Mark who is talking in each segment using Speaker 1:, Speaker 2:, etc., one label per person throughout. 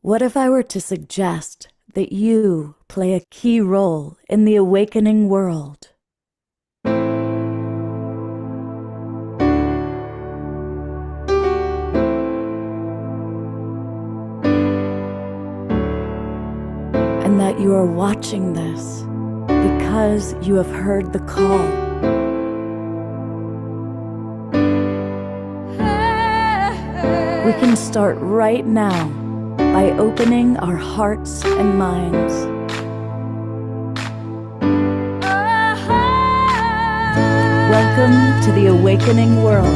Speaker 1: What if I were to suggest that you play a key role in the awakening world? And that you are watching this because you have heard the call. We can start right now by opening our hearts and minds. Welcome to the awakening world.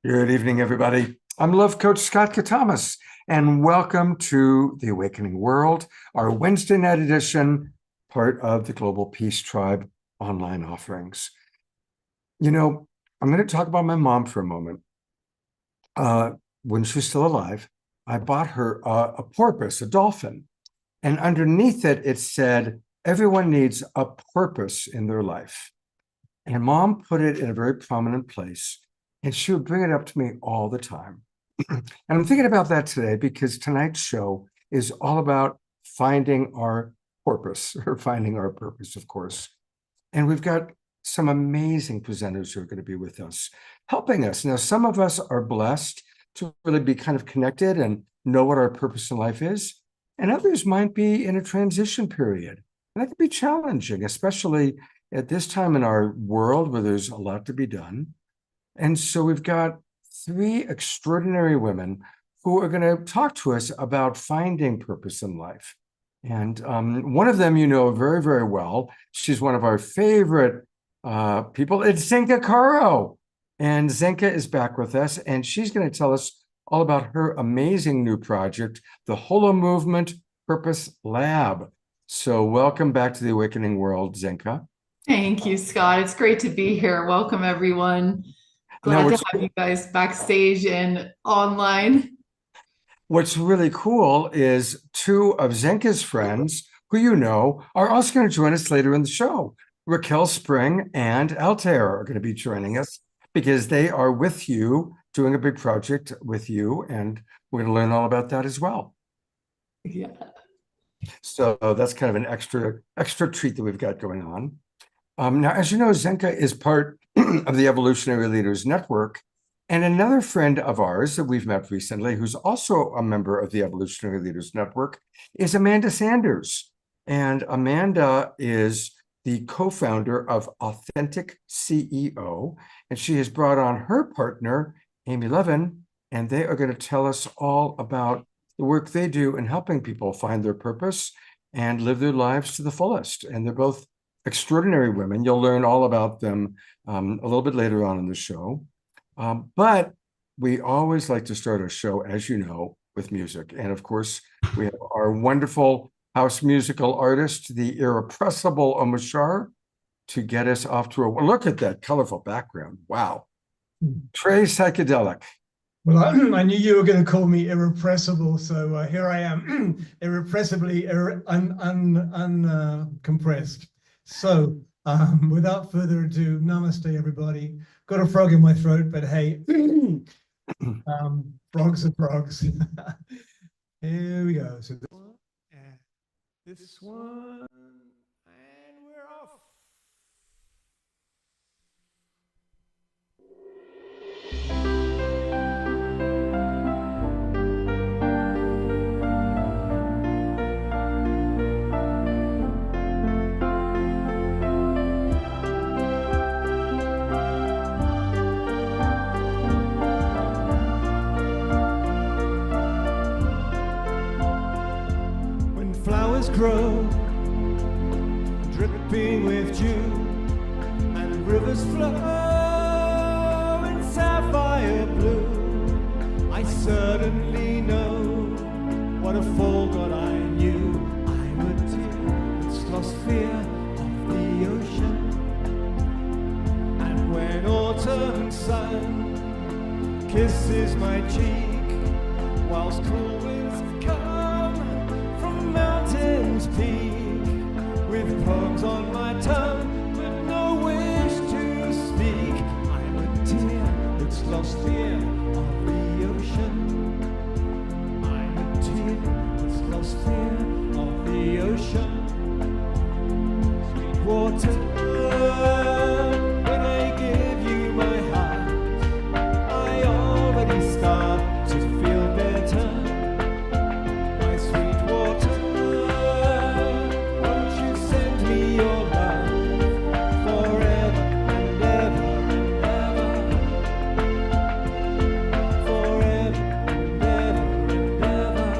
Speaker 2: Good evening, everybody. I'm Love Coach Scott Katamas, and welcome to The Awakening World, our Wednesday night edition, part of the Global Peace Tribe online offerings. You know, I'm going to talk about my mom for a moment. When she was still alive, I bought her a porpoise, a dolphin, and underneath it, it said, everyone needs a purpose in their life. And Mom put it in a very prominent place. And she would bring it up to me all the time. And I'm thinking about that today because tonight's show is all about finding our purpose, or finding our purpose, of course. And we've got some amazing presenters who are going to be with us, helping us. Now, some of us are blessed to really be kind of connected and know what our purpose in life is. And others might be in a transition period. And that can be challenging, especially at this time in our world where there's a lot to be done. And so we've got three extraordinary women who are going to talk to us about finding purpose in life. And one of them you know very, very well. She's one of our favorite people. It's Zenka Caro. And Zenka is back with us, and she's going to tell us all about her amazing new project, the Holo Movement Purpose Lab. So welcome back to the Awakening World, Zenka.
Speaker 3: Thank you, Scott. It's great to be here. Welcome, everyone. Glad to have you guys backstage and online.
Speaker 2: What's really cool is two of Zenka's friends, who you know, are also going to join us later in the show. Raquel Spring and Altair are going to be joining us because they are with you, doing a big project with you, and we're going to learn all about that as well.
Speaker 3: Yeah.
Speaker 2: So that's kind of an extra treat that we've got going on. Now, as you know, Zenka is part of the Evolutionary Leaders Network, and another friend of ours that we've met recently, who's also a member of the Evolutionary Leaders Network, is Amanda Sanders. And Amanda is the co-founder of Authentic CEO, and she has brought on her partner, Amy Levin, and they are going to tell us all about the work they do in helping people find their purpose and live their lives to the fullest. And they're both extraordinary women. You'll learn all about them a little bit later on in the show. But we always like to start our show, as you know, with music. And of course, we have our wonderful house musical artist, the irrepressible Omashar, to get us off to a look at that colorful background. Wow. Trey Psychedelic.
Speaker 4: Well, I knew you were going to call me irrepressible, so here I am, irrepressibly uncompressed. So without further ado, namaste, everybody. Got a frog in my throat, but hey, frogs are frogs. Here we go. So this one, and we're off.
Speaker 5: rivers flow in sapphire blue. I certainly know what a full God I knew. I'm a deer that's lost fear of the ocean. And when autumn sun kisses my cheek, whilst cool winds come from mountains peak, with poems on my tongue but no wish to speak, I'm a deer that's lost fear of the ocean. I'm a deer that's lost fear of the ocean. Sweet water, when I give you my heart, I already start to feel better. My sweet water, won't you send me your love forever and ever and ever? Forever and ever and ever.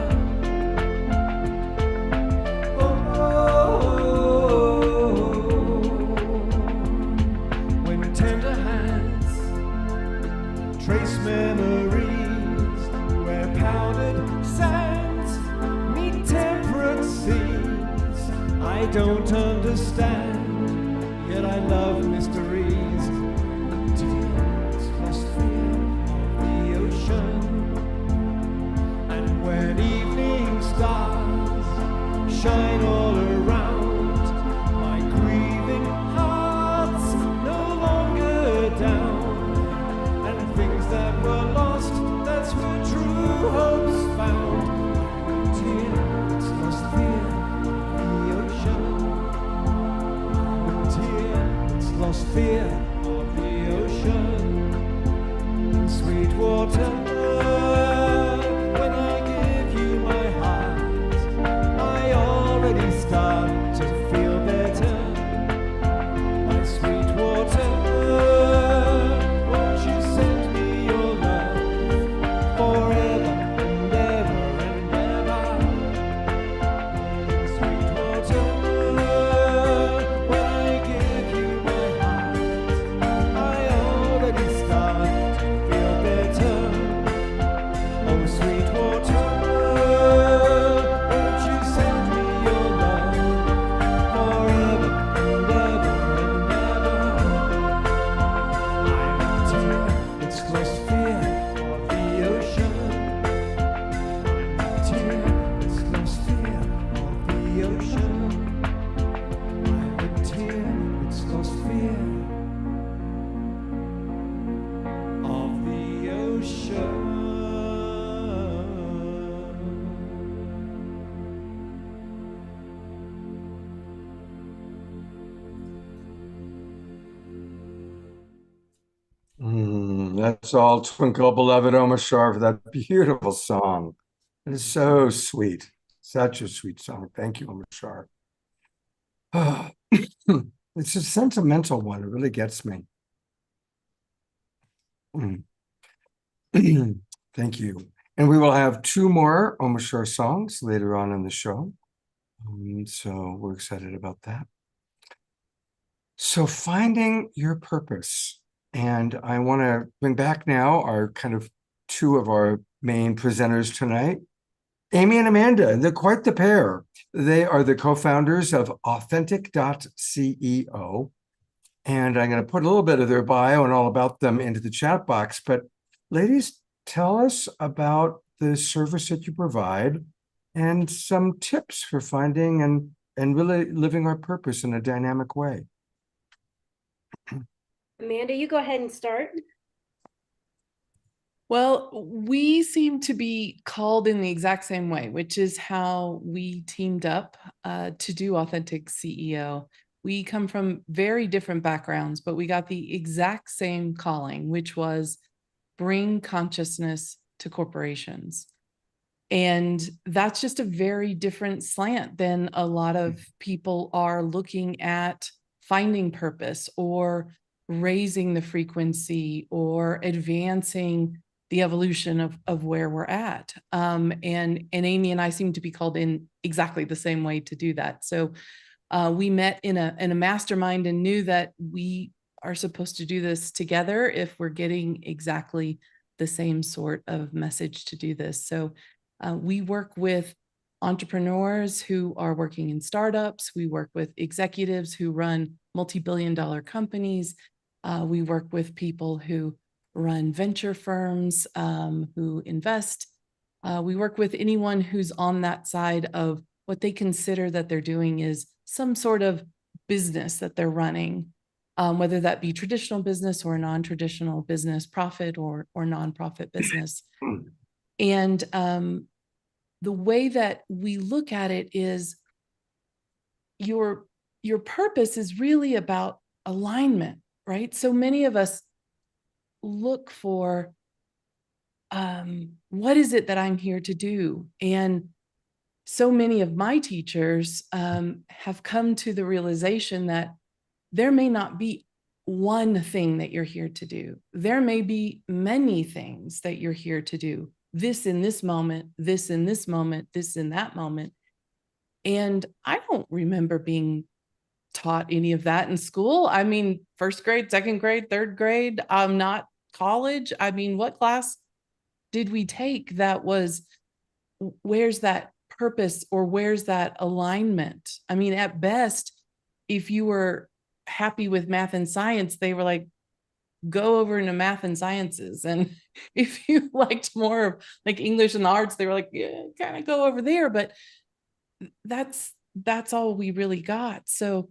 Speaker 5: When tender hands trace memories where powdered sands meet temperate seas, I don't understand, yet I love mysteries. Tears lost fear of the ocean. And when evening stars shine all around, my grieving heart's no longer down. And things that were lost, that's where true hope's found. I'm a deer that's lost fear of the ocean. I'm a deer that's lost fear of the ocean. Sweet water, when I give you my heart, I already start to feel better. My sweet water, won't you send me your love forever and ever and ever? Sweet water, when I give you my heart, I already start to feel better. Oh, sweet water, won't you send me your love forever and ever and ever? I'm a deer that's lost fear of the ocean. I'm a deer that's lost fear of the ocean. I'm a deer that's lost fear of the ocean.
Speaker 2: That's all Twinkle Beloved Omashar for that beautiful song. It is so sweet. Such a sweet song. Thank you, Omashar. It's a sentimental one. It really gets me. Thank you. And we will have two more Omashar songs later on in the show. So we're excited about that. So finding your purpose. And I want to bring back now our kind of two of our main presenters tonight. Amy and Amanda, they're quite the pair. They are the co-founders of Authentic.ceo. And I'm going to put a little bit of their bio and all about them into the chat box. But ladies, tell us about the service that you provide and some tips for finding and really living our purpose in a dynamic way.
Speaker 6: Amanda, you go ahead and start.
Speaker 7: Well, we seem to be called in the exact same way, which is how we teamed up to do Authentic CEO. We come from very different backgrounds, but we got the exact same calling, which was bring consciousness to corporations. And that's just a very different slant than a lot of people are looking at finding purpose or raising the frequency or advancing the evolution of where we're at. And Amy and I seem to be called in exactly the same way to do that. So we met in a mastermind and knew that we are supposed to do this together if we're getting exactly the same sort of message to do this. So we work with entrepreneurs who are working in startups. We work with executives who run multi-billion-dollar companies. We work with people who run venture firms, who invest. We work with anyone who's on that side of what they consider that they're doing is some sort of business that they're running, whether that be traditional business or non-traditional business, profit or nonprofit business. And the way that we look at it is your purpose is really about alignment, right? So many of us look for what is it that I'm here to do? And so many of my teachers have come to the realization that there may not be one thing that you're here to do. There may be many things that you're here to do. This in this moment, this in this moment, this in that moment. And I don't remember being taught any of that in school. I mean, first grade, second grade, third grade, not college. I mean, what class did we take that was, where's that purpose or where's that alignment? I mean, at best, if you were happy with math and science, they were like, go over into math and sciences. And if you liked more of like English and arts, they were like, yeah, kind of go over there. But that's all we really got. So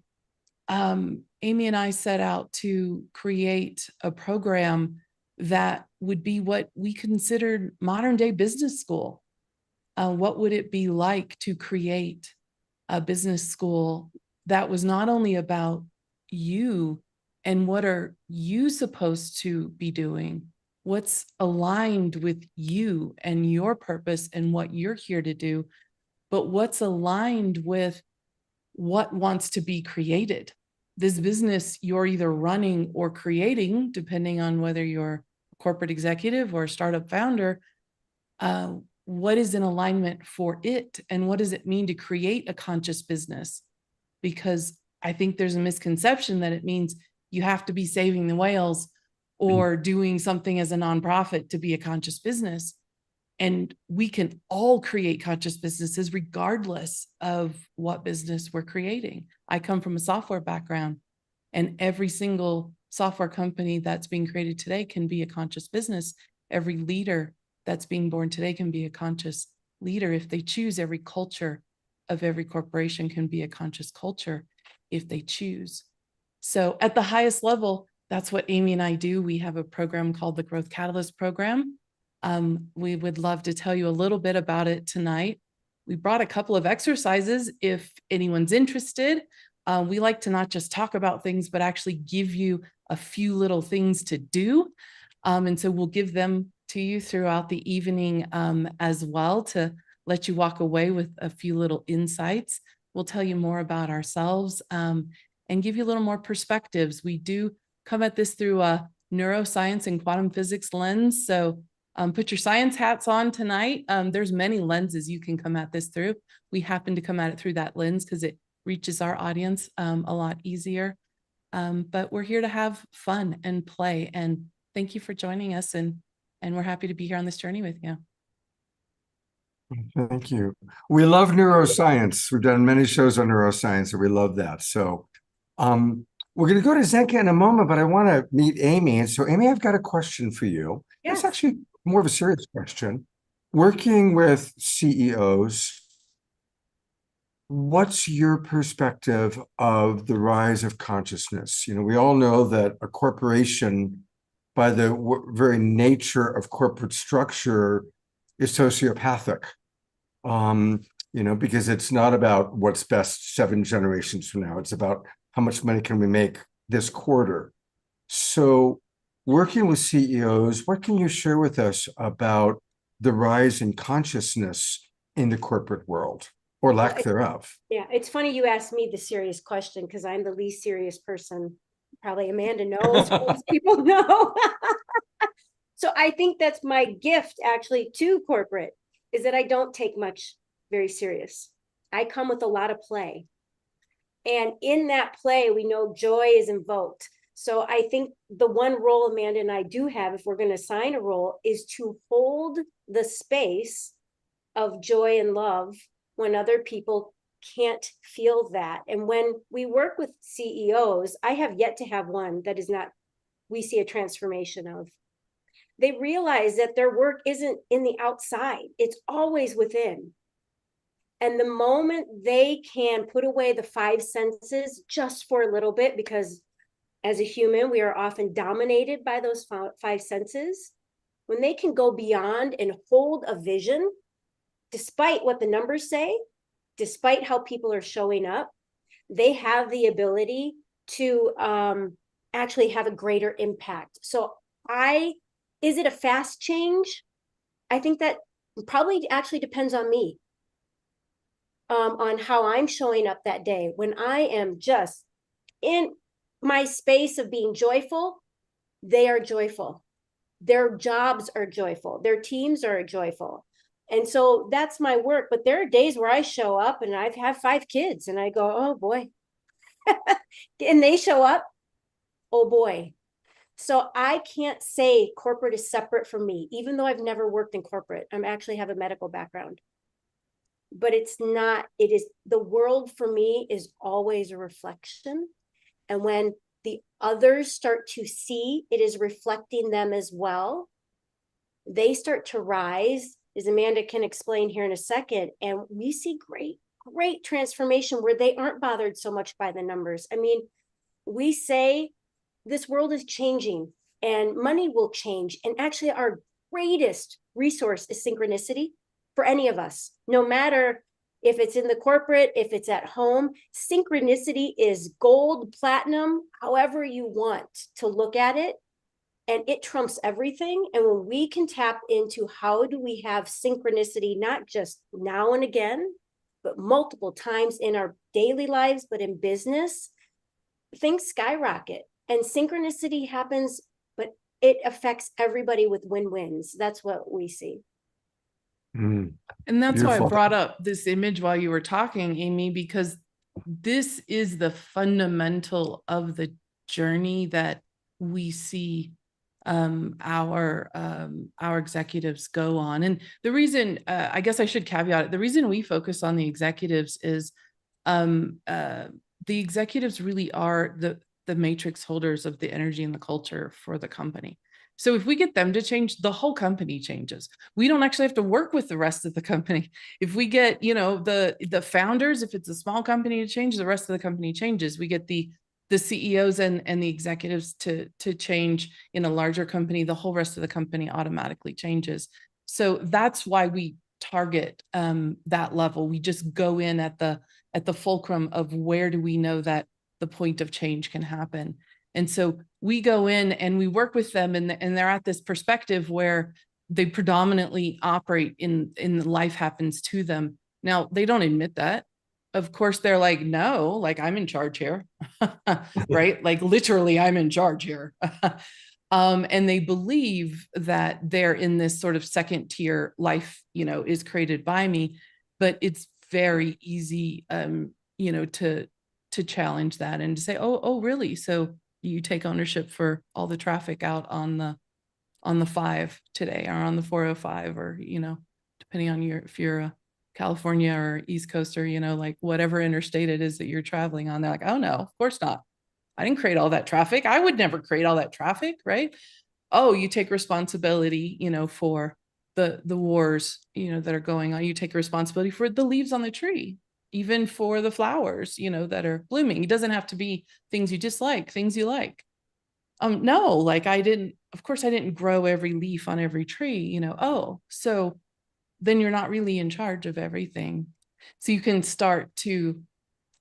Speaker 7: Amy and I set out to create a program that would be what we considered modern day business school. What would it be like to create a business school that was not only about you and what are you supposed to be doing, what's aligned with you and your purpose and what you're here to do, but what's aligned with what wants to be created. This business you're either running or creating, depending on whether you're a corporate executive or a startup founder, what is in alignment for it? And what does it mean to create a conscious business? Because I think there's a misconception that it means you have to be saving the whales or doing something as a nonprofit to be a conscious business. And we can all create conscious businesses regardless of what business we're creating. I come from a software background, and every single software company that's being created today can be a conscious business. Every leader that's being born today can be a conscious leader if they choose. Every culture of every corporation can be a conscious culture if they choose. So at the highest level, that's what Amy and I do. We have a program called the Growth Catalyst Program. We would love to tell you a little bit about it tonight. We brought a couple of exercises if anyone's interested. We like to not just talk about things, but actually give you a few little things to do. And so we'll give them to you throughout the evening as well to let you walk away with a few little insights. We'll tell you more about ourselves and give you a little more perspectives. We do come at this through a neuroscience and quantum physics lens. So put your science hats on tonight. There's many lenses you can come at this through. We happen to come at it through that lens because it reaches our audience a lot easier. But we're here to have fun and play. And thank you for joining us. And we're happy to be here on this journey with you.
Speaker 2: Thank you. We love neuroscience. We've done many shows on neuroscience, and we love that. So we're going to go to Zenka in a moment, but I want to meet Amy. And so, Amy, I've got a question for you.
Speaker 6: Yes.
Speaker 2: It's actually more of a serious question. Working with CEOs, what's your perspective of the rise of consciousness? You know, we all know that a corporation, by the very nature of corporate structure, is sociopathic. You know, because it's not about what's best 7 generations from now. It's about how much money can we make this quarter. So working with CEOs, what can you share with us about the rise in consciousness in the corporate world, or lack thereof?
Speaker 6: Yeah, it's funny you asked me the serious question because I'm the least serious person. Probably Amanda knows, most people know. So I think that's my gift actually to corporate, is that I don't take much very serious. I come with a lot of play. And in that play, we know joy is invoked. So I think the one role Amanda and I do have, if we're going to assign a role, is to hold the space of joy and love when other people can't feel that. And when we work with CEOs, I have yet to have one that is not, we see a transformation of. They realize that their work isn't in the outside, it's always within. And the moment they can put away the five senses just for a little bit, because as a human, we are often dominated by those five senses. When they can go beyond and hold a vision, despite what the numbers say, despite how people are showing up, they have the ability to actually have a greater impact. So is it a fast change? I think that probably actually depends on me, on how I'm showing up that day. When I am just in my space of being joyful, they are joyful. Their jobs are joyful. Their teams are joyful. And so that's my work. But there are days where I show up and I've had 5 kids and I go, oh boy. And they show up, oh boy. So I can't say corporate is separate from me, even though I've never worked in corporate. I actually have a medical background. But it's not, it is, the world for me is always a reflection. And when the others start to see it is reflecting them as well, they start to rise, as Amanda can explain here in a second. And we see great transformation where they aren't bothered so much by the numbers. I mean, we say this world is changing and money will change. And actually our greatest resource is synchronicity for any of us, no matter if it's in the corporate, if it's at home. Synchronicity is gold, platinum, however you want to look at it. And it trumps everything. And when we can tap into how do we have synchronicity, not just now and again, but multiple times in our daily lives, but in business, things skyrocket. And synchronicity happens, but it affects everybody with win-wins. That's what we see.
Speaker 2: Mm.
Speaker 7: And that's why I
Speaker 2: Beautiful.
Speaker 7: brought up this image while you were talking, Amy, because this is the fundamental of the journey that we see our executives go on. And the reason, I guess I should caveat it, the reason we focus on the executives is the executives really are the matrix holders of the energy and the culture for the company. So if we get them to change, the whole company changes. We don't actually have to work with the rest of the company. If we get, the founders, if it's a small company to change, the rest of the company changes. We get the CEOs and the executives to change in a larger company, the whole rest of the company automatically changes. So that's why we target that level. We just go in at the fulcrum of where do we know that the point of change can happen. And so we go in and we work with them, and they're at this perspective where they predominantly operate in life happens to them. Now, they don't admit that. Of course, they're like, no, like I'm in charge here, right? Like literally I'm in charge here. And they believe that they're in this sort of second tier life, is created by me, but it's very easy, to challenge that and to say, oh, really? So you take ownership for all the traffic out on the 5 today, or on the 405, or, depending on if you're a California or East Coaster, like whatever interstate it is that you're traveling on. They're like, oh no, of course not. I didn't create all that traffic. I would never create all that traffic, right? Oh, you take responsibility, for the wars, that are going on. You take responsibility for the leaves on the tree, even for the flowers, that are blooming. It doesn't have to be things you dislike, things you like. No, like of course I didn't grow every leaf on every tree, oh, so then you're not really in charge of everything. So you can start to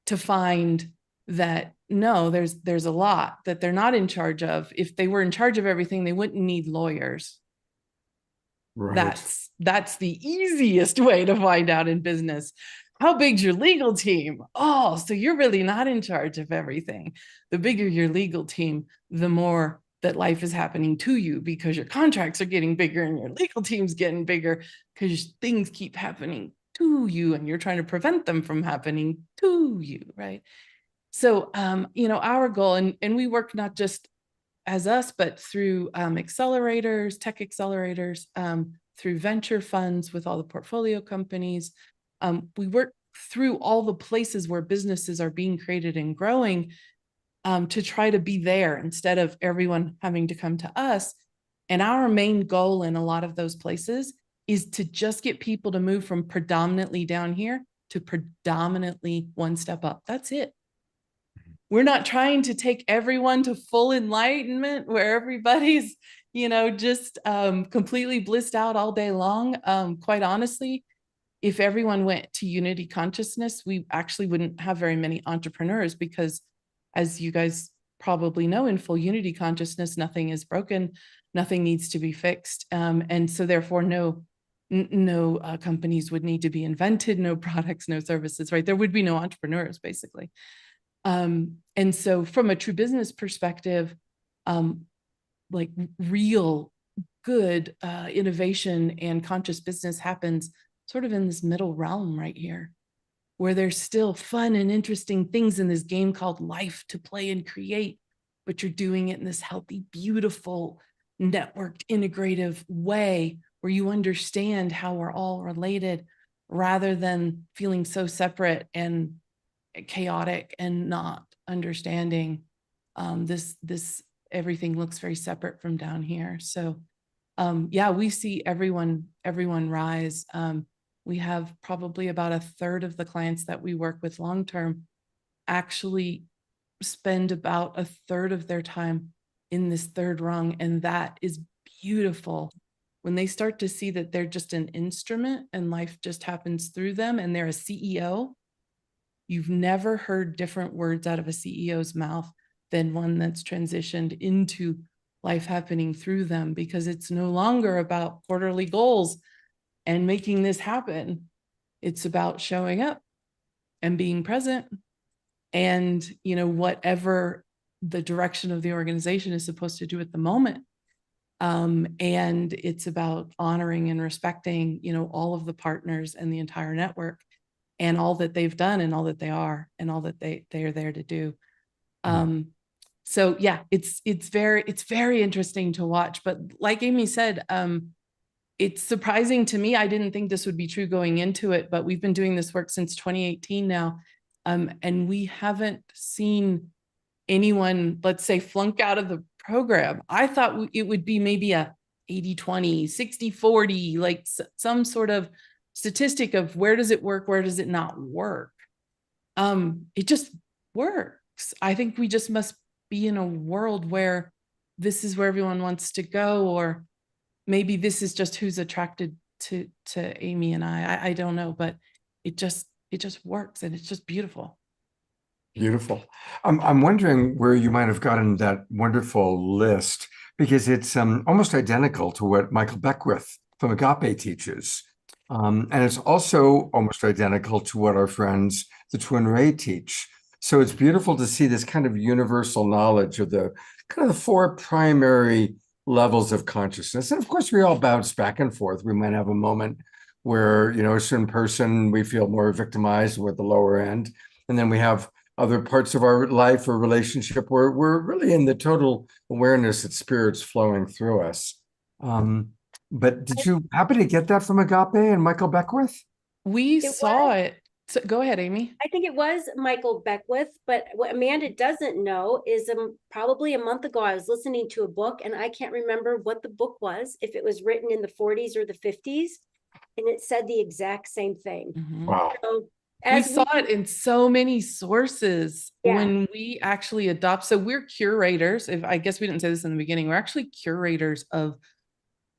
Speaker 7: find that, no, there's a lot that they're not in charge of. If they were in charge of everything, they wouldn't need lawyers.
Speaker 2: Right.
Speaker 7: That's the easiest way to find out in business. How big's your legal team? Oh, so you're really not in charge of everything. The bigger your legal team, the more that life is happening to you, because your contracts are getting bigger and your legal team's getting bigger because things keep happening to you and you're trying to prevent them from happening to you, right? So, our goal, and we work not just as us, but through accelerators, tech accelerators, through venture funds with all the portfolio companies. We work through all the places where businesses are being created and growing, to try to be there instead of everyone having to come to us. And our main goal in a lot of those places is to just get people to move from predominantly down here to predominantly one step up. That's it. We're not trying to take everyone to full enlightenment where everybody's, just completely blissed out all day long. Quite honestly, if everyone went to unity consciousness, we actually wouldn't have very many entrepreneurs, because as you guys probably know, in full unity consciousness, nothing is broken, nothing needs to be fixed. And so therefore no companies would need to be invented, no products, no services, right? There would be no entrepreneurs, basically. And so from a true business perspective, like real good innovation and conscious business happens sort of in this middle realm right here, where there's still fun and interesting things in this game called life to play and create, but you're doing it in this healthy, beautiful, networked, integrative way where you understand how we're all related, rather than feeling so separate and chaotic and not understanding this everything looks very separate from down here. So yeah, we see everyone rise. We have probably about a third of the clients that we work with long-term actually spend about a third of their time in this third rung. And that is beautiful. When they start to see that they're just an instrument and life just happens through them and they're a CEO, you've never heard different words out of a CEO's mouth than one that's transitioned into life happening through them, because it's no longer about quarterly goals and making this happen. It's about showing up and being present, and whatever the direction of the organization is supposed to do at the moment. And it's about honoring and respecting all of the partners and the entire network and all that they've done and all that they are and all that they are there to do. So yeah, it's very interesting to watch. But like Amy said, it's surprising to me. I didn't think this would be true going into it, but we've been doing this work since 2018 now. And we haven't seen anyone, let's say, flunk out of the program. I thought it would be maybe a 80-20, 60-40, like some sort of statistic of where does it work, where does it not work. It just works. I think we just must be in a world where this is where everyone wants to go, or maybe this is just who's attracted to Amy and I don't know, but it just works, and it's just beautiful.
Speaker 2: Beautiful. I'm wondering where you might have gotten that wonderful list, because it's almost identical to what Michael Beckwith from Agape teaches. And it's also almost identical to what our friends, the Twin Ray, teach. So it's beautiful to see this kind of universal knowledge of the kind of the four primary levels of consciousness. And of course, we all bounce back and forth. We might have a moment where, a certain person, we feel more victimized with the lower end. And then we have other parts of our life or relationship where we're really in the total awareness that spirit's flowing through us. But did you happen to get that from Agape and Michael Beckwith?
Speaker 7: We saw it. So go ahead, Amy.
Speaker 6: I think it was Michael Beckwith, but what Amanda doesn't know is probably a month ago, I was listening to a book, and I can't remember what the book was, if it was written in the 40s or the 50s, and it said the exact same thing.
Speaker 7: Mm-hmm.
Speaker 2: Wow.
Speaker 6: So
Speaker 7: we saw it in so many sources when we actually adopt. So we're curators. I guess we didn't say this in the beginning. We're actually curators of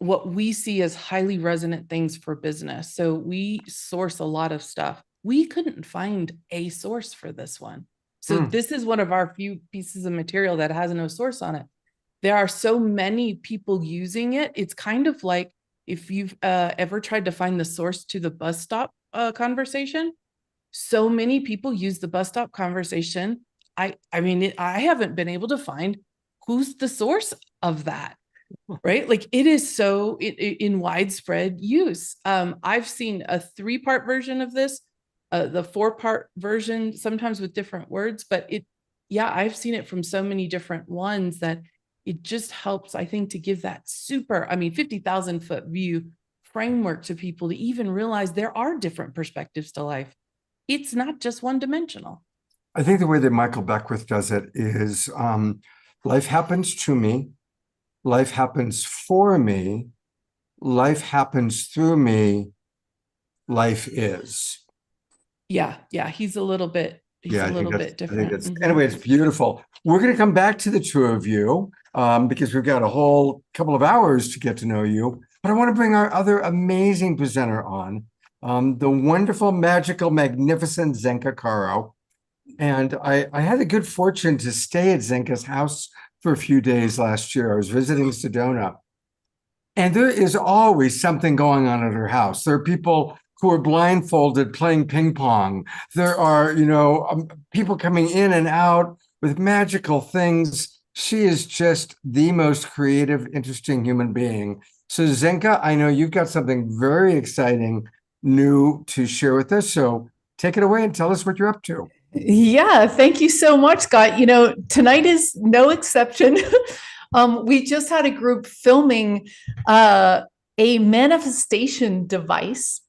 Speaker 7: what we see as highly resonant things for business. So we source a lot of stuff. We couldn't find a source for this one. So this is one of our few pieces of material that has no source on it. There are so many people using it. It's kind of like if you've ever tried to find the source to the bus stop conversation. So many people use the bus stop conversation. I mean, I haven't been able to find who's the source of that, right? Like it is so in widespread use. I've seen a 3-part version of this the 4-part version, sometimes with different words, but yeah, I've seen it from so many different ones that it just helps, I think, to give that 50,000 foot view framework to people to even realize there are different perspectives to life. It's not just one dimensional.
Speaker 2: I think the way that Michael Beckwith does it is life happens to me, life happens for me, life happens through me, life is.
Speaker 7: Yeah, he's a little bit different.
Speaker 2: Anyway, it's beautiful. We're going to come back to the two of you because we've got a whole couple of hours to get to know you. But I want to bring our other amazing presenter on, the wonderful, magical, magnificent Zenka Caro. And I had the good fortune to stay at Zenka's house for a few days last year. I was visiting Sedona. And there is always something going on at her house. There are people who are blindfolded playing ping pong. There are, people coming in and out with magical things. She is just the most creative, interesting human being. So Zenka, I know you've got something very exciting new to share with us. So take it away and tell us what you're up to.
Speaker 3: Yeah, thank you so much, Scott. Tonight is no exception. We just had a group filming a manifestation device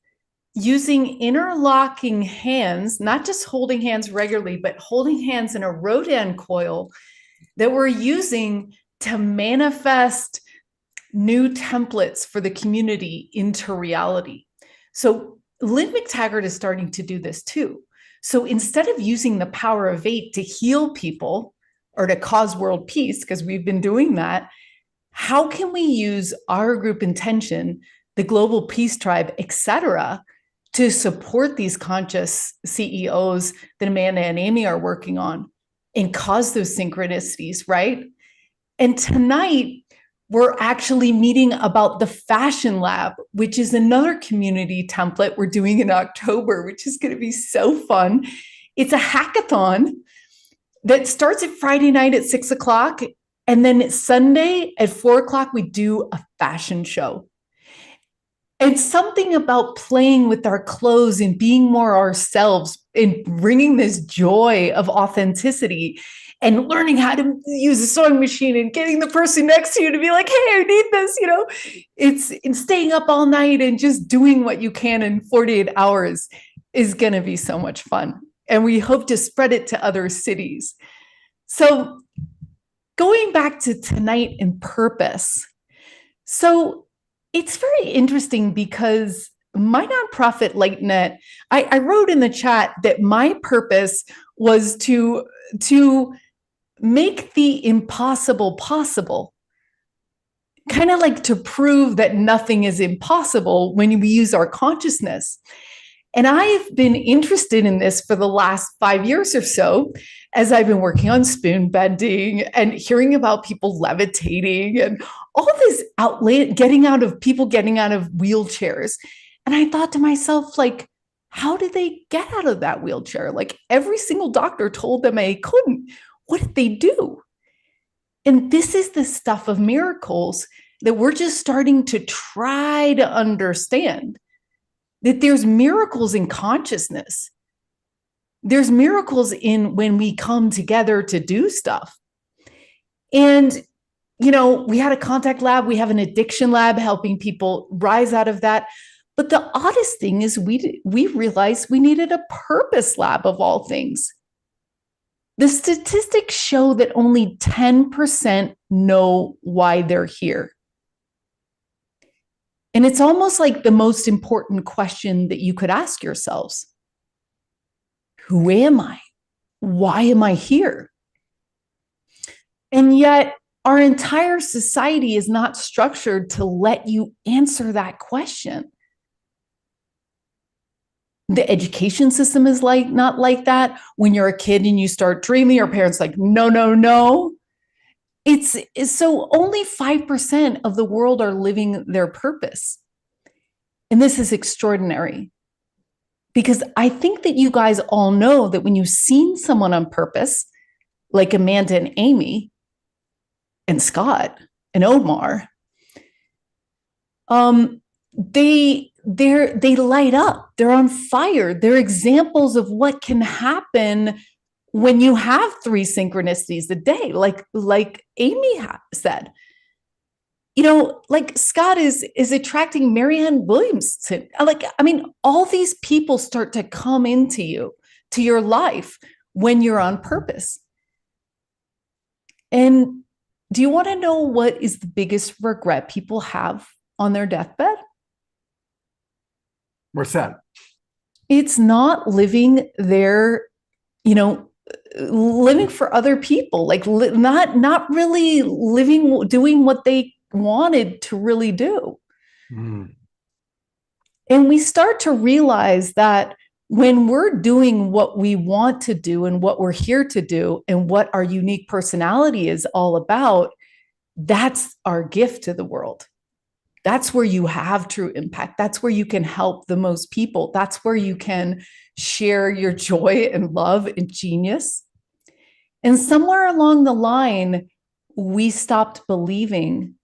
Speaker 3: using interlocking hands, not just holding hands regularly, but holding hands in a Rodin coil that we're using to manifest new templates for the community into reality. So Lynn McTaggart is starting to do this too. So instead of using the power of 8 to heal people or to cause world peace, because we've been doing that, how can we use our group intention, the global peace tribe, etc., to support these conscious CEOs that Amanda and Amy are working on and cause those synchronicities, right? And tonight, we're actually meeting about the Fashion Lab, which is another community template we're doing in October, which is going to be so fun. It's a hackathon that starts at Friday night at 6 o'clock. And then Sunday at 4 o'clock, we do a fashion show. And something about playing with our clothes and being more ourselves and bringing this joy of authenticity and learning how to use a sewing machine and getting the person next to you to be like, hey, I need this, it's in staying up all night and just doing what you can in 48 hours is going to be so much fun. And we hope to spread it to other cities. So going back to tonight and purpose. So it's very interesting because my nonprofit LightNet, I wrote in the chat that my purpose was to make the impossible possible, kind of like to prove that nothing is impossible when we use our consciousness. And I've been interested in this for the last 5 years or so, as I've been working on spoon bending and hearing about people levitating and all this getting out of wheelchairs. And I thought to myself, like, how did they get out of that wheelchair? Like, every single doctor told them they couldn't. What did they do? And this is the stuff of miracles that we're just starting to try to understand, that there's miracles in consciousness. There's miracles in when we come together to do stuff. And, we had a contact lab, we have an addiction lab helping people rise out of that. But the oddest thing is we realized we needed a purpose lab of all things. The statistics show that only 10% know why they're here. And it's almost like the most important question that you could ask yourselves. Who am I? Why am I here? And yet, our entire society is not structured to let you answer that question. The education system is not like that. When you're a kid and you start dreaming, your parents like, no, no, no. It's so only 5% of the world are living their purpose. And this is extraordinary because I think that you guys all know that when you've seen someone on purpose, like Amanda and Amy and Scott and Omar, they light up. They're on fire. They're examples of what can happen when you have 3 synchronicities a day, like Amy said. You know, like Scott is attracting Marianne Williamson. Like, I mean, all these people start to come into you, to your life, when you're on purpose. And do you want to know what is the biggest regret people have on their deathbed?
Speaker 2: What's that?
Speaker 3: It's not living their, living for other people, like not really doing what they wanted to really do.
Speaker 2: Mm.
Speaker 3: And we start to realize that when we're doing what we want to do and what we're here to do and what our unique personality is all about, that's our gift to the world. That's where you have true impact. That's where you can help the most people. That's where you can share your joy and love and genius. And somewhere along the line, we stopped believing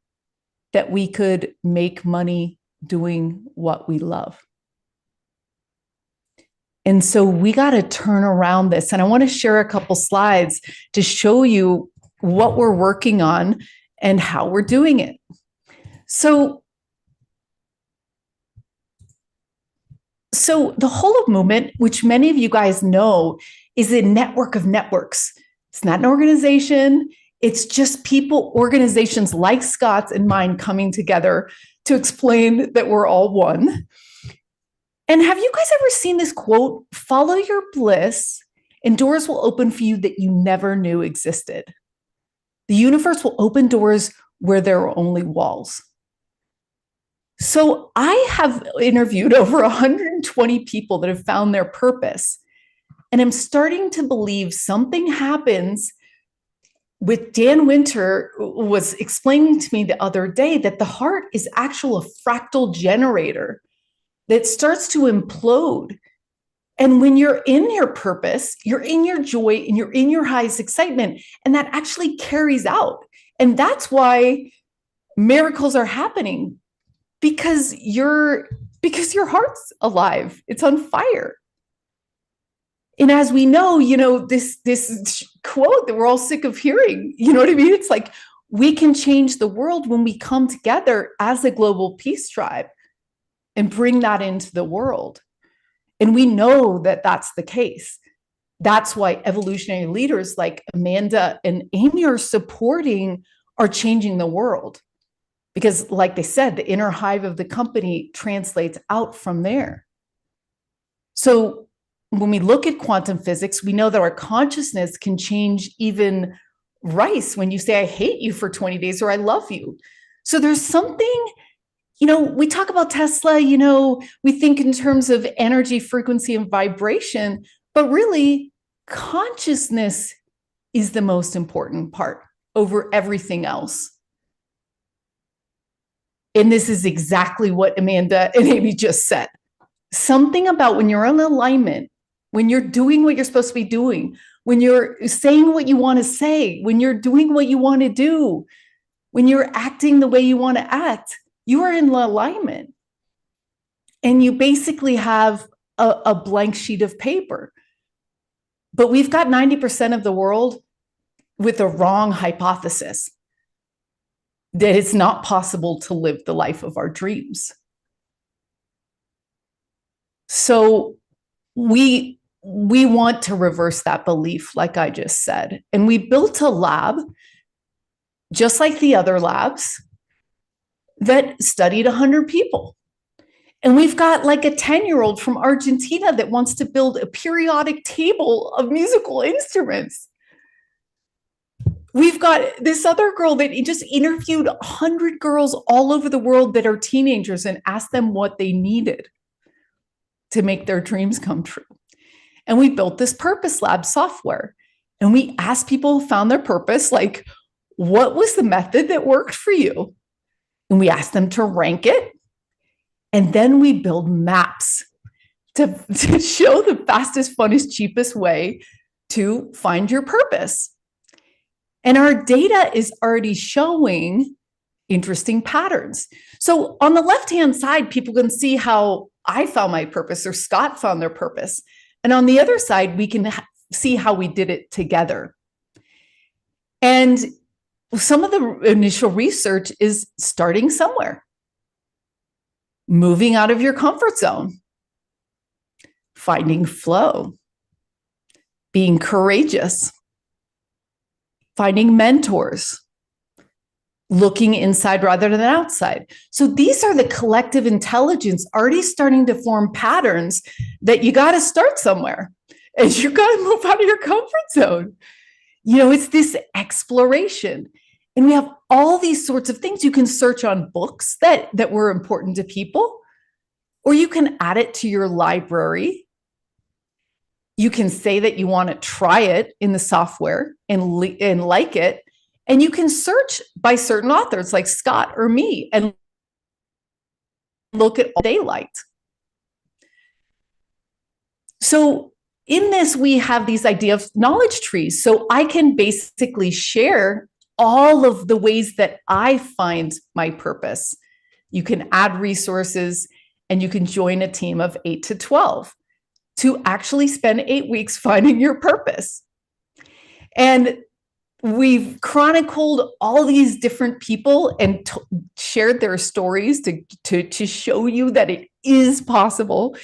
Speaker 3: that we could make money doing what we love. And so we got to turn around this. And I want to share a couple slides to show you what we're working on and how we're doing it. So the Whole of Movement, which many of you guys know, is a network of networks. It's not an organization. It's just people, organizations like Scott's and mine coming together to explain that we're all one. And have you guys ever seen this quote? Follow your bliss and doors will open for you that you never knew existed. The universe will open doors where there are only walls. So I have interviewed over 120 people that have found their purpose. And I'm starting to believe something happens with Dan Winter was explaining to me the other day that the heart is actually a fractal generator that starts to implode. And when you're in your purpose, you're in your joy and you're in your highest excitement, and that actually carries out. And that's why miracles are happening, because your heart's alive. It's on fire. And as we know, this quote that we're all sick of hearing, you know what I mean? It's like, we can change the world when we come together as a global peace tribe and bring that into the world. And we know that that's the case. That's why evolutionary leaders like Amanda and Amy are changing the world. Because like they said, the inner hive of the company translates out from there. So when we look at quantum physics, we know that our consciousness can change even rice when you say, I hate you for 20 days or I love you. So there's something, we talk about Tesla, we think in terms of energy, frequency, and vibration, but really consciousness is the most important part over everything else. And this is exactly what Amanda and Amy just said. Something about when you're in alignment, when you're doing what you're supposed to be doing, when you're saying what you want to say, when you're doing what you want to do, when you're acting the way you want to act, you are in alignment. And you basically have a blank sheet of paper. But we've got 90% of the world with a wrong hypothesis that it's not possible to live the life of our dreams. So we want to reverse that belief, like I just said. And we built a lab, just like the other labs, that studied 100 people. And we've got like a 10-year-old from Argentina that wants to build a periodic table of musical instruments. We've got this other girl that just interviewed 100 girls all over the world that are teenagers and asked them what they needed to make their dreams come true. And we built this Purpose Lab software. And we asked people who found their purpose, like, what was the method that worked for you? And we asked them to rank it. And then we build maps to show the fastest, funnest, cheapest way to find your purpose. And our data is already showing, interesting patterns. So on the left-hand side, people can see how I found my purpose or Scott found their purpose. And on the other side, we can see how we did it together. And some of the initial research is starting somewhere, moving out of your comfort zone, finding flow, being courageous, finding mentors, looking inside rather than outside. So these are the collective intelligence already starting to form patterns that you got to start somewhere, and you got to move out of your comfort zone. You know, it's this exploration. And we have all these sorts of things. You can search on books that were important to people, or you can add it to your library. You can say that you want to try it in the software and like it. And you can search by certain authors like Scott or me and look at what they liked. So in this, we have these idea of knowledge trees. So I can basically share all of the ways that I find my purpose. You can add resources and you can join a team of 8 to 12 to actually spend 8 weeks finding your purpose. And we've chronicled all these different people and shared their stories to show you that it is possible.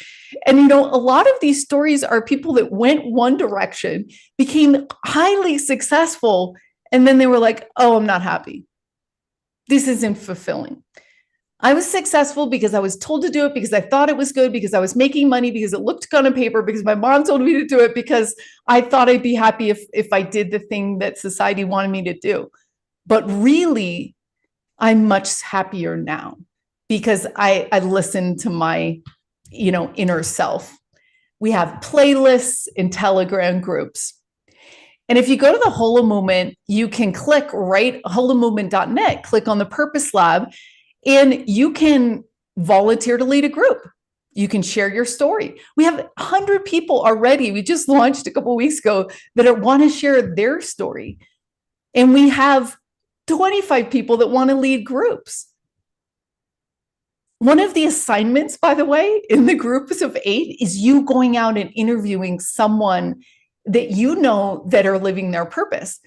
Speaker 3: And, you know, a lot of these stories are people that went one direction, became highly successful, and then they were like, oh, I'm not happy. This isn't fulfilling. I was successful because I was told to do it, because I thought it was good, because I was making money, because it looked good on paper, because my mom told me to do it, because I thought I'd be happy if I did the thing that society wanted me to do. But really, I'm much happier now because I listened to my, you know, inner self. We have playlists in Telegram groups. And if you go to the Holo Movement, you can click right, holomovement.net, click on the Purpose Lab, and you can volunteer to lead a group. You can share your story. We have 100 people already. We just launched a couple of weeks ago that want to share their story. And we have 25 people that want to lead groups. One of the assignments, by the way, in the groups of 8 is you going out and interviewing someone that you know that are living their purpose.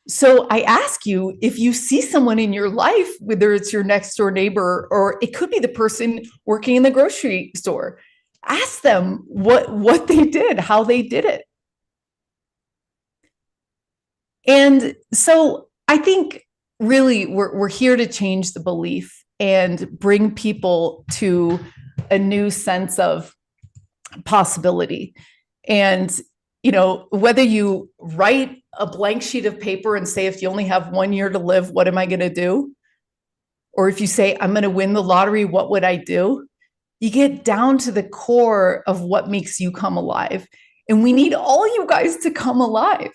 Speaker 3: So I ask you, if you see someone in your life, whether it's your next door neighbor or it could be the person working in the grocery store, ask them what they did, how they did it. And so I think really we're here to change the belief and bring people to a new sense of possibility. And, you know, whether you write a blank sheet of paper and say, if you only have 1 year to live, what am I going to do? Or if you say, I'm going to win the lottery, what would I do? You get down to the core of what makes you come alive. And we need all you guys to come alive.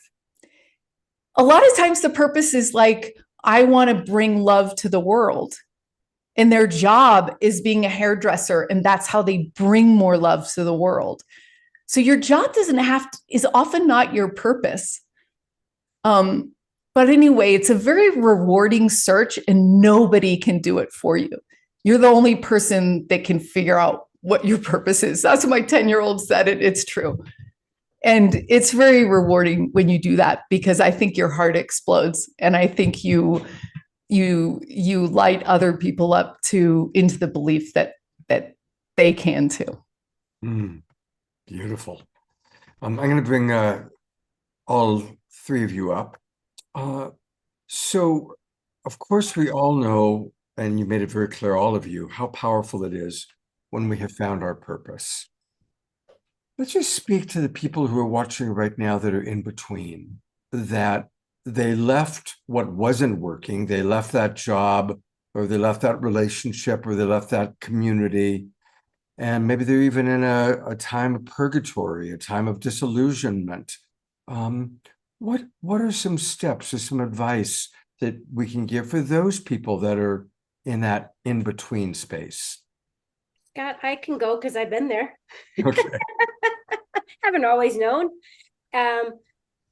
Speaker 3: A lot of times the purpose is like, I want to bring love to the world. And their job is being a hairdresser. And that's how they bring more love to the world. So your job is often not your purpose. But anyway, it's a very rewarding search and nobody can do it for you. You're the only person that can figure out what your purpose is. That's what my 10-year-old said. It's true. And it's very rewarding when you do that, because I think your heart explodes. And I think you light other people up into the belief that they can too.
Speaker 2: Beautiful. I'm going to bring all 3 of you up. So, of course, we all know, and you made it very clear, all of you, how powerful it is when we have found our purpose. Let's just speak to the people who are watching right now that are in between, that they left what wasn't working, they left that job, or they left that relationship, or they left that community, and maybe they're even in a time of purgatory, a time of disillusionment. What are some steps or some advice that we can give for those people that are in that in-between space?
Speaker 6: Scott, I can go because I've been there.
Speaker 2: Okay.
Speaker 6: Haven't always known.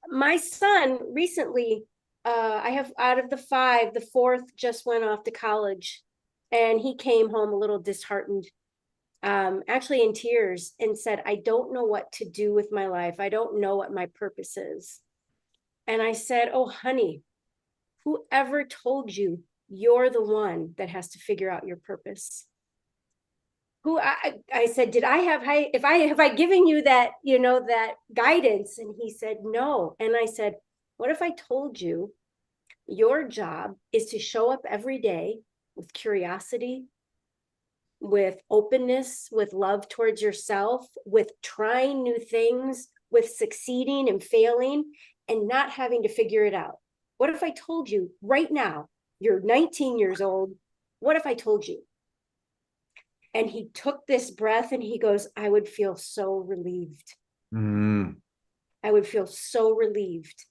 Speaker 6: My son recently I have out of the 5, the 4th just went off to college, and he came home a little disheartened, actually in tears, and said, I don't know what to do with my life. I don't know what my purpose is. And I said, oh, honey, whoever told you you're the one that has to figure out your purpose? I said, did I have I given you that, that guidance? And he said, no. And I said, what if I told you your job is to show up every day with curiosity, with openness, with love towards yourself, with trying new things, with succeeding and failing and not having to figure it out? What if I told you right now, you're 19 years old, what if I told you? And he took this breath and he goes, I would feel so relieved. I would feel so relieved.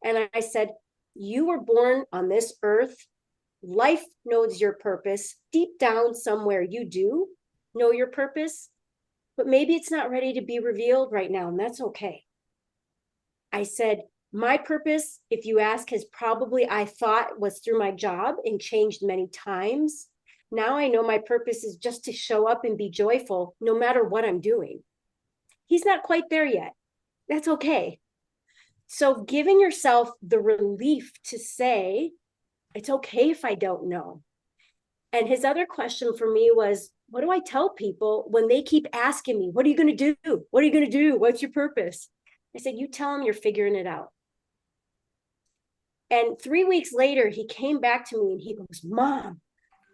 Speaker 6: And I said, you were born on this earth. Life knows your purpose. Deep down somewhere, you do know your purpose, but maybe it's not ready to be revealed right now, and that's okay. I said, my purpose, if you ask, has probably, I thought, was through my job and changed many times. Now I know my purpose is just to show up and be joyful no matter what I'm doing. He's not quite there yet. That's okay. So giving yourself the relief to say, it's okay if I don't know. And his other question for me was, what do I tell people when they keep asking me, what are you going to do? What are you going to do? What's your purpose? I said, you tell them you're figuring it out. And 3 weeks later, he came back to me and he goes, Mom,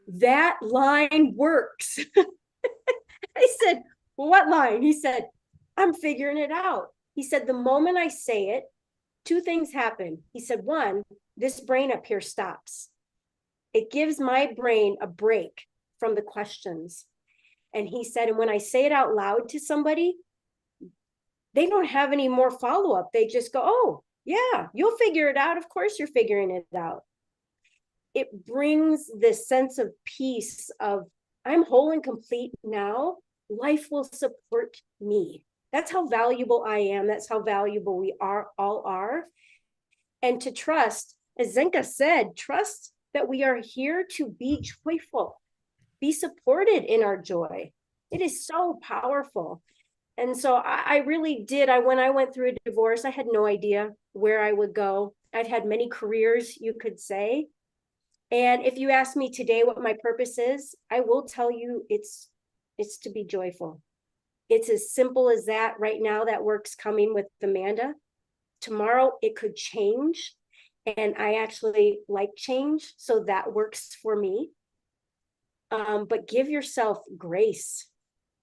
Speaker 6: that line works. I said, well, what line? He said, I'm figuring it out. He said, the moment I say it, 2 things happen. He said, 1, this brain up here stops. It gives my brain a break from the questions. And he said, and when I say it out loud to somebody, they don't have any more follow-up. They just go, oh, yeah, you'll figure it out. Of course you're figuring it out. It brings this sense of peace of, I'm whole and complete now. Life will support me. That's how valuable I am. That's how valuable we all are. And to trust, as Zenka said, trust that we are here to be joyful, be supported in our joy. It is so powerful. And so I really did. When I went through a divorce, I had no idea where I would go. I'd had many careers, you could say. And if you ask me today what my purpose is, I will tell you it's to be joyful. It's as simple as that. Right now, that work's coming with Amanda. Tomorrow, it could change. And I actually like change, so that works for me. But give yourself grace.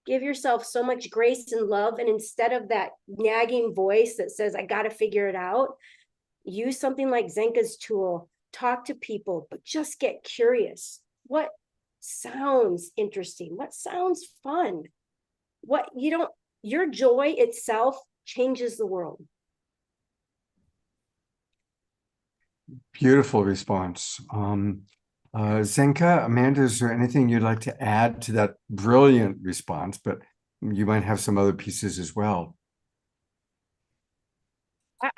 Speaker 6: Give yourself so much grace and love. And instead of that nagging voice that says, I got to figure it out, use something like Zenka's tool. Talk to people, but just get curious. What sounds interesting? What sounds fun? Your joy itself changes the world.
Speaker 2: Beautiful response. Zenka, Amanda, is there anything you'd like to add to that brilliant response? But you might have some other pieces as well.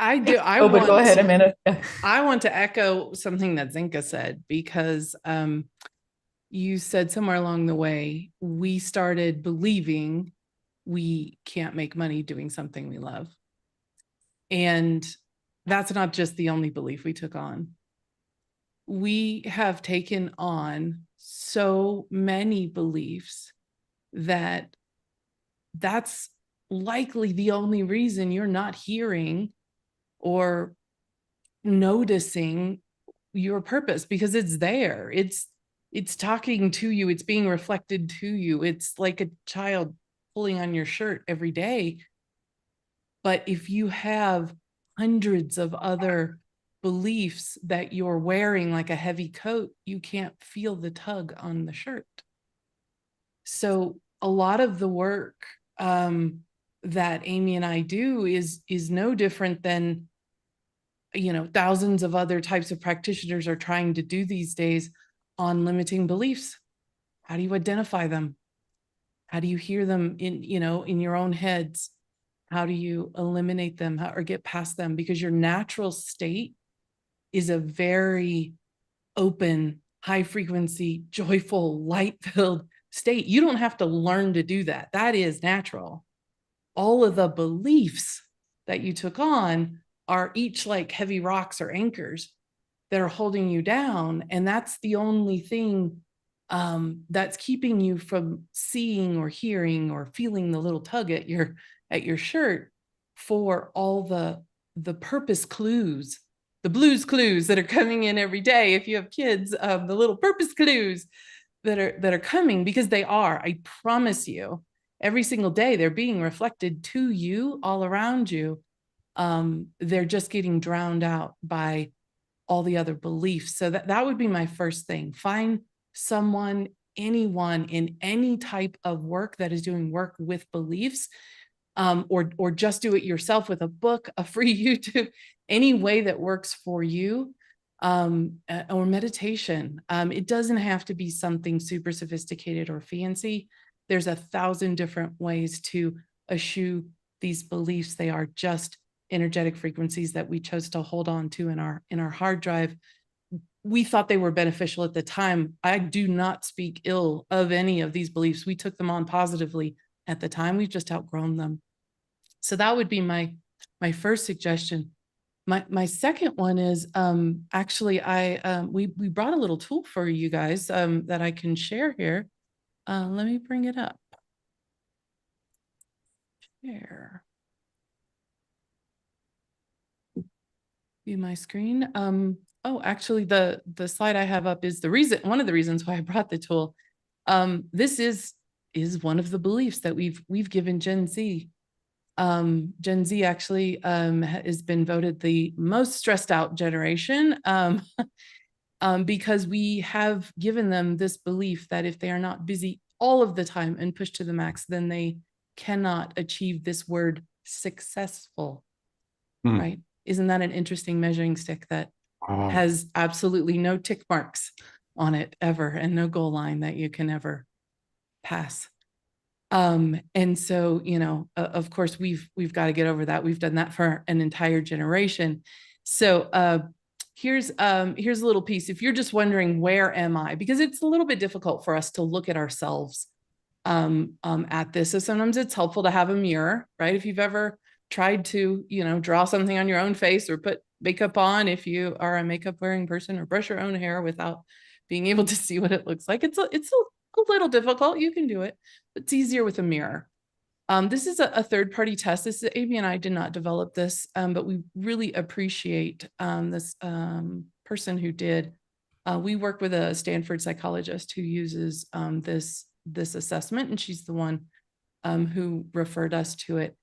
Speaker 7: I do.
Speaker 3: But go ahead, Amanda.
Speaker 7: I want to echo something that Zenka said, because you said somewhere along the way, we started believing we can't make money doing something we love. And that's not just the only belief we took on. We have taken on so many beliefs that that's likely the only reason you're not hearing or noticing your purpose, because it's there. It's talking to you. It's being reflected to you. It's like a child pulling on your shirt every day. But if you have hundreds of other beliefs that you're wearing like a heavy coat, you can't feel the tug on the shirt. So a lot of the work that Amy and I do is no different than, thousands of other types of practitioners are trying to do these days on limiting beliefs. How do you identify them? How do you hear them in your own heads? How do you eliminate them or get past them? Because your natural state is a very open, high frequency, joyful, light-filled state. You don't have to learn to do that. That is natural. All of the beliefs that you took on are each like heavy rocks or anchors that are holding you down. And that's the only thing that's keeping you from seeing or hearing or feeling the little tug at your shirt for all the purpose clues, the blues clues that are coming in every day. If you have kids, the little purpose clues that are coming, because they are, I promise you, every single day they're being reflected to you all around you. They're just getting drowned out by all the other beliefs. So that would be my first thing. Find someone, anyone in any type of work that is doing work with beliefs, or just do it yourself with a book, a free YouTube, any way that works for you, or meditation. It doesn't have to be something super sophisticated or fancy. There's 1,000 different ways to eschew these beliefs. They are just energetic frequencies that we chose to hold on to in our hard drive. We thought they were beneficial at the time. I do not speak ill of any of these beliefs. We took them on positively at the time. We've just outgrown them. So that would be my first suggestion. My second one is actually we brought a little tool for you guys that I can share here. Let me bring it up. Share. View my screen. Oh, actually, the slide I have up is one of the reasons why I brought the tool. This is one of the beliefs that we've given Gen Z. Gen Z actually has been voted the most stressed out generation because we have given them this belief that if they are not busy all of the time and pushed to the max, then they cannot achieve this word successful, right? Isn't that an interesting measuring stick that has absolutely no tick marks on it ever and no goal line that you can ever pass? And so, you know, of course, we've got to get over that. We've done that for an entire generation. So here's a little piece. If you're just wondering, where am I? Because it's a little bit difficult for us to look at ourselves at this. So sometimes it's helpful to have a mirror, right? If you've ever tried to, you know, draw something on your own face or put makeup on, if you are a makeup wearing person, or brush your own hair without being able to see what it looks like, it's a little difficult. You can do it, but it's easier with a mirror. This is a third-party test. This is Amy and I did not develop this, but we really appreciate this person who did. We work with a Stanford psychologist who uses this assessment, and she's the one who referred us to it.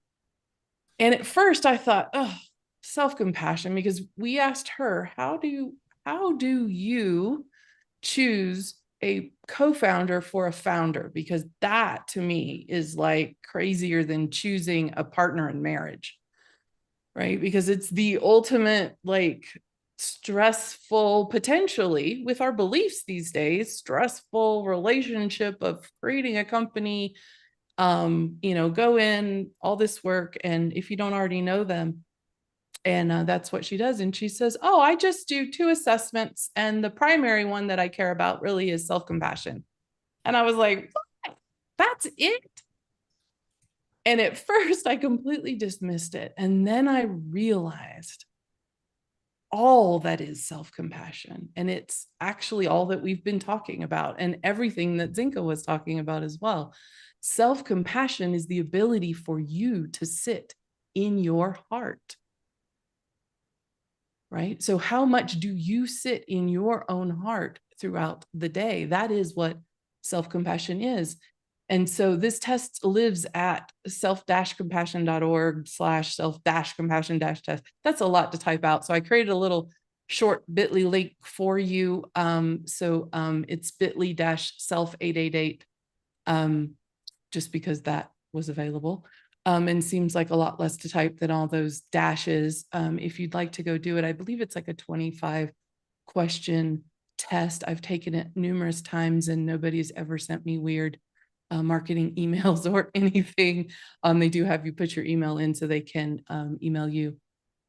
Speaker 7: And at first I thought, oh, self-compassion, because we asked her, how do you choose a co-founder for a founder? Because that to me is like crazier than choosing a partner in marriage, right? Because it's the ultimate, like, stressful, potentially with our beliefs these days, stressful relationship of creating a company, you know, go in all this work, and if you don't already know them. And that's what she does. And she says, oh, I just do 2 assessments, and the primary one that I care about really is self-compassion. And I was like, what? That's it? And at first I completely dismissed it. And then I realized all that is self-compassion. And it's actually all that we've been talking about, and everything that Zenka was talking about as well. Self-compassion is the ability for you to sit in your heart. Right? So how much do you sit in your own heart throughout the day? That is what self-compassion is. And so this test lives at self-compassion.org/self-compassion-test. That's a lot to type out. So I created a little short bit.ly link for you. It's bit.ly-self888, just because that was available. And seems like a lot less to type than all those dashes. If you'd like to go do it, I believe it's like a 25-question test. I've taken it numerous times and nobody's ever sent me weird marketing emails or anything. They do have you put your email in so they can email you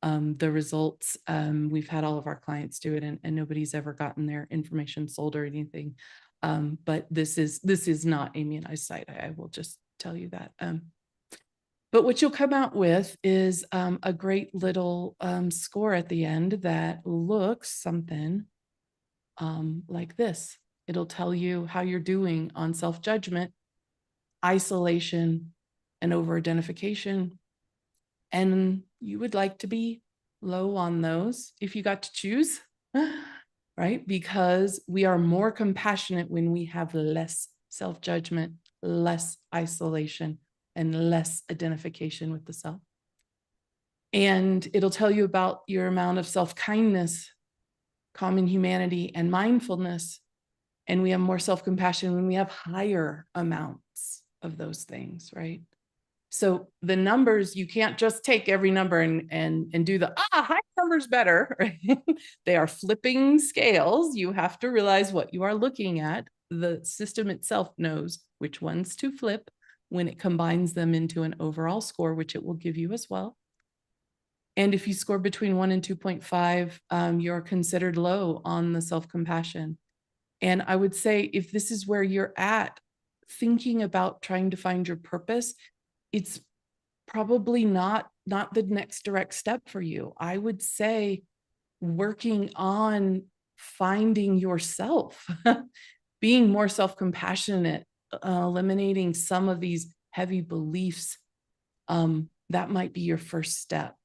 Speaker 7: the results. We've had all of our clients do it, and nobody's ever gotten their information sold or anything. But this is not Amy and I's site. I will just tell you that. But what you'll come out with is a great little score at the end that looks something like this. It'll tell you how you're doing on self-judgment, isolation, and over-identification. And you would like to be low on those if you got to choose, right? Because we are more compassionate when we have less self-judgment, less isolation, and less identification with the self. And it'll tell you about your amount of self-kindness, common humanity, and mindfulness. And we have more self-compassion when we have higher amounts of those things, right? So the numbers, you can't just take every number and do the, high number's better, right? They are flipping scales. You have to realize what you are looking at. The system itself knows which ones to flip when it combines them into an overall score, which it will give you as well. And if you score between 1 and 2.5, you're considered low on the self-compassion. And I would say if this is where you're at, thinking about trying to find your purpose, it's probably not the next direct step for you. I would say working on finding yourself, being more self-compassionate, eliminating some of these heavy beliefs, that might be your first step.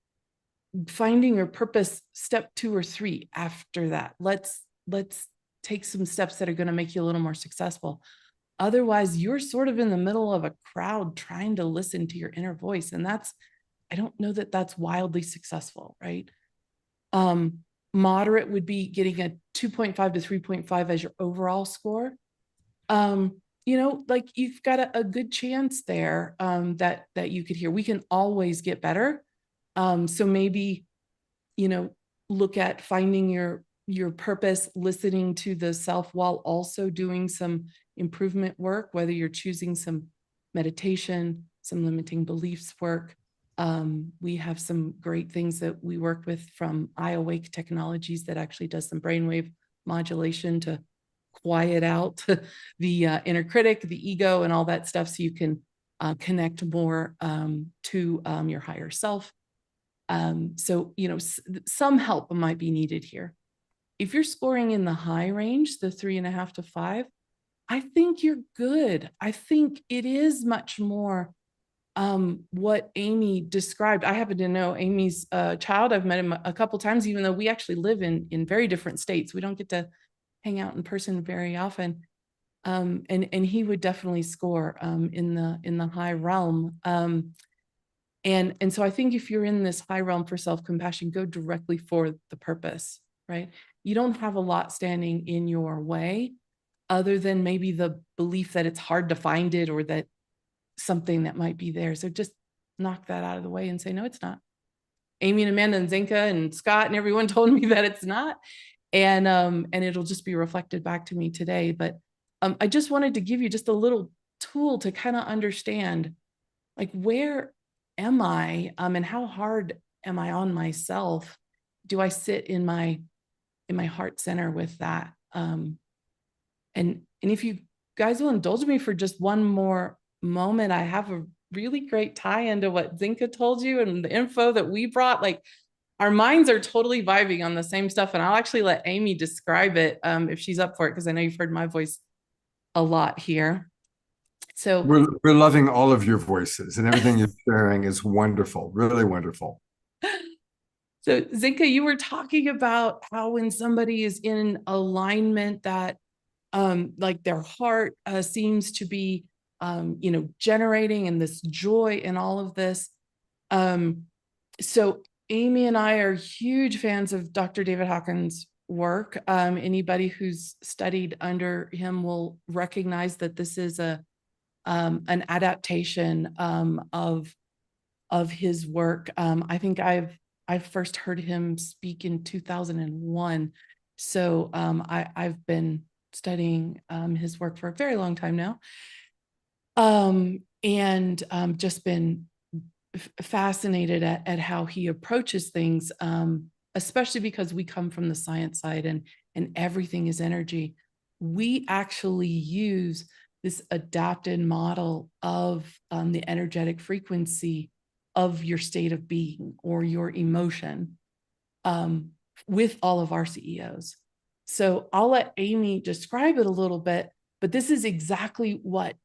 Speaker 7: Finding your purpose, step 2 or 3 after that. Let's take some steps that are going to make you a little more successful. Otherwise, you're sort of in the middle of a crowd trying to listen to your inner voice. And I don't know that that's wildly successful, right? Moderate would be getting a 2.5 to 3.5 as your overall score. Like you've got a good chance there that you could hear. We can always get better. So maybe, look at finding your purpose, listening to the self while also doing some improvement work, whether you're choosing some meditation, some limiting beliefs work. We have some great things that we work with from iAwake Technologies that actually does some brainwave modulation to quiet out the inner critic, the ego, and all that stuff, so you can connect more to your higher self. So, some help might be needed here. If you're scoring in the high range, the 3.5 to 5, I think you're good. I think it is much more what Amy described. I happen to know Amy's child. I've met him a couple times, even though we actually live in very different states. We don't get to hang out in person very often. And he would definitely score in the high realm. And so I think if you're in this high realm for self-compassion, go directly for the purpose, right? You don't have a lot standing in your way other than maybe the belief that it's hard to find it or that something that might be there. So just knock that out of the way and say, no, it's not. Amy and Amanda and Zenka and Scott and everyone told me that it's not. And it'll just be reflected back to me today. But I just wanted to give you just a little tool to kind of understand, like, where am I and how hard am I on myself? Do I sit in my heart center with that? And if you guys will indulge me for just one more moment, I have a really great tie into what Zenka told you and the info that we brought. Like, our minds are totally vibing on the same stuff. And I'll actually let Amy describe it if she's up for it, because I know you've heard my voice a lot here. So
Speaker 2: we're loving all of your voices, and everything you're sharing is wonderful, really wonderful.
Speaker 7: So Zenka, you were talking about how when somebody is in alignment, that like their heart seems to be generating, and this joy and all of this. So Amy and I are huge fans of Dr. David Hawkins' work. Anybody who's studied under him will recognize that this is an adaptation of his work. I think I first heard him speak in 2001. So I've been studying his work for a very long time now. And just been fascinated at how he approaches things, especially because we come from the science side and everything is energy. We actually use this adapted model of the energetic frequency of your state of being or your emotion with all of our CEOs. So I'll let Amy describe it a little bit, but this is exactly what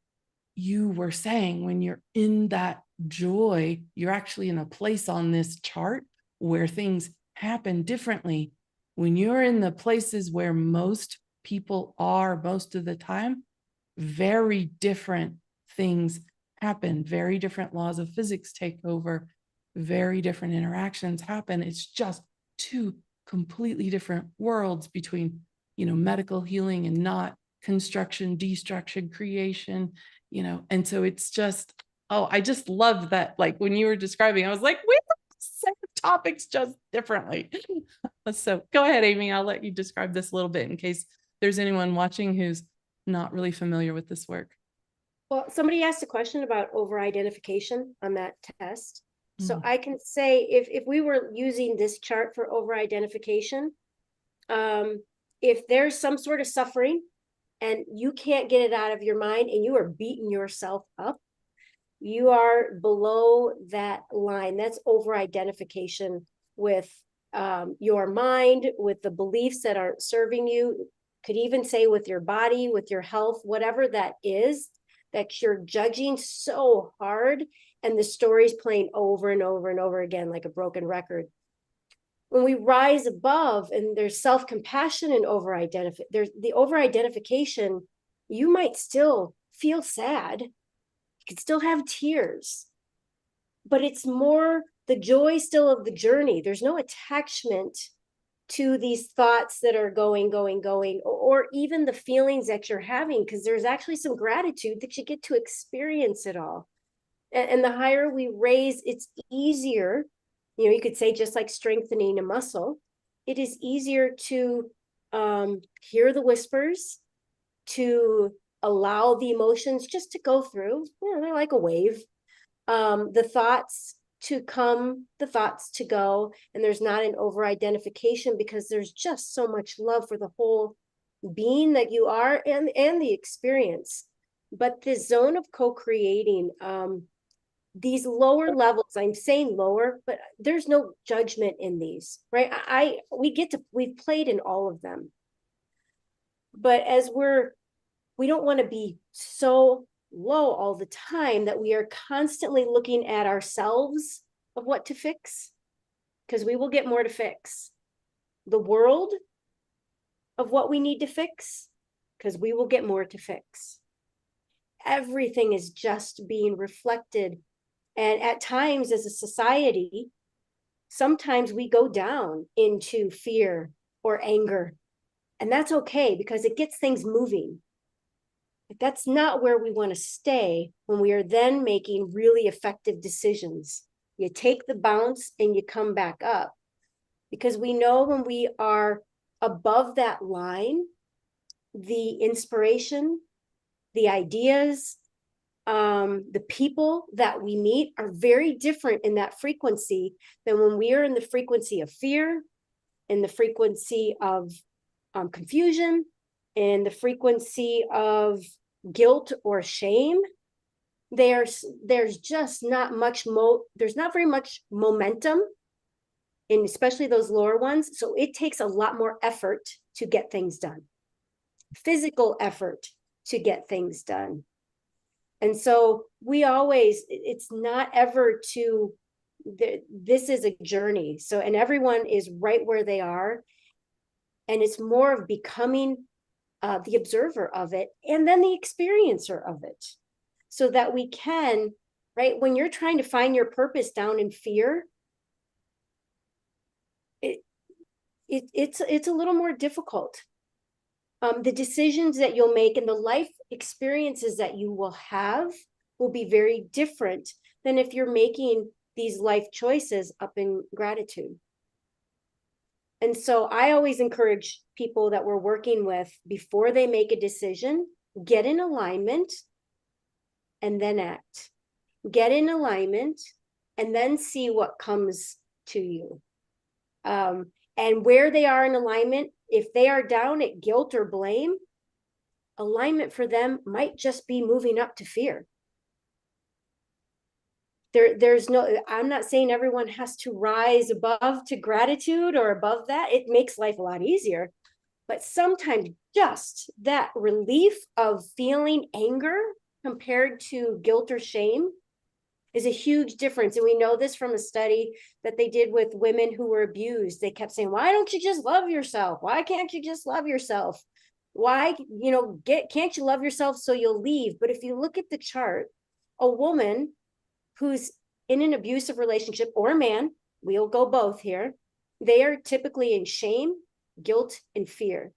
Speaker 7: you were saying. When you're in that joy, you're actually in a place on this chart where things happen differently. When you're in the places where most people are most of the time, very different things happen, very different laws of physics take over, very different interactions happen. It's just two completely different worlds between, medical healing and not, construction, destruction, creation, and so it's just, I just love that. Like when you were describing, I was like, we said topics just differently. So go ahead, Amy, I'll let you describe this a little bit in case there's anyone watching who's not really familiar with this work.
Speaker 6: Well, somebody asked a question about over-identification on that test. So
Speaker 7: Mm.
Speaker 6: I can say if we were using this chart for over-identification, if there's some sort of suffering and you can't get it out of your mind and you are beating yourself up, you are below that line. That's over-identification with your mind, with the beliefs that aren't serving you. Could even say with your body, with your health, whatever that is, that you're judging so hard and the story's playing over and over and over again like a broken record. When we rise above and there's self-compassion and over-identification, there's the over-identification, you might still feel sad. You could still have tears, but it's more the joy still of the journey. There's no attachment to these thoughts that are going, or even the feelings that you're having, because there's actually some gratitude that you get to experience it all. And the higher we raise, it's easier, you could say just like strengthening a muscle, it is easier to hear the whispers, to allow the emotions just to go through. They're like a wave. The thoughts to come, the thoughts to go, and there's not an over-identification because there's just so much love for the whole being that you are and the experience. But this zone of co-creating, these lower levels, I'm saying lower, but there's no judgment in these, right? We've played in all of them. But as we don't want to be so low all the time that we are constantly looking at ourselves of what to fix, because we will get more to fix. The world of what we need to fix, because we will get more to fix. Everything is just being reflected. And at times as a society, sometimes we go down into fear or anger. And that's okay because it gets things moving. But that's not where we want to stay when we are then making really effective decisions. You take the bounce and you come back up. Because we know when we are above that line, the inspiration, the ideas, the people that we meet are very different in that frequency than when we are in the frequency of fear, in the frequency of confusion, in the frequency of guilt or shame. There's just not much there's not very much momentum in especially those lower ones. So it takes a lot more effort to get things done, physical effort to get things done. And so it's not ever this is a journey. So, and everyone is right where they are. And it's more of becoming the observer of it and then the experiencer of it, so that we can, right? When you're trying to find your purpose down in fear, it's a little more difficult. The decisions that you'll make and the life experiences that you will have will be very different than if you're making these life choices up in gratitude. And so I always encourage people that we're working with, before they make a decision, get in alignment and then act. Get in alignment and then see what comes to you. And where they are in alignment, if they are down at guilt or blame, alignment for them might just be moving up to fear. There's no, I'm not saying everyone has to rise above to gratitude or above that. It makes life a lot easier. But sometimes just that relief of feeling anger compared to guilt or shame is a huge difference. And we know this from a study that they did with women who were abused. They kept saying, why don't you just love yourself? Why can't you just love yourself? Why, can't you love yourself so you'll leave? But if you look at the chart, a woman who's in an abusive relationship, or a man, we'll go both here, they are typically in shame, guilt, and fear.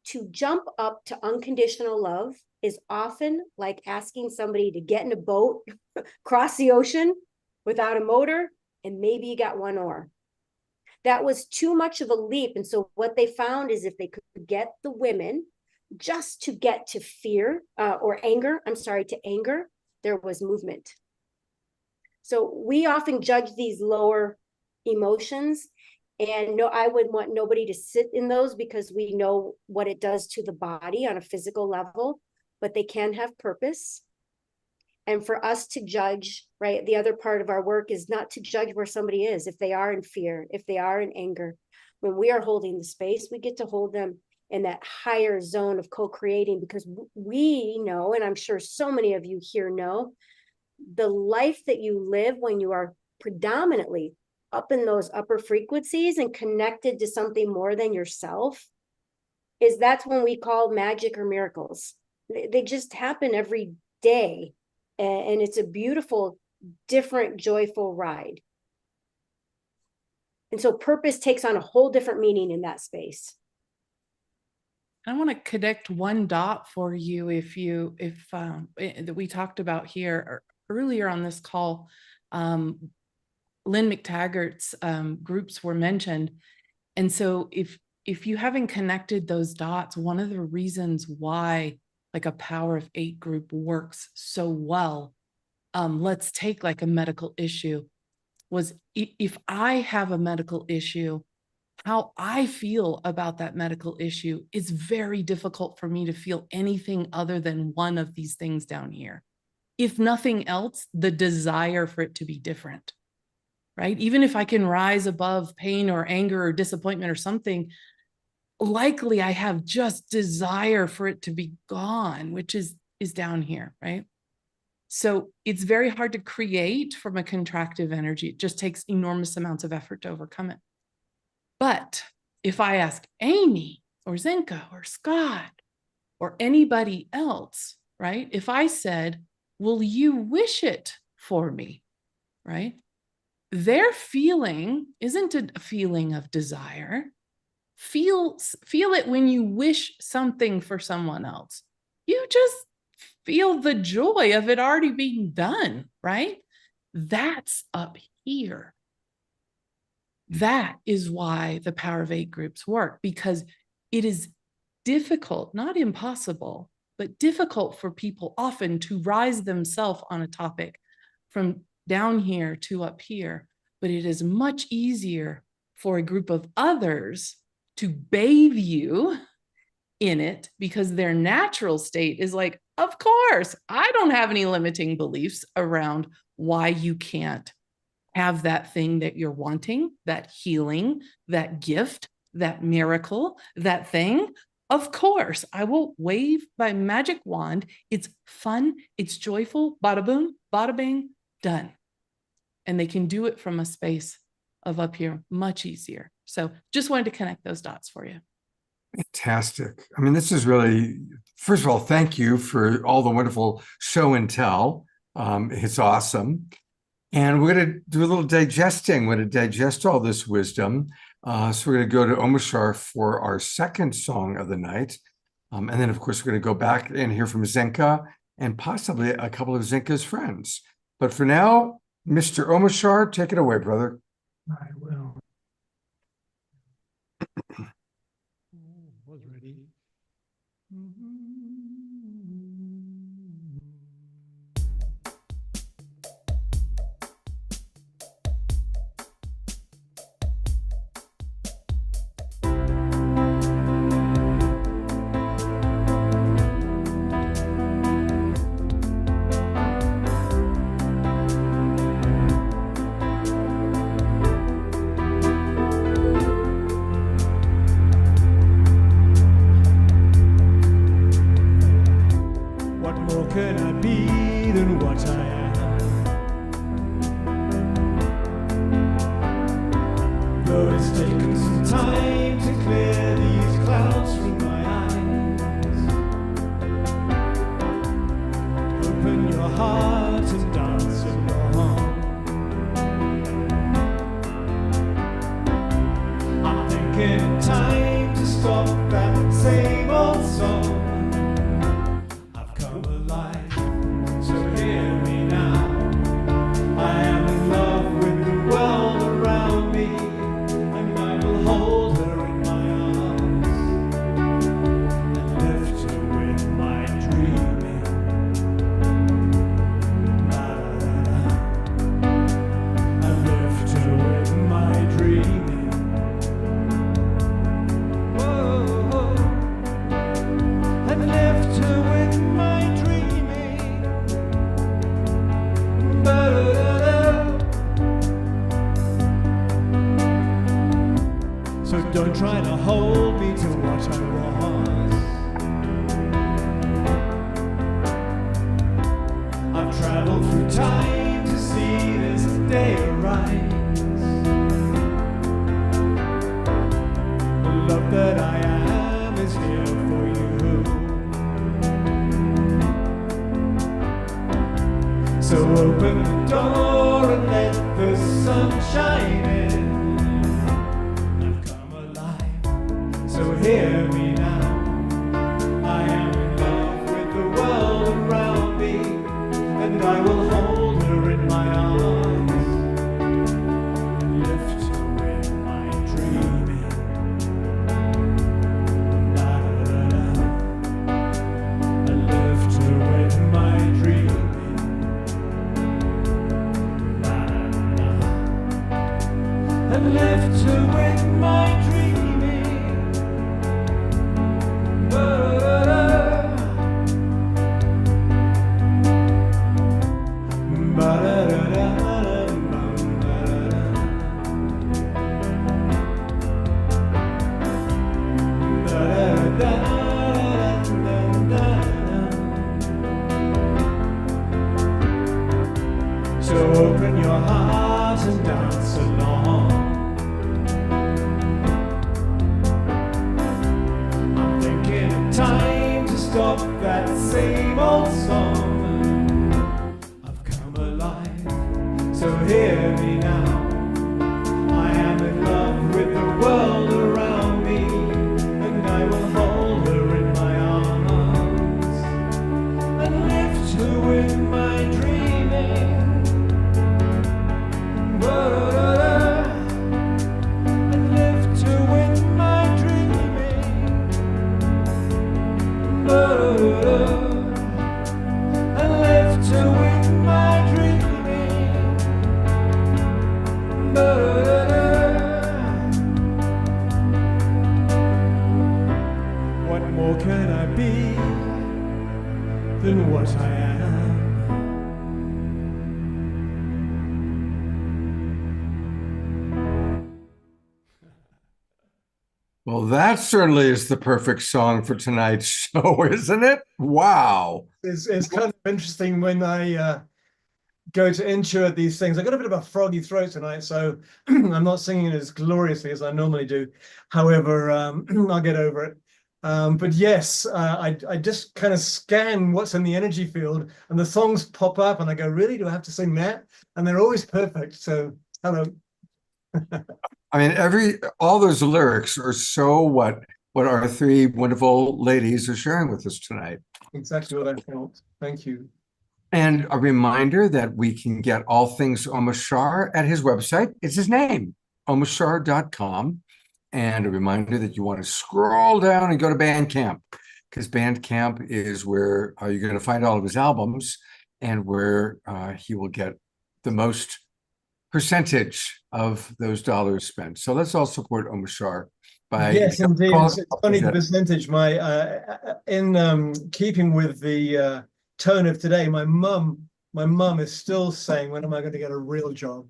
Speaker 6: To jump up to unconditional love is often like asking somebody to get in a boat, cross the ocean without a motor, and maybe you got one oar. That was too much of a leap. And so what they found is if they could get the women just to get to fear or anger, to anger, there was movement. So we often judge these lower emotions, and no, I would want nobody to sit in those because we know what it does to the body on a physical level, but they can have purpose. And for us to judge, right, the other part of our work is not to judge where somebody is, if they are in fear, if they are in anger. When we are holding the space, we get to hold them in that higher zone of co-creating, because we know, and I'm sure so many of you here know, the life that you live when you are predominantly up in those upper frequencies and connected to something more than yourself, that's when we call magic or miracles. They just happen every day. And it's a beautiful, different, joyful ride. And so purpose takes on a whole different meaning in that space.
Speaker 7: I want to connect one dot for you that we talked about here earlier on this call. Lynn McTaggart's groups were mentioned. And so if you haven't connected those dots, one of the reasons why like a Power of 8 group works so well, let's take like a medical issue, was if I have a medical issue, how I feel about that medical issue is very difficult for me to feel anything other than one of these things down here. If nothing else, the desire for it to be different, right? Even if I can rise above pain or anger or disappointment or something, likely I have just desire for it to be gone, which is down here, right? So it's very hard to create from a contractive energy. It just takes enormous amounts of effort to overcome it. But if I ask Amy or Zenka or Scott or anybody else, right? If I said, will you wish it for me, right? Their feeling isn't a feeling of desire. Feel it when you wish something for someone else. You just feel the joy of it already being done, right? That's up here. That is why the Power of 8 groups work, because it is difficult, not impossible, but difficult for people often to rise themselves on a topic from down here to up here. But it is much easier for a group of others to bathe you in it, because their natural state is like, of course, I don't have any limiting beliefs around why you can't have that thing that you're wanting, that healing, that gift, that miracle, that thing. Of course, I will wave my magic wand. It's fun. It's joyful. Bada boom, bada bang, done. And they can do it from a space of up here much easier. So just wanted to connect those dots for you.
Speaker 2: Fantastic. I mean, this is really, first of all, thank you for all the wonderful show and tell. It's awesome. And we're going to do a little digesting. We're going to digest all this wisdom. So we're going to go to Omashar for our second song of the night. And then, of course, we're going to go back and hear from Zenka and possibly a couple of Zenka's friends. But for now, Mr. Omashar, take it away, brother.
Speaker 4: I will. Was ready.
Speaker 5: what I am. Though it's taken some time to clear these clouds from my eyes, open your heart and dance along. I'm thinking time to stop that same old song. I've come alive, so hear me now. I am in love with the world around me, and I will hold her in my arms and lift her with my dreaming. La-da-da-da. I lift her with my dreaming. Whoa, and lift her with my dreaming. Ba-da-da-da. So don't try to hold me to what I was. I've traveled through time to see this day arise. The love that I am is here for you. So open the door and let the sun shine in. I've come alive, so hear me now. I am in love with the world around me, and I will hold her in my arms and lift her with my dreaming. La-da-da-da. I lift her with my dreaming. La-da-da. I lift her with my dreaming. Ba-da-da. Ba-da-da-da. Ba-da-da. Da-da-da-da-da-da-da. So open your heart and dance along. I'm thinking of time to stop that same old song. I've come alive, so hear me now. I am in love with the world around me, and I will hold her in my arms and lift her with my dreaming. Ba-da-da-da. And lift her with my dreaming. Ba-da-da-da. And lift her with my dreaming. Ba-da-da-da. What more can I be than what I am?
Speaker 2: Well, that certainly is the perfect song for tonight's show, isn't it? Wow.
Speaker 4: It's kind of interesting when I go to intro at these things. I got a bit of a froggy throat tonight, so I'm not singing it as gloriously as I normally do. However, I'll get over it. But yes, I just kind of scan what's in the energy field, and the songs pop up, and I go, really? Do I have to sing that? And they're always perfect. So, hello.
Speaker 2: I mean, all those lyrics are so what our three wonderful ladies are sharing with us tonight.
Speaker 4: Exactly what I felt. Thank you.
Speaker 2: And a reminder that we can get all things Omar Shah at his website. It's his name, omarshah.com. And a reminder that you want to scroll down and go to Bandcamp, because Bandcamp is where you're going to find all of his albums and where he will get the most percentage of those dollars spent. So let's all support Omar Shah by
Speaker 4: yes, indeed. It's funny the percentage. My in keeping with the tone of today, my mum is still saying, "When am I going to get a real job?"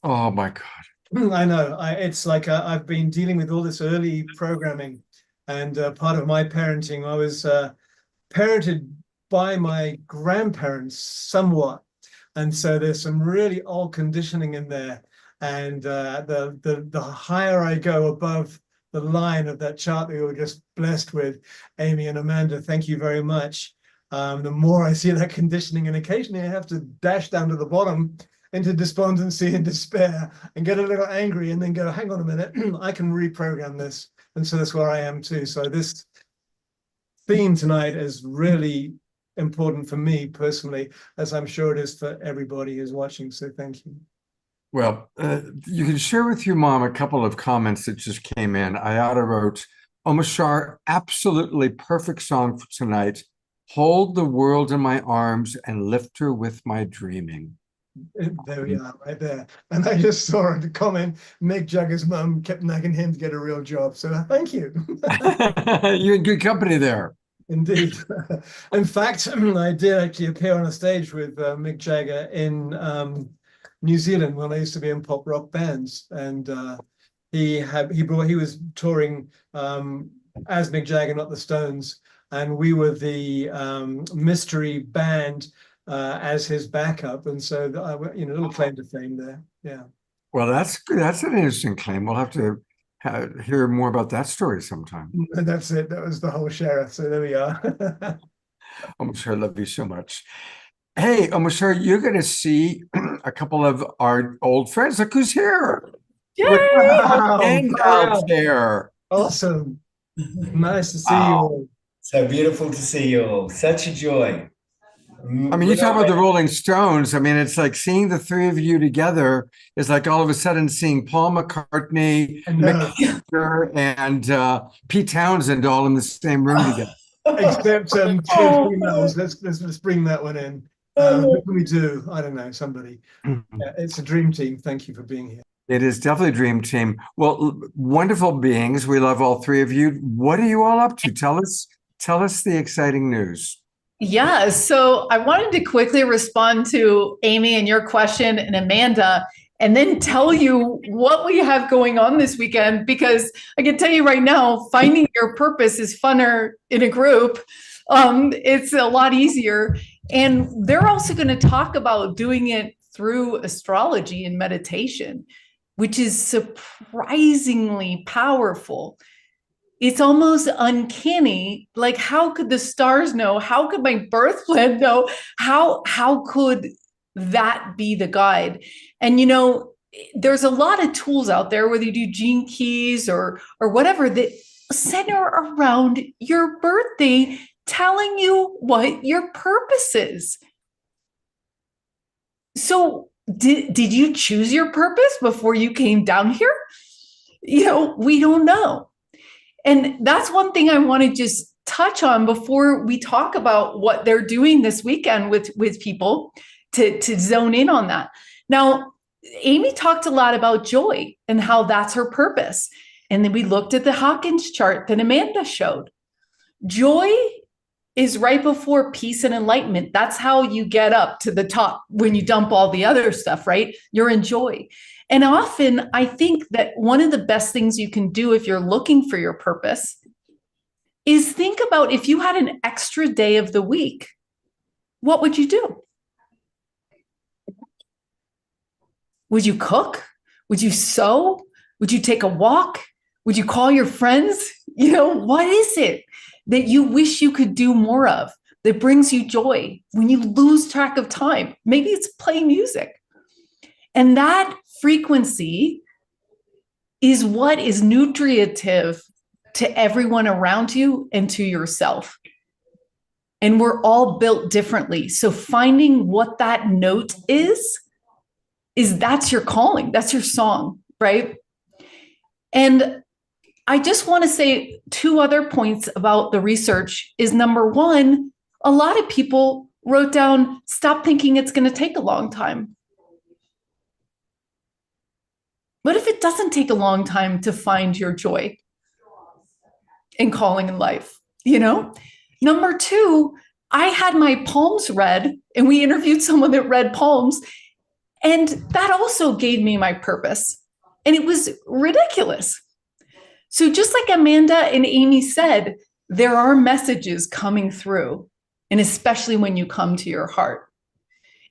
Speaker 2: Oh my God.
Speaker 4: I know. It's like I've been dealing with all this early programming, and part of my parenting, I was parented by my grandparents somewhat. And so there's some really old conditioning in there. And the higher I go above the line of that chart that we were just blessed with, Amy and Amanda, thank you very much. The more I see that conditioning, and occasionally I have to dash down to the bottom into despondency and despair and get a little angry and then go, hang on a minute, I can reprogram this. And so that's where I am too. So this theme tonight is really important for me personally, as I'm sure it is for everybody who's watching. So thank you.
Speaker 2: Well, you can share with your mom a couple of comments that just came in. Ayada wrote, Omashar, absolutely perfect song for tonight. Hold the world in my arms and lift her with my dreaming.
Speaker 4: There we are, right there. And I just saw the comment, Mick Jagger's mum kept nagging him to get a real job. So thank you.
Speaker 2: You're in good company there.
Speaker 4: Indeed. In fact, I did actually appear on a stage with Mick Jagger in New Zealand when I used to be in pop rock bands, and he was touring as Mick Jagger, not the Stones, and we were the mystery band as his backup, and so a little claim to fame there. Yeah.
Speaker 2: Well, that's an interesting claim. We'll have to hear more about that story sometime.
Speaker 4: And that's it. That was the whole sheriff. So there we are.
Speaker 2: Omashar, I love you so much. Hey, Omashar, you're going to see a couple of our old friends. Look who's here.
Speaker 4: Wow.
Speaker 2: And out there.
Speaker 4: Awesome. Nice to see you
Speaker 8: Wow.
Speaker 4: all.
Speaker 8: So beautiful to see you all. Such a joy.
Speaker 2: I mean, you talk about the Rolling Stones. I mean, it's like seeing the three of you together is like all of a sudden seeing Paul McCartney, Mick Jagger, and Pete Townsend all in the same room together.
Speaker 4: Except two females. Let's bring that one in. Who can we do? I don't know, somebody. It's a dream team. Thank you for being here.
Speaker 2: It is definitely a dream team. Well, wonderful beings. We love all three of you. What are you all up to? Tell us the exciting news.
Speaker 3: Yeah, so I wanted to quickly respond to Amy and your question and Amanda, and then tell you what we have going on this weekend, because I can tell you right now, finding your purpose is funner in a group. It's a lot easier. And they're also going to talk about doing it through astrology and meditation, which is surprisingly powerful. It's almost uncanny. Like, how could the stars know? How could my birth plan know? How could that be the guide? And, there's a lot of tools out there, whether you do gene keys or whatever, that center around your birthday, telling you what your purpose is. So did you choose your purpose before you came down here? We don't know. And that's one thing I want to just touch on before we talk about what they're doing this weekend with people to zone in on that. Now, Amy talked a lot about joy and how that's her purpose. And then we looked at the Hawkins chart that Amanda showed. Joy is right before peace and enlightenment. That's how you get up to the top when you dump all the other stuff, right? You're in joy. And often I think that one of the best things you can do if you're looking for your purpose is think about, if you had an extra day of the week, what would you do? Would you cook? Would you sew? Would you take a walk? Would you call your friends? What is it that you wish you could do more of that brings you joy when you lose track of time? Maybe it's playing music. And that frequency is what is nutritive to everyone around you and to yourself. And we're all built differently. So finding what that note is that's your calling. That's your song, right? And I just want to say two other points about the research is, number one, a lot of people wrote down, stop thinking it's going to take a long time. What if it doesn't take a long time to find your joy and calling in life? Number two, I had my palms read, and we interviewed someone that read palms, and that also gave me my purpose. And it was ridiculous. So just like Amanda and Amy said, there are messages coming through. and especially when you come to your heart.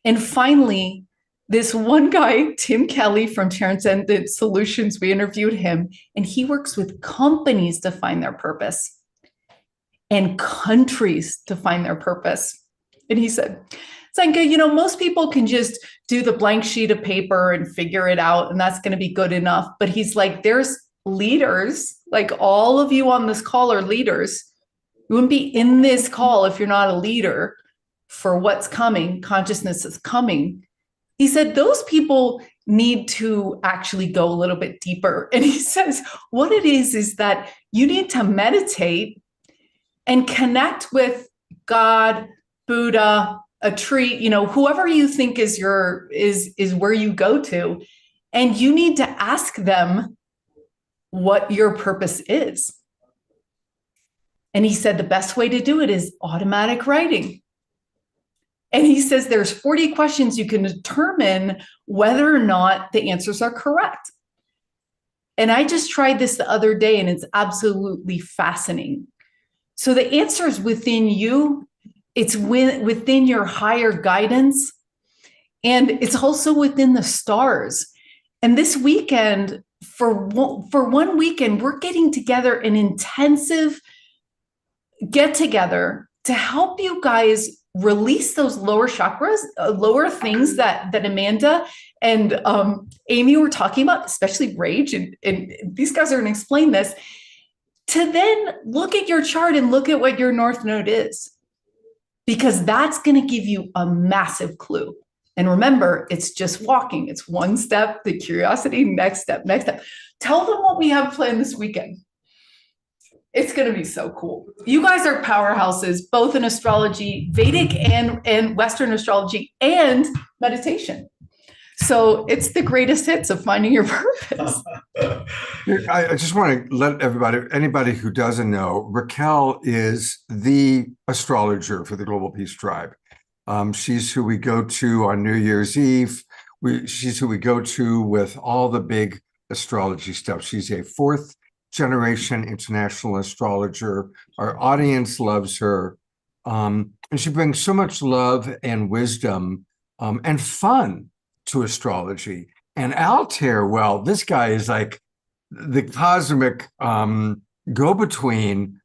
Speaker 3: And finally, this one guy, Tim Kelly from Transcendent Solutions, we interviewed him, and he works with companies to find their purpose and countries to find their purpose. And he said, Zenka, most people can just do the blank sheet of paper and figure it out, and that's going to be good enough. But he's like, there's leaders, like all of you on this call are leaders. You wouldn't be in this call if you're not a leader for what's coming. Consciousness is coming. He said, those people need to actually go a little bit deeper. And he says, what it is that you need to meditate and connect with God, Buddha, a tree, whoever you think is where you go to, and you need to ask them what your purpose is. And he said the best way to do it is automatic writing. And he says there's 40 questions you can determine whether or not the answers are correct. And I just tried this the other day, and it's absolutely fascinating. So the answer is within you. It's within your higher guidance, and it's also within the stars. And this weekend, for one weekend, we're getting together an intensive get-together to help you guys release those lower chakras, lower things that Amanda and Amy were talking about, especially rage. And these guys are going to explain this, to then look at your chart and look at what your North Node is, because that's going to give you a massive clue. And remember, it's just walking. It's one step, the curiosity, next step, next step. Tell them what we have planned this weekend. It's going to be so cool. You guys are powerhouses, both in astrology, Vedic and Western astrology, and meditation. So it's the greatest hits of finding your purpose.
Speaker 2: I just want to let anybody who doesn't know, Raquel is the astrologer for the Global Peace Tribe. She's who we go to on New Year's Eve. She's who we go to with all the big astrology stuff. She's a fourth generation international astrologer. Our audience loves her. And she brings so much love and wisdom and fun to astrology. And Altair, well, this guy is like the cosmic go-between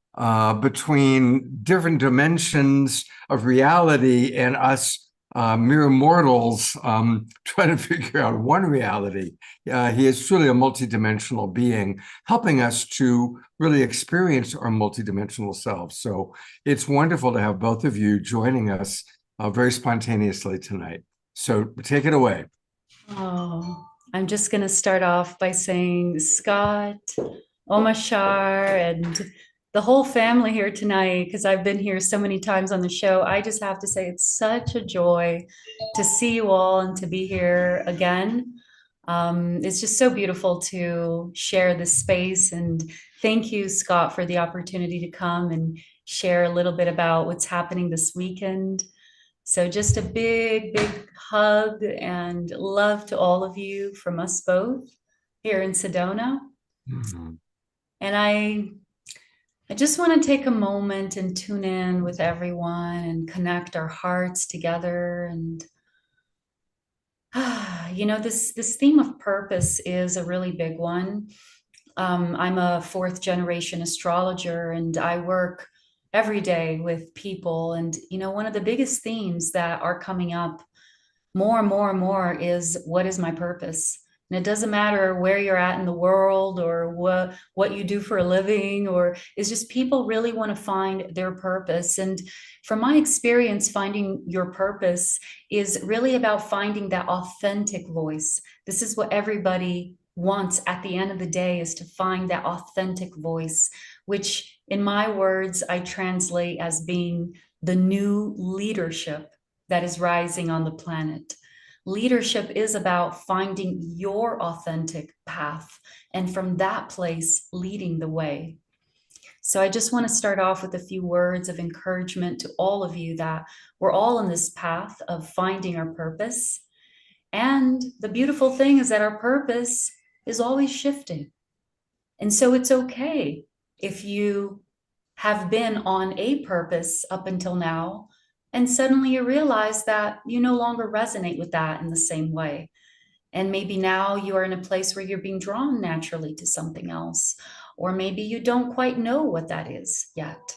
Speaker 2: between different dimensions of reality and us mere mortals trying to figure out one reality. He is truly a multidimensional being, helping us to really experience our multidimensional selves. So it's wonderful to have both of you joining us very spontaneously tonight. So take it away.
Speaker 1: Oh, I'm just going to start off by saying Scott, Omashar, and the whole family here tonight, because I've been here so many times on the show. I just have to say it's such a joy to see you all and to be here again. It's just so beautiful to share this space. And thank you, Scott, for the opportunity to come and share a little bit about what's happening this weekend. So just a big, big hug and love to all of you from us both here in Sedona. Mm-hmm. And I just want to take a moment and tune in with everyone and connect our hearts together. And, this theme of purpose is a really big one. I'm a fourth generation astrologer, and I work every day with people. And, one of the biggest themes that are coming up more and more and more is, what is my purpose? And it doesn't matter where you're at in the world or what you do for a living, or it's just people really want to find their purpose. And from my experience, finding your purpose is really about finding that authentic voice. This is what everybody wants at the end of the day, is to find that authentic voice, which in my words, I translate as being the new leadership that is rising on the planet. Leadership is about finding your authentic path, and from that place, leading the way. So I just want to start off with a few words of encouragement to all of you, that we're all on this path of finding our purpose. And the beautiful thing is that our purpose is always shifting. And so it's okay if you have been on a purpose up until now, And suddenly you realize that you no longer resonate with that in the same way. And maybe now you are in a place where you're being drawn naturally to something else, or maybe you don't quite know what that is yet.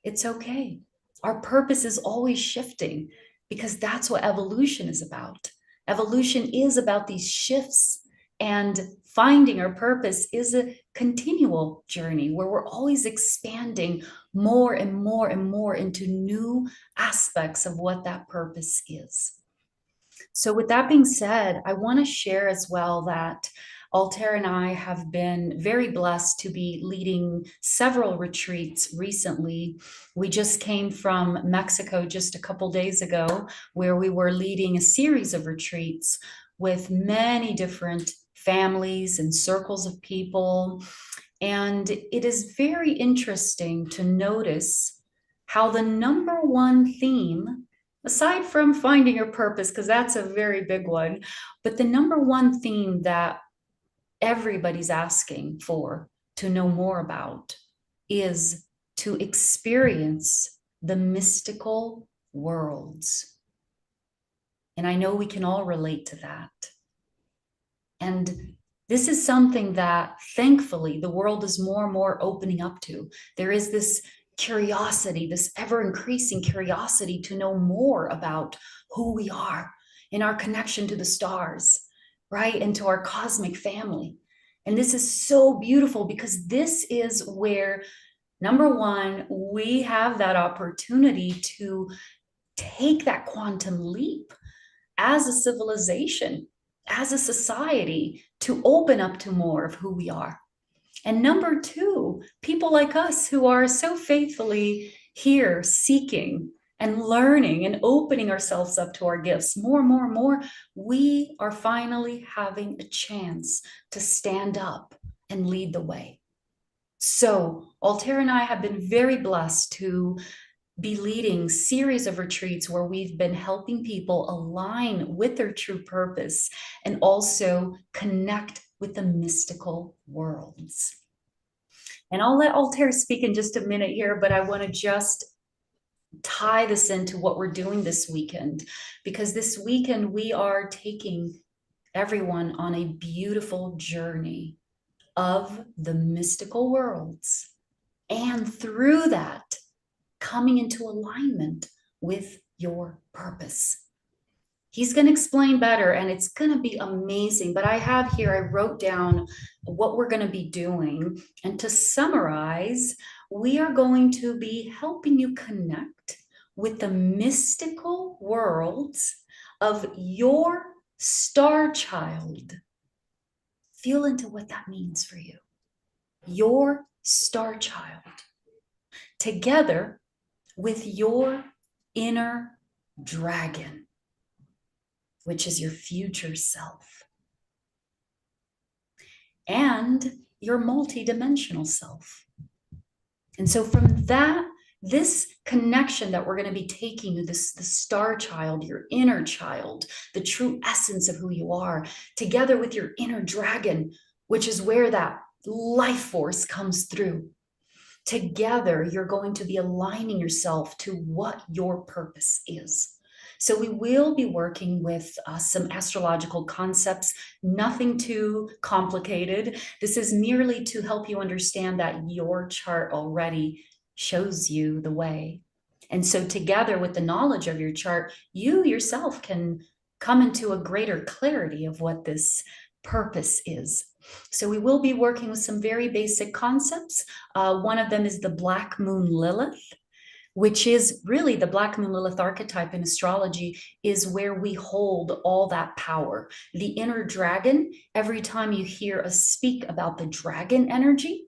Speaker 1: It's okay. Our purpose is always shifting because that's what evolution is about. Evolution is about these shifts, and finding our purpose is a continual journey where we're always expanding more and more and more into new aspects of what that purpose is. So with that being said, I want to share as well that Altair and I have been very blessed to be leading several retreats recently. We just came from Mexico just a couple days ago, where we were leading a series of retreats with many different families and circles of people. And it is very interesting to notice how the number one theme, aside from finding your purpose, because that's a very big one, but the number one theme that everybody's asking for to know more about is to experience the mystical worlds. And I know we can all relate to that. And this is something that thankfully the world is more and more opening up to. There is this curiosity, this ever increasing curiosity to know more about who we are in our connection to the stars, right? And to our cosmic family. And this is so beautiful because this is where, number one, we have that opportunity to take that quantum leap as a civilization, as a society, to open up to more of who we are. And number two, people like us who are so faithfully here seeking and learning and opening ourselves up to our gifts more and more and more, we are finally having a chance to stand up and lead the way. So Altair and I have been very blessed to be leading series of retreats where we've been helping people align with their true purpose and also connect with the mystical worlds. And I'll let Altair speak in just a minute here, but I want to just tie this into what we're doing this weekend, because this weekend we are taking everyone on a beautiful journey of the mystical worlds, and through that coming into alignment with your purpose. He's going to explain better, and it's going to be amazing. But I have here, I wrote down what we're going to be doing. And to summarize, we are going to be helping you connect with the mystical worlds of your star child. Feel into what that means for you. Your star child. Together with your inner dragon, which is your future self, and your multidimensional self. And so from that, this connection that we're going to be taking you, the star child, your inner child, the true essence of who you are, together with your inner dragon, which is where that life force comes through. Together, you're going to be aligning yourself to what your purpose is. So we will be working with some astrological concepts, nothing too complicated. This is merely to help you understand that your chart already shows you the way. And so together with the knowledge of your chart, you yourself can come into a greater clarity of what this purpose is. So we will be working with some very basic concepts. One of them is the Black Moon Lilith, which is really the Black Moon Lilith archetype in astrology, is where we hold all that power. The inner dragon, every time you hear us speak about the dragon energy,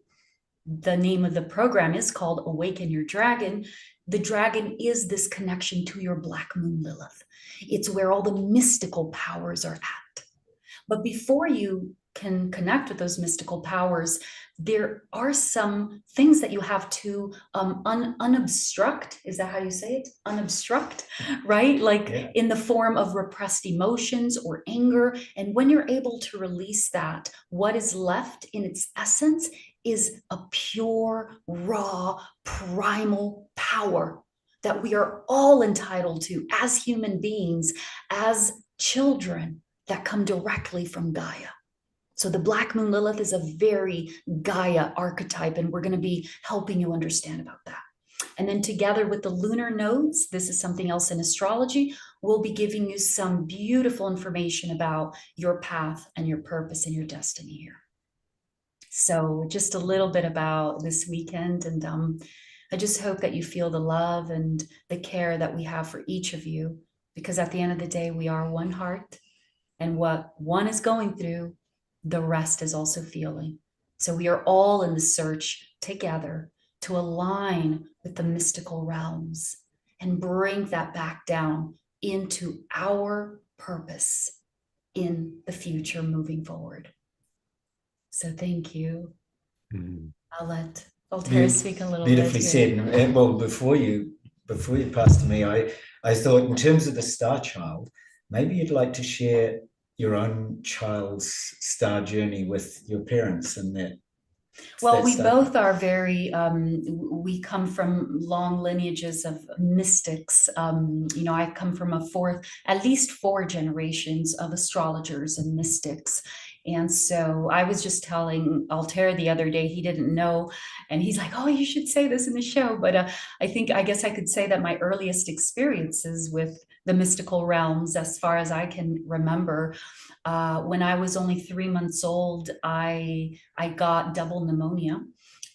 Speaker 1: the name of the program is called Awaken Your Dragon. The dragon is this connection to your Black Moon Lilith. It's where all the mystical powers are at. But before you can connect with those mystical powers, there are some things that you have to unobstruct. Is that how you say it? Unobstruct, right? Like in the form of repressed emotions or anger. And when you're able to release that, what is left in its essence is a pure, raw, primal power that we are all entitled to as human beings, as children that come directly from Gaia. So the Black Moon Lilith is a very Gaia archetype, and we're going to be helping you understand about that. And then together with the lunar nodes, this is something else in astrology, we'll be giving you some beautiful information about your path and your purpose and your destiny here. So just a little bit about this weekend, and I just hope that you feel the love and the care that we have for each of you, because at the end of the day, we are one heart, and what one is going through, the rest is also feeling. So we are all in the search together to align with the mystical realms and bring that back down into our purpose in the future moving forward. So thank you. I'll let Voltaire speak a little bit.
Speaker 8: Beautifully said. And well, before you pass to me, I thought in terms of the star child, maybe you'd like to share your own child's star journey with your parents and that.
Speaker 1: Well, we both are very, we come from long lineages of mystics. You know, I come from at least four generations of astrologers and mystics. And so I was just telling Altair the other day, he didn't know, and he's like, oh, you should say this in the show. But I guess I could say that my earliest experiences with the mystical realms, as far as I can remember, when I was only 3 months old, I got double pneumonia.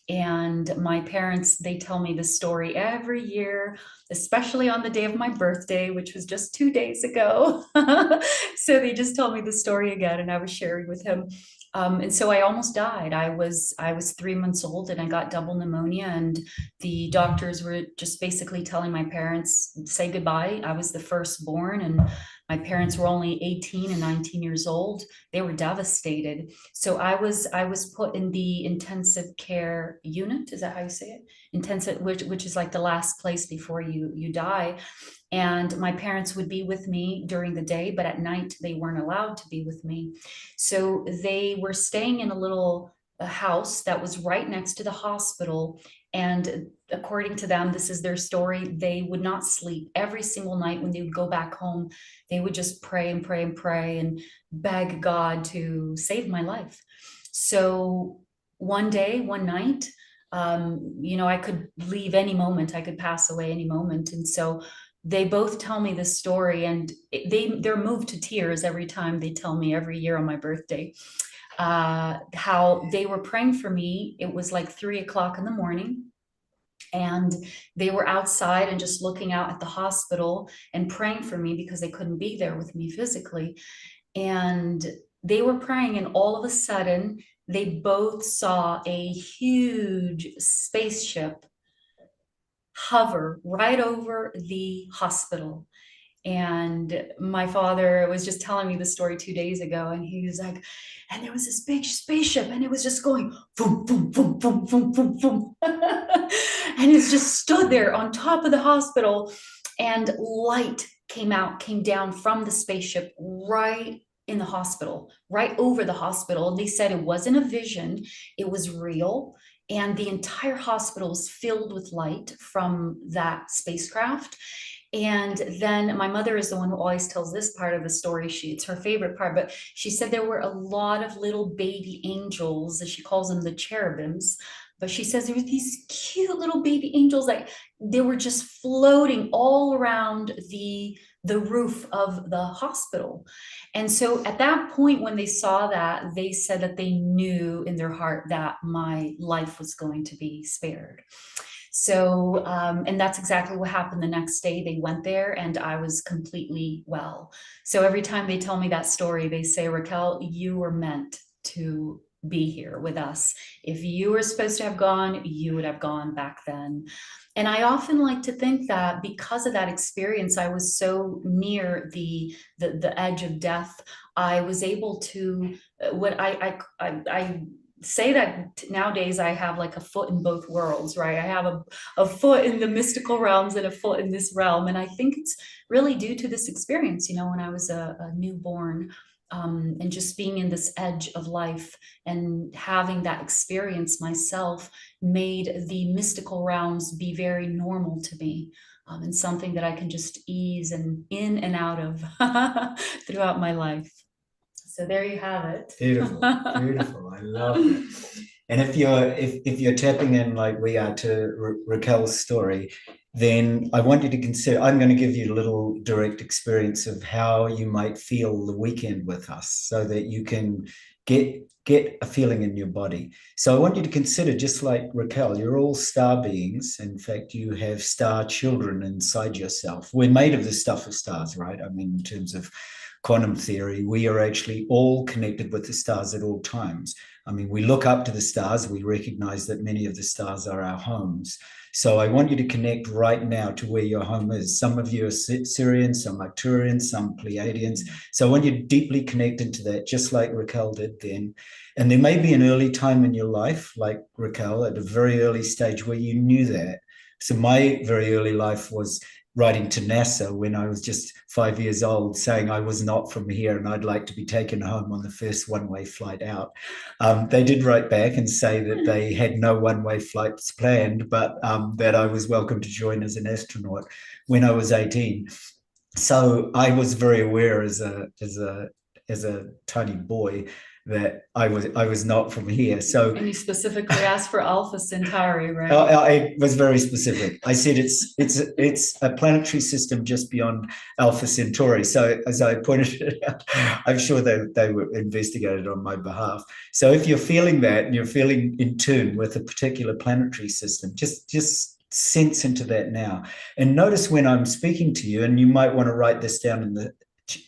Speaker 1: And my parents, they tell me this story every year, especially on the day of my birthday, which was just 2 days ago. So they just told me the story again, and I was sharing with him. And so I almost died. I was 3 months old, and I got double pneumonia, and the doctors were just basically telling my parents, say goodbye. I was the firstborn, and my parents were only 18 and 19 years old. They were devastated. So I was put in the intensive care unit. Is that how you say it? Intensive, which is like the last place before you die. And my parents would be with me during the day, but at night they weren't allowed to be with me. So they were staying in a little house that was right next to the hospital. And according to them, this is their story, they would not sleep. Every single night when they would go back home, they would just pray and pray and pray and beg God to save my life. So one day, one night, you know, I could leave any moment, I could pass away any moment. And so they both tell me this story, and they're moved to tears every time they tell me every year on my birthday. How they were praying for me. It was like 3 o'clock in the morning, and they were outside and just looking out at the hospital and praying for me because they couldn't be there with me physically. And they were praying, and all of a sudden they both saw a huge spaceship hover right over the hospital. And my father was just telling me the story 2 days ago, and he was like, and there was this big spaceship, and it was just going boom, boom, boom, boom, boom, boom, boom. And it just stood there on top of the hospital, and light came down from the spaceship right in the hospital, right over the hospital. They said it wasn't a vision, it was real. And the entire hospital was filled with light from that spacecraft. And then my mother is the one who always tells this part of the story. It's her favorite part, but she said there were a lot of little baby angels, as she calls them, the cherubims. But she says there were these cute little baby angels, like they were just floating all around the roof of the hospital. And so at that point, when they saw that, they said that they knew in their heart that my life was going to be spared. So, and that's exactly what happened the next day. They went there, and I was completely well. So every time they tell me that story, they say, Raquel, you were meant to be here with us. If you were supposed to have gone, you would have gone back then. And I often like to think that because of that experience, I was so near the edge of death. I was able to, what I say that nowadays I have like a foot in both worlds, right? I have a foot in the mystical realms and a foot in this realm. And I think it's really due to this experience, you know, when I was a newborn, and just being in this edge of life and having that experience myself made the mystical realms be very normal to me. and something that I can just ease and in and out of throughout my life. So there you have it.
Speaker 8: Beautiful, beautiful. I love it. And if you're tapping in like we are to Raquel's story, then I want you to consider, I'm going to give you a little direct experience of how you might feel the weekend with us so that you can get a feeling in your body. So I want you to consider, just like Raquel, you're all star beings. In fact, you have star children inside yourself. We're made of the stuff of stars, right? I mean, in terms of quantum theory, we are actually all connected with the stars at all times. I mean, we look up to the stars, we recognize that many of the stars are our homes. So I want you to connect right now to where your home is. Some of you are Sirians, some Arcturians, some Pleiadians. So I want you to deeply connect into that, just like Raquel did then. And there may be an early time in your life, like Raquel, at a very early stage where you knew that. So my very early life was writing to NASA when I was just 5 years old, saying I was not from here and I'd like to be taken home on the first one-way flight out. They did write back and say that they had no one-way flights planned, but that I was welcome to join as an astronaut when I was 18. So I was very aware as a tiny boy that I was not from here. So,
Speaker 1: and you specifically asked for Alpha Centauri, right?
Speaker 8: I was very specific. I said it's a planetary system just beyond Alpha Centauri. So as I pointed it out, I'm sure they were investigated on my behalf. So if you're feeling that and you're feeling in tune with a particular planetary system, just sense into that now. And notice when I'm speaking to you, and you might want to write this down in the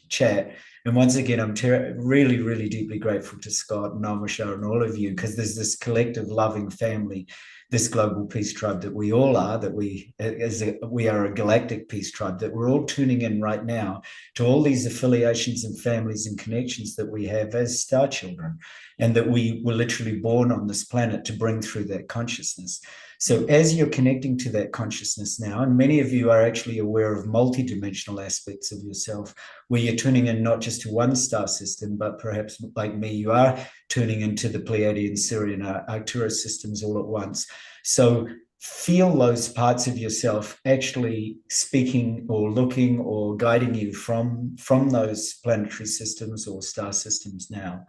Speaker 8: chat. And once again, I'm really, really deeply grateful to Scott and Nomisha and all of you, because there's this collective loving family, this global peace tribe that we all are, that we are a galactic peace tribe, that we're all tuning in right now to all these affiliations and families and connections that we have as star children, and that we were literally born on this planet to bring through that consciousness. So as you're connecting to that consciousness now, and many of you are actually aware of multidimensional aspects of yourself, where you're tuning in not just to one star system, but perhaps like me, you are tuning into the Pleiadian, Sirian, Arcturus systems all at once. So feel those parts of yourself actually speaking or looking or guiding you from those planetary systems or star systems now.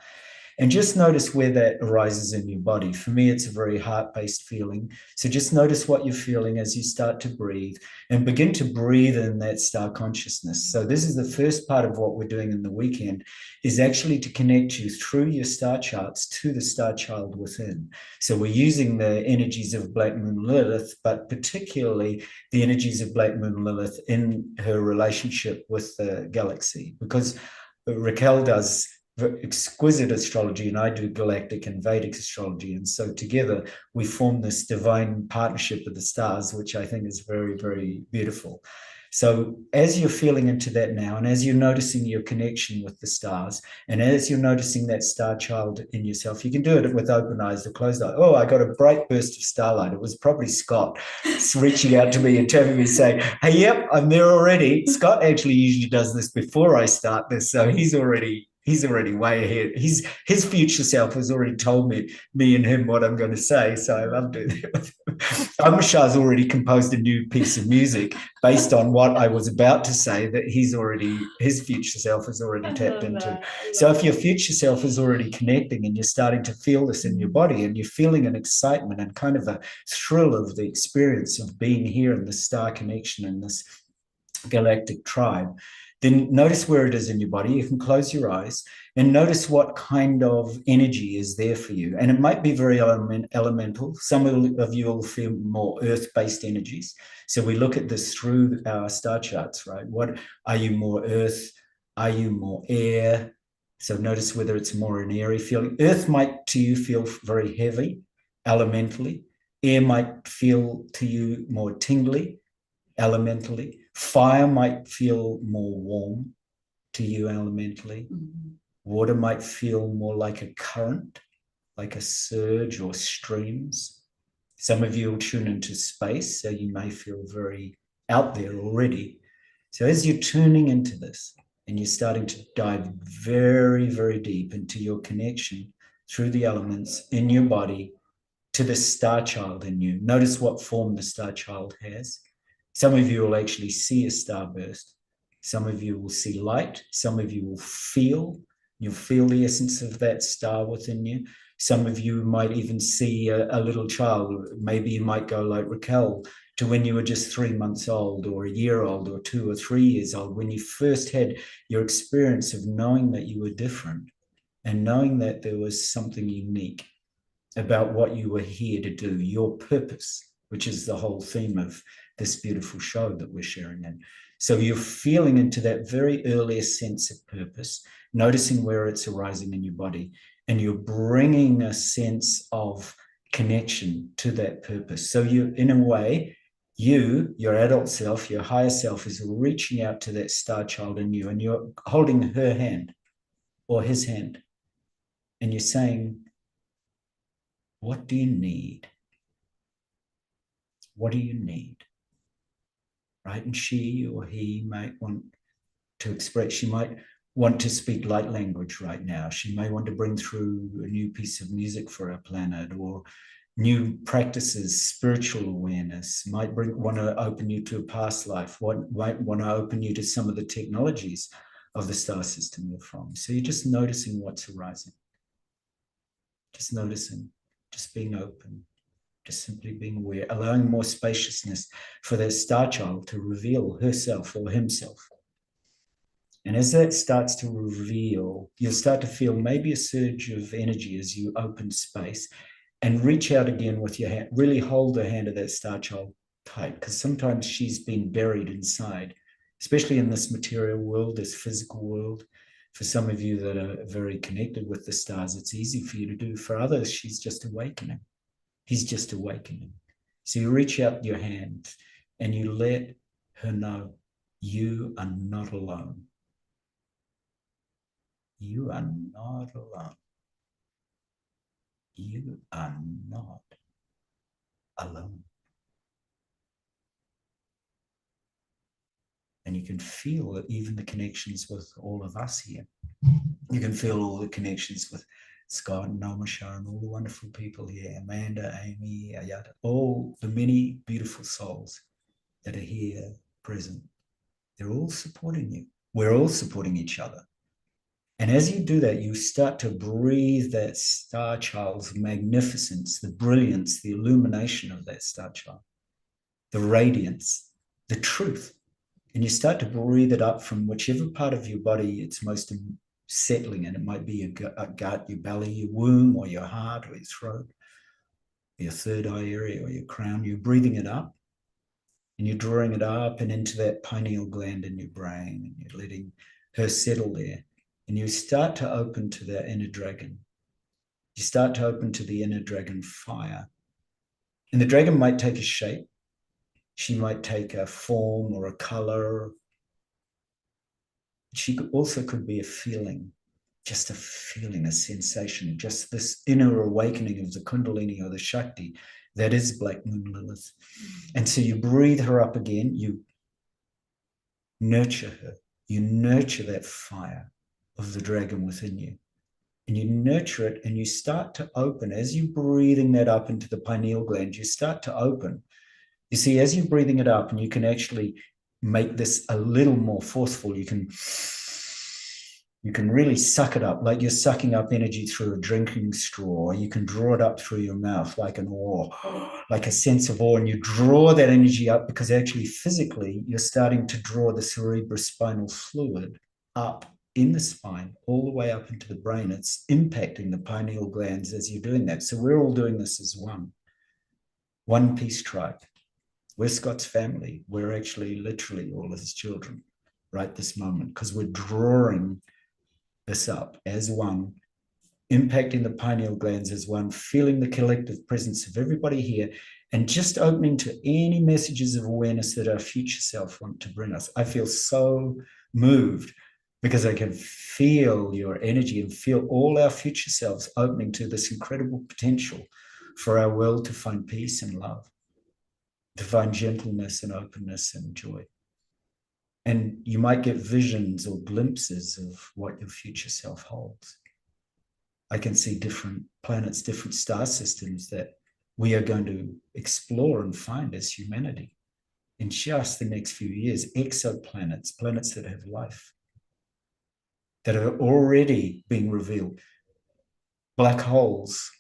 Speaker 8: And just notice where that arises in your body. For me, it's a very heart-based feeling. So just notice what you're feeling as you start to breathe, and begin to breathe in that star consciousness. So this is the first part of what we're doing in the weekend, is actually to connect you through your star charts to the star child within. So we're using the energies of Black Moon Lilith, but particularly the energies of Black Moon Lilith in her relationship with the galaxy, because Raquel does exquisite astrology and I do galactic and Vedic astrology, and so together we form this divine partnership with the stars, which I think is very, very beautiful. So as you're feeling into that now, and as you're noticing your connection with the stars, and as you're noticing that star child in yourself, you can do it with open eyes or closed eyes. Oh, I got a bright burst of starlight. It was probably Scott reaching out to me and telling me, saying, hey, yep, I'm there already. Scott actually usually does this before I start this, so he's already way ahead. His future self has already told me and him what I'm going to say. So I love doing that. Amishah's already composed a new piece of music based on what I was about to say, that his future self has already tapped into. So if your future self is already connecting and you're starting to feel this in your body, and you're feeling an excitement and kind of a thrill of the experience of being here in the star connection in this galactic tribe, then notice where it is in your body. You can close your eyes and notice what kind of energy is there for you. And it might be very elemental. Some of you will feel more earth-based energies. So we look at this through our star charts, right? What are you, more earth? Are you more air? So notice whether it's more an airy feeling. Earth might to you feel very heavy, elementally. Air might feel to you more tingly, elementally. Fire might feel more warm to you elementally. Mm-hmm. Water might feel more like a current, like a surge or streams. Some of you will tune into space, so you may feel very out there already. So as you're tuning into this and you're starting to dive very, very deep into your connection through the elements in your body to the star child in you, notice what form the star child has. Some of you will actually see a starburst. Some of you will see light. Some of you will feel. You'll feel the essence of that star within you. Some of you might even see a little child. Maybe you might go like Raquel to when you were just 3 months old or a year old or 2 or 3 years old, when you first had your experience of knowing that you were different and knowing that there was something unique about what you were here to do, your purpose, which is the whole theme of this beautiful show that we're sharing in. So you're feeling into that very earliest sense of purpose, noticing where it's arising in your body, and you're bringing a sense of connection to that purpose. So you, in a way, your adult self, your higher self, is reaching out to that star child in you, and you're holding her hand or his hand, and you're saying, what do you need? What do you need? Right? And she or he might want to express, she might want to speak light language right now. She may want to bring through a new piece of music for our planet, or new practices, spiritual awareness, might want to open you to a past life, might want to open you to some of the technologies of the star system you're from. So you're just noticing what's arising. Just noticing, just being open, just simply being aware, allowing more spaciousness for that star child to reveal herself or himself. And as that starts to reveal, you'll start to feel maybe a surge of energy as you open space and reach out again with your hand, really hold the hand of that star child tight, because sometimes she's been buried inside, especially in this material world, this physical world. For some of you that are very connected with the stars, it's easy for you to do. For others, she's just awakening. He's just awakening. So you reach out your hand and you let her know you are not alone. You are not alone. You are not alone. And you can feel even the connections with all of us here. You can feel all the connections with Scott and Noma, Sharon, all the wonderful people here, Amanda, Amy, Ayata, all the many beautiful souls that are here present. They're all supporting you. We're all supporting each other. And as you do that, you start to breathe that star child's magnificence, the brilliance, the illumination of that star child, the radiance, the truth. And you start to breathe it up from whichever part of your body it's most settling in. It might be your gut, your belly, your womb, or your heart, or your throat, your third eye area, or your crown. You're breathing it up, and you're drawing it up and into that pineal gland in your brain, and you're letting her settle there. And you start to open to that inner dragon. You start to open to the inner dragon fire. And the dragon might take a shape. She might take a form or a color. She also could be a feeling, just a feeling, a sensation, just this inner awakening of the Kundalini or the Shakti that is Black Moon Lilith. And so you breathe her up again, you nurture her, you nurture that fire of the dragon within you. And you nurture it and you start to open. As you're breathing that up into the pineal gland, you start to open. You see, as you're breathing it up, and you can actually make this a little more forceful, you can really suck it up like you're sucking up energy through a drinking straw. You can draw it up through your mouth like an awe, like a sense of awe, and you draw that energy up because actually physically you're starting to draw the cerebrospinal fluid up in the spine, all the way up into the brain. It's impacting the pineal glands as you're doing that. So we're all doing this as one peace tribe. We're Scott's family. We're actually literally all his children right this moment, because we're drawing this up as one, impacting the pineal glands as one, feeling the collective presence of everybody here, and just opening to any messages of awareness that our future self want to bring us. I feel so moved because I can feel your energy and feel all our future selves opening to this incredible potential for our world to find peace and love, to find gentleness and openness and joy. And you might get visions or glimpses of what your future self holds. I can see different planets, different star systems that we are going to explore and find as humanity in just the next few years, exoplanets, planets that have life, that are already being revealed, black holes,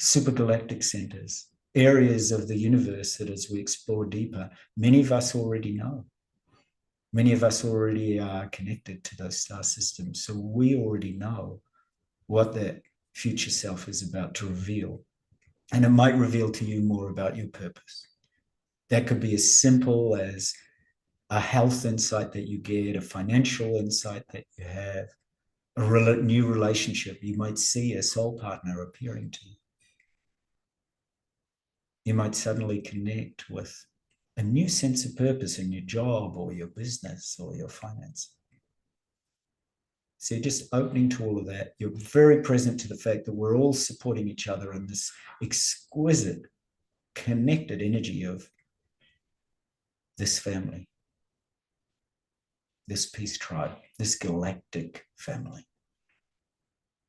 Speaker 8: supergalactic centers, areas of the universe that as we explore deeper, many of us already know. Many of us already are connected to those star systems. So we already know what that future self is about to reveal. And it might reveal to you more about your purpose. That could be as simple as a health insight that you get, a financial insight that you have, a new relationship. You might see a soul partner appearing to you. You might suddenly connect with a new sense of purpose in your job or your business or your finance. So you're just opening to all of that. You're very present to the fact that we're all supporting each other in this exquisite, connected energy of this family, this peace tribe, this galactic family.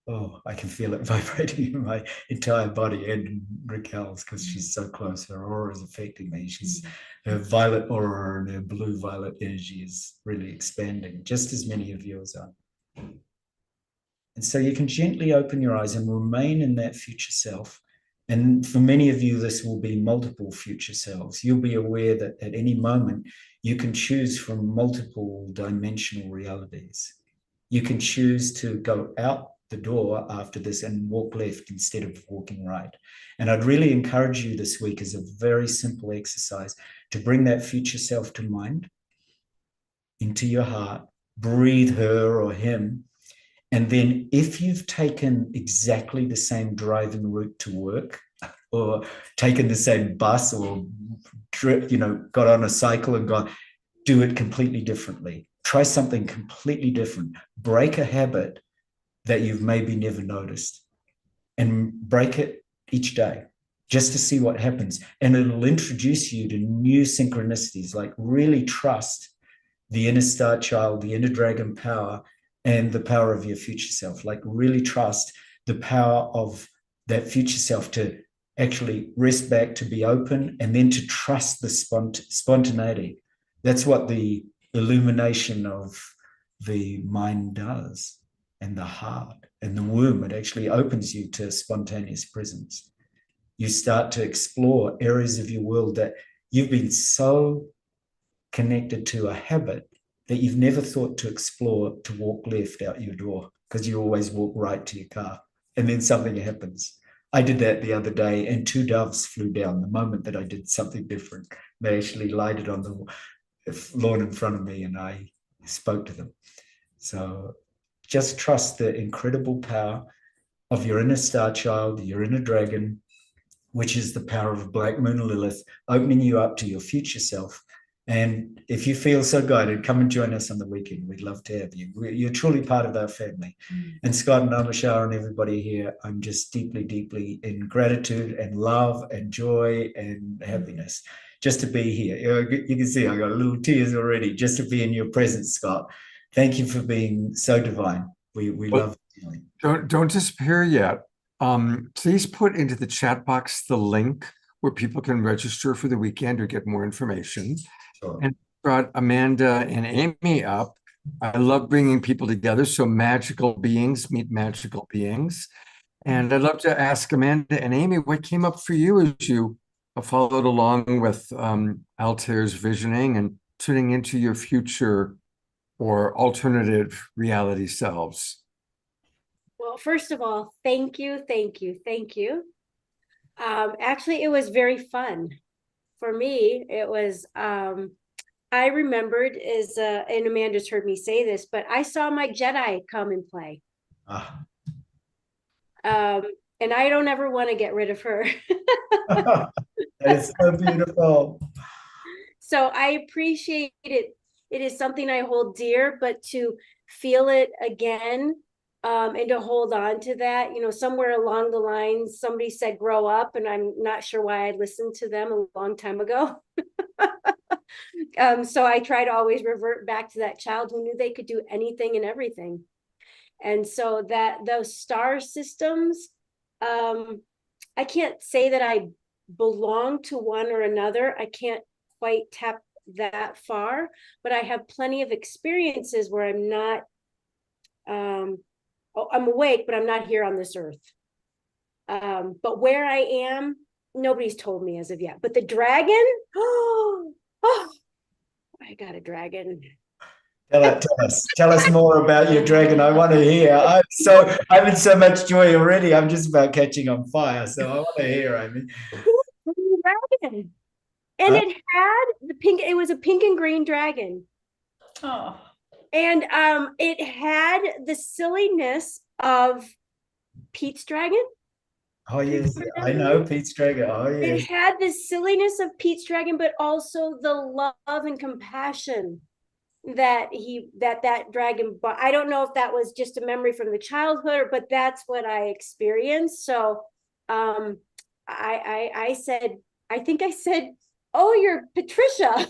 Speaker 8: Oh, I can feel it vibrating in my entire body and in Raquel's because she's so close. Her aura is affecting me. Her violet aura and her blue violet energy is really expanding, just as many of yours are. And so you can gently open your eyes and remain in that future self. And for many of you, this will be multiple future selves. You'll be aware that at any moment, you can choose from multiple dimensional realities. You can choose to go out the door after this and walk left instead of walking right. And I'd really encourage you this week as a very simple exercise to bring that future self to mind, into your heart, breathe her or him. And then if you've taken exactly the same driving route to work or taken the same bus or got on a cycle and gone, do it completely differently. Try something completely different. Break a habit that you've maybe never noticed and break it each day just to see what happens. And it'll introduce you to new synchronicities, like really trust the inner star child, the inner dragon power, and the power of your future self. Like really trust the power of that future self to actually rest back, to be open, and then to trust the spontaneity. That's what the illumination of the mind does, and the heart and the womb. It actually opens you to spontaneous presence. You start to explore areas of your world that you've been so connected to a habit that you've never thought to explore, to walk left out your door because you always walk right to your car, and then something happens. I did that the other day and 2 doves flew down the moment that I did something different. They actually lighted on the lawn in front of me and I spoke to them. So just trust the incredible power of your inner star child, your inner dragon, which is the power of Black Moon Lilith, opening you up to your future self. And if you feel so guided, come and join us on the weekend. We'd love to have you. You're truly part of our family. And Scott and Amashar and everybody here, I'm just deeply, deeply in gratitude and love and joy and happiness just to be here. You can see I got a little tears already just to be in your presence, Scott. Thank you for being so divine. We love you.
Speaker 2: Don't disappear yet. Please put into the chat box the link where people can register for the weekend or get more information.
Speaker 8: Sure.
Speaker 2: And brought Amanda and Amy up. I love bringing people together so magical beings meet magical beings. And I'd love to ask Amanda and Amy, what came up for you as you followed along with Altair's visioning and tuning into your future or alternative reality selves?
Speaker 6: Well, first of all, thank you, thank you, thank you. Actually, it was very fun. For me, it was, I remembered and Amanda's heard me say this, but I saw my Jedi come and play. And I don't ever want to get rid of her.
Speaker 8: That is so beautiful.
Speaker 6: So I appreciate it. It is something I hold dear, but to feel it again, and to hold on to that, somewhere along the lines, somebody said, grow up, and I'm not sure why I listened to them a long time ago. So I try to always revert back to that child who knew they could do anything and everything. And so that those star systems, I can't say that I belong to one or another. I can't quite tap that far, but I have plenty of experiences where I'm not, I'm awake, but I'm not here on this earth. But where I am, nobody's told me as of yet. But the dragon, oh, I got a dragon.
Speaker 8: Tell us more about your dragon. I want to hear. I'm in so much joy already. I'm just about catching on fire. So I want to hear, Amy.
Speaker 6: Dragon. And it had the pink, it was a pink and green dragon.
Speaker 1: Oh,
Speaker 6: And it had the silliness of Pete's dragon.
Speaker 8: Oh yes, I know Pete's dragon. Oh
Speaker 6: It
Speaker 8: yes.
Speaker 6: had the silliness of Pete's dragon, but also the love and compassion that that dragon. But I don't know if that was just a memory from the childhood, but that's what I experienced. So I said, I think I said, oh, you're Patricia.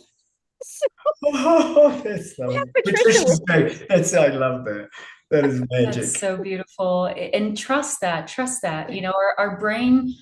Speaker 6: So,
Speaker 8: Oh, that's lovely. Patricia's great. I love that. That is magic.
Speaker 1: that's so beautiful. And trust that, you know, our brain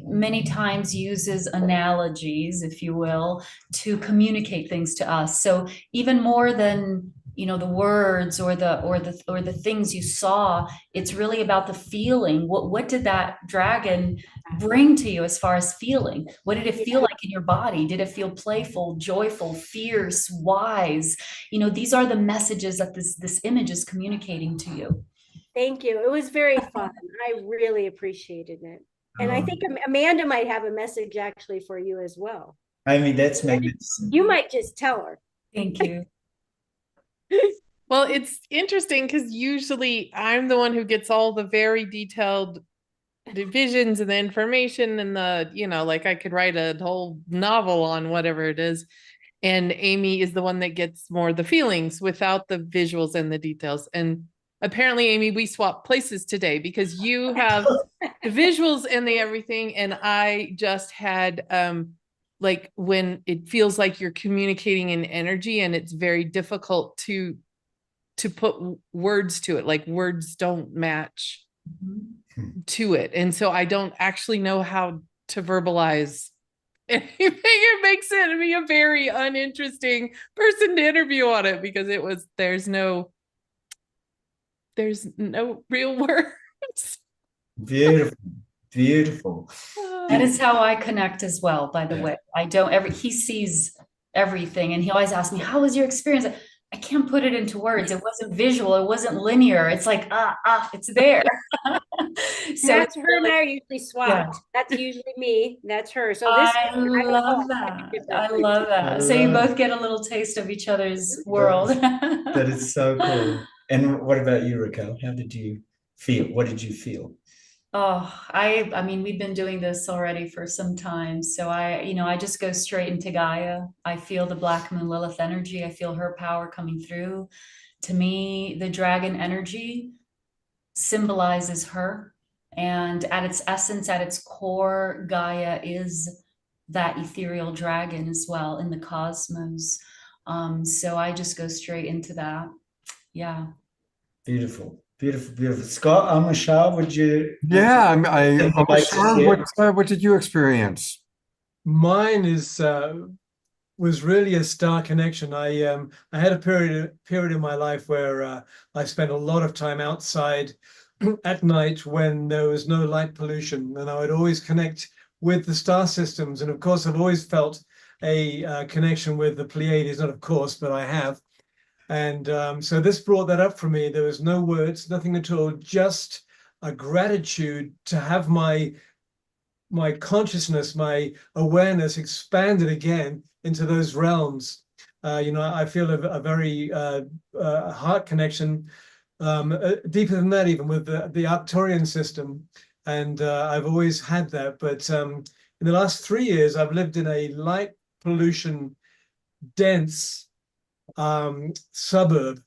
Speaker 1: many times uses analogies, if you will, to communicate things to us. So even more than, you know, the words or the things you saw, it's really about the feeling. What did that dragon bring to you as far as feeling? What did it feel like in your body? Did it feel playful, joyful, fierce, wise? You know, these are the messages that this image is communicating to you.
Speaker 6: Thank you. It was very fun. I really appreciated it. And I think Amanda might have a message actually for you as well.
Speaker 8: I mean, that's magnificent.
Speaker 6: You might just tell her.
Speaker 1: Thank you.
Speaker 7: Well, it's interesting because usually I'm the one who gets all the very detailed divisions and the information and the, you know, like I could write a whole novel on whatever it is. And Amy is the one that gets more the feelings without the visuals and the details. And apparently, Amy, we swapped places today because you have the visuals and the everything. And I just had like when it feels like you're communicating in energy and it's very difficult to put words to it, like words don't match to it. And so I don't actually know how to verbalize anything. It makes it me a very uninteresting person to interview on it because there's no real words.
Speaker 8: Beautiful.
Speaker 1: That is how I connect as well, by the way. He sees everything and he always asks me, how was your experience? I can't put it into words. It wasn't visual. It wasn't linear. It's like, it's there.
Speaker 6: So that's her and I are usually swapped. Yeah. That's usually me. That's her. So
Speaker 1: I love that. I love that. So you both get a little taste of each other's world.
Speaker 8: That is so cool. And what about you, Raquel? How did you feel? What did you feel?
Speaker 1: Oh, I mean, we've been doing this already for some time. So I just go straight into Gaia. I feel the Black Moon Lilith energy. I feel her power coming through. To me, the dragon energy symbolizes her. And at its essence, at its core, Gaia is that ethereal dragon as well in the cosmos. So I just go straight into that. Yeah.
Speaker 8: Beautiful. Scott, Michelle, would you?
Speaker 2: Yeah, what did you experience?
Speaker 4: Mine was really a star connection. I had a period in my life where I spent a lot of time outside at night when there was no light pollution, and I would always connect with the star systems. And of course, I've always felt a connection with the Pleiades, not of course, but I have. And so this brought that up for me. There was no words, nothing at all, just a gratitude to have my consciousness, my awareness expanded again into those realms. I feel a very heart connection, deeper than that, even with the Arcturian system. And I've always had that. But in the last 3 years, I've lived in a light pollution dense suburb,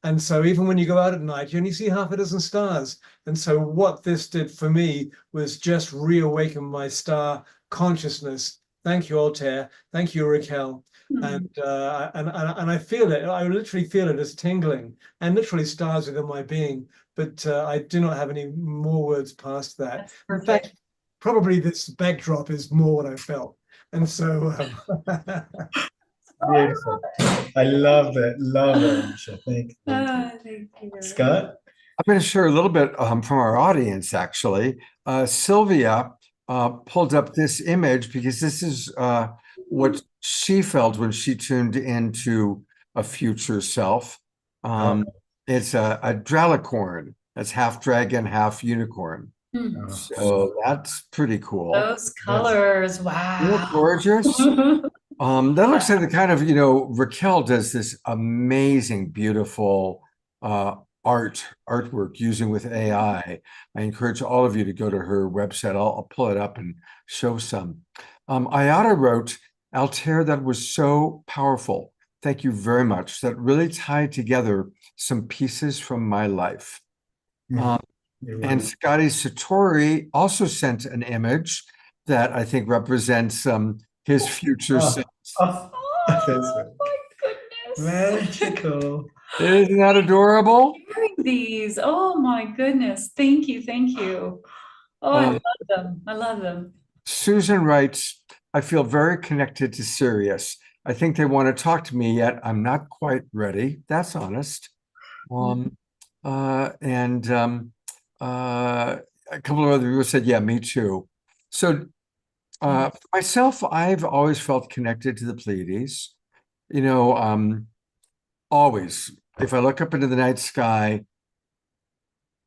Speaker 4: and so even when you go out at night you only see half a dozen stars. And so what this did for me was just reawaken my star consciousness. Thank you, Altair. Thank you, Raquel. And I feel it. I literally feel it as tingling and literally stars within my being. But I do not have any more words past that. In fact, probably this backdrop is more what I felt. And so
Speaker 8: Beautiful. I love that. Love it, Misha. Thank you.
Speaker 1: Thank you.
Speaker 8: Scott?
Speaker 2: I'm going to share a little bit from our audience, actually. Sylvia pulled up this image because this is what she felt when she tuned into a future self. It's a dralicorn. That's half dragon, half unicorn.
Speaker 1: Hmm.
Speaker 2: So that's pretty cool.
Speaker 1: Those colors,
Speaker 2: Isn't it
Speaker 1: wow.
Speaker 2: gorgeous? That looks like the kind of, Raquel does this amazing, beautiful artwork using with AI. I encourage all of you to go to her website. I'll pull it up and show some. Ayada wrote, Altair, that was so powerful. Thank you very much. That really tied together some pieces from my life. And Scotty Satori also sent an image that I think represents his future self.
Speaker 8: Oh,
Speaker 1: Oh my goodness.
Speaker 8: magical.
Speaker 2: Isn't that adorable?
Speaker 1: Hearing these. Oh my goodness. Thank you. Thank you. Oh, I love them. I love them.
Speaker 2: Susan writes, I feel very connected to Sirius. I think they want to talk to me, yet I'm not quite ready. That's honest. A couple of other people said, yeah, me too. So for myself, I've always felt connected to the Pleiades. Always. If I look up into the night sky,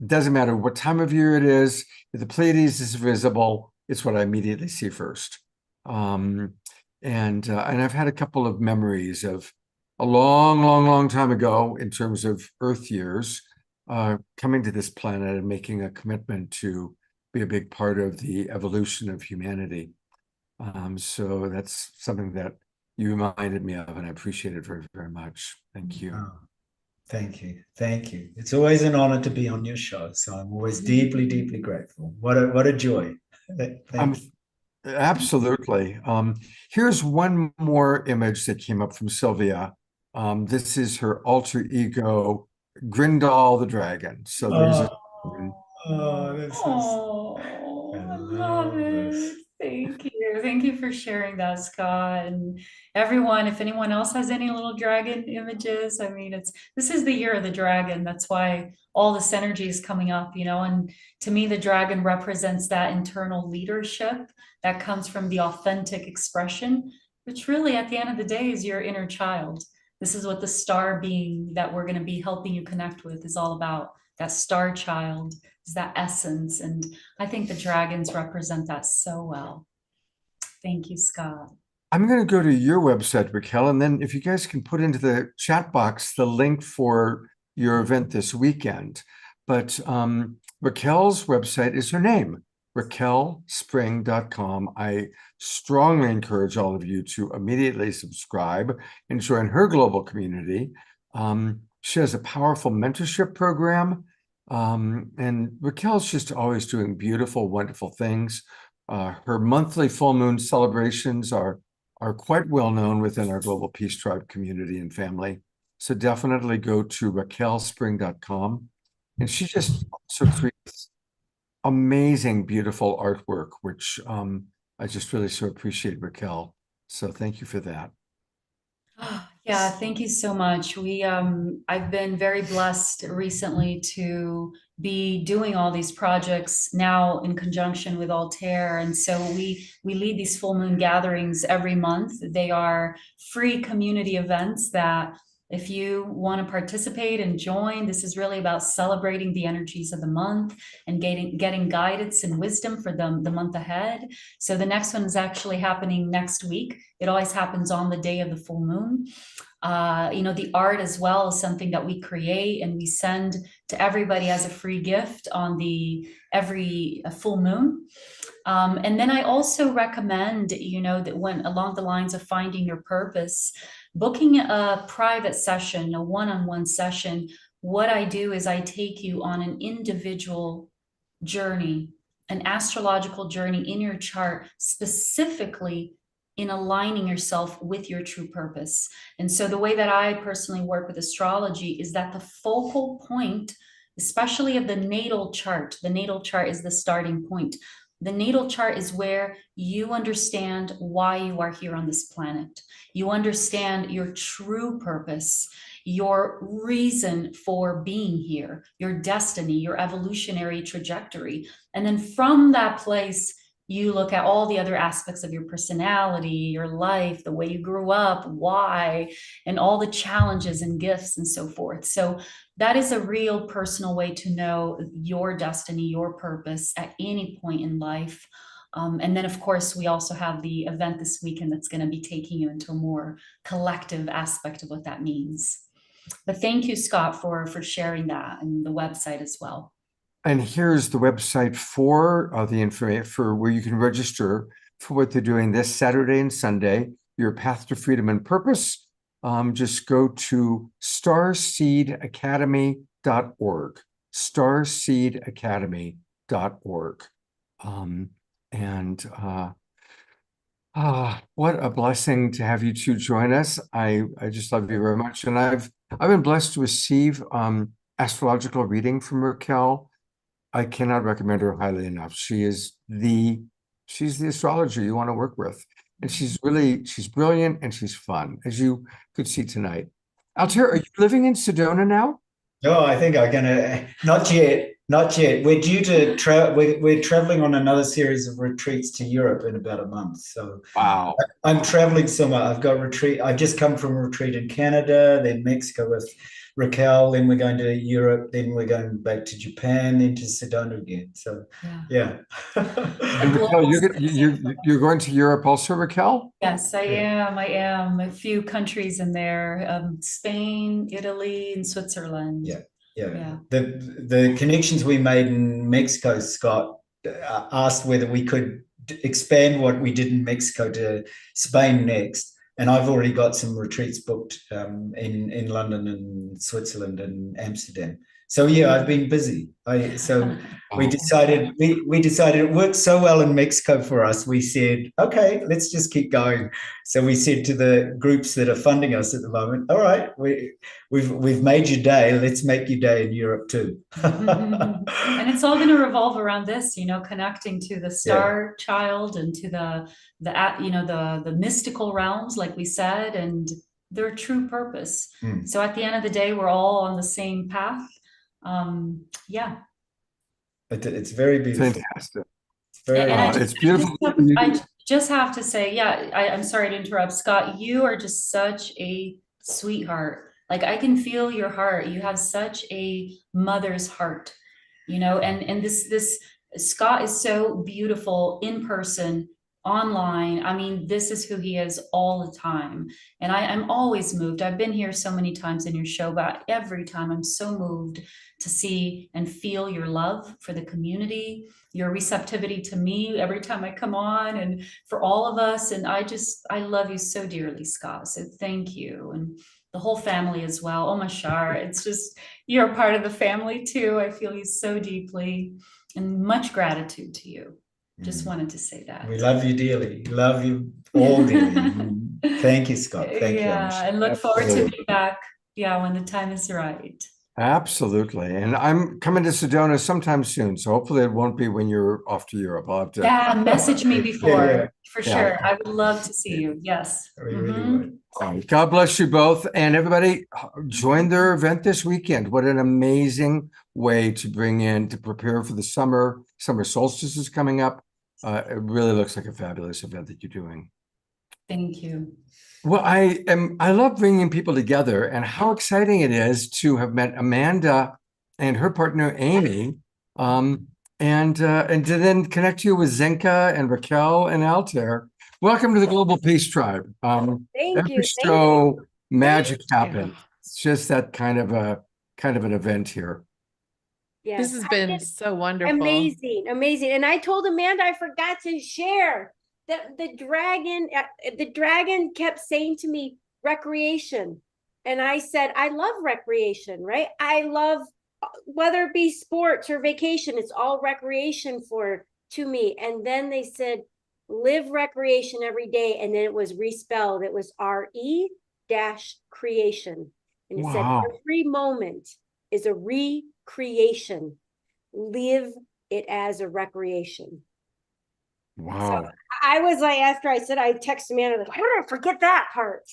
Speaker 2: doesn't matter what time of year it is, if the Pleiades is visible, it's what I immediately see first. And I've had a couple of memories of a long time ago in terms of Earth years, coming to this planet and making a commitment to be a big part of the evolution of humanity. So that's something that you reminded me of, and I appreciate it very, very much. Thank you.
Speaker 8: Oh, thank you. Thank you. It's always an honor to be on your show. So I'm always deeply, deeply grateful. What a joy. Thank you.
Speaker 2: Absolutely. Here's one more image that came up from Sylvia. This is her alter ego, Grindal the dragon. So there's
Speaker 1: I love it. Thank you. Thank you for sharing that, Scott. And everyone, if anyone else has any little dragon images, I mean, this is the year of the dragon. That's why all this energy is coming up, and to me, the dragon represents that internal leadership that comes from the authentic expression, which really at the end of the day is your inner child. This is what the star being that we're going to be helping you connect with is all about. That star child is that essence. And I think the dragons represent that so well. Thank you, Scott.
Speaker 2: I'm going to go to your website, Raquel, and then if you guys can put into the chat box the link for your event this weekend. But Raquel's website is her name, raquelspring.com. I strongly encourage all of you to immediately subscribe and join her global community. She has a powerful mentorship program, and Raquel's just always doing beautiful, wonderful things. Her monthly full moon celebrations are quite well known within our Global Peace Tribe community and family. So definitely go to raquelspring.com. And she just also creates amazing, beautiful artwork, which I just really so appreciate, Raquel. So thank you for that.
Speaker 1: Yeah, thank you so much. I've been very blessed recently to be doing all these projects now in conjunction with Altair. And so we lead these full moon gatherings every month. They are free community events that if you want to participate and join, this is really about celebrating the energies of the month and getting guidance and wisdom for the month ahead. So the next one is actually happening next week. It always happens on the day of the full moon. The art as well is something that we create and we send to everybody as a free gift on every full moon. And then I also recommend, that when along the lines of finding your purpose, booking a private session, a one-on-one session. What I do is I take you on an individual journey, an astrological journey in your chart, specifically in aligning yourself with your true purpose. And so the way that I personally work with astrology is that the focal point, especially of the natal chart is the starting point. The natal chart is where you understand why you are here on this planet. You understand your true purpose, your reason for being here, your destiny, your evolutionary trajectory. And then from that place, you look at all the other aspects of your personality, your life, the way you grew up, why, and all the challenges and gifts and so forth. So that is a real personal way to know your destiny, your purpose at any point in life. And then, of course, we also have the event this weekend that's going to be taking you into a more collective aspect of what that means. But thank you, Scott, for sharing that and the website as well.
Speaker 2: And here's the website for the information for where you can register for what they're doing this Saturday and Sunday, Your Path to Freedom and Purpose. Just go to starseedacademy.org, starseedacademy.org. What a blessing to have you two join us. I just love you very much. And I've been blessed to receive astrological reading from Raquel. I cannot recommend her highly enough. She's the astrologer you want to work with. And she's brilliant and she's fun, as you could see tonight. Altair, are you living in Sedona now?
Speaker 8: No, I think I'm gonna not yet. We're due to we're traveling on another series of retreats to Europe in about a month. So
Speaker 2: Wow.
Speaker 8: I'm traveling somewhere. I've got retreat. I've just come from a retreat in Canada, then Mexico with Raquel, then we're going to Europe, then we're going back to Japan, then to Sedona again. So yeah.
Speaker 2: And Raquel, you're going to Europe also, Raquel?
Speaker 1: Yes, I am. I am. A few countries in there, Spain, Italy, and Switzerland.
Speaker 8: Yeah. The connections we made in Mexico, Scott asked whether we could expand what we did in Mexico to Spain next. And I've already got some retreats booked in London and Switzerland and Amsterdam. So yeah, I've been busy. We decided it worked so well in Mexico for us. We said, okay, let's just keep going. So we said to the groups that are funding us at the moment, all right, we've made your day. Let's make your day in Europe too.
Speaker 1: And it's all going to revolve around this, connecting to the star child and to the mystical realms, like we said, and their true purpose. So at the end of the day, we're all on the same path.
Speaker 8: It's very beautiful.
Speaker 2: Fantastic.
Speaker 8: It's
Speaker 2: beautiful.
Speaker 1: I just have to say, I'm sorry to interrupt, Scott. You are just such a sweetheart. Like, I can feel your heart. You have such a mother's heart, and this Scott is so beautiful in person, online. I mean, this is who he is all the time. And I'm always moved. I've been here so many times in your show, but every time I'm so moved to see and feel your love for the community, your receptivity to me every time I come on, and for all of us. And I love you so dearly, Scott. So thank you. And the whole family as well. Oh, Mashar, it's just, you're a part of the family too. I feel you so deeply, and much gratitude to you. Just wanted to say that.
Speaker 8: We love you dearly. Love you all dearly. Thank you, Scott. Thank you.
Speaker 1: And look forward to being back. When the time is right.
Speaker 2: Absolutely. And I'm coming to Sedona sometime soon. So hopefully it won't be when you're off to Europe. I'll have to
Speaker 1: message me before for sure. I would love to see you. Yes.
Speaker 8: We really would.
Speaker 2: God bless you both. And everybody, join their event this weekend. What an amazing way to prepare for the summer. Summer solstice is coming up. It really looks like a fabulous event that you're doing.
Speaker 1: Thank you.
Speaker 2: Well, I love bringing people together, and how exciting it is to have met Amanda and her partner Amy, and to then connect you with Zenka and Raquel and Altair. Welcome to the Global Peace Tribe.
Speaker 6: Thank you.
Speaker 2: So magic happens. It's just that kind of an event here.
Speaker 6: Yes,
Speaker 7: this has been so wonderful.
Speaker 6: Amazing. And I told Amanda I forgot to share that the dragon kept saying to me, recreation. And I said, I love recreation, right? I love, whether it be sports or vacation, it's all recreation to me. And then they said, live recreation every day. And then it was respelled. It was RE-creation. And it said, every moment is a recreation. Live it as a recreation.
Speaker 2: Wow.
Speaker 6: I was like, after I said, I texted Amanda, like, how did I forget that part?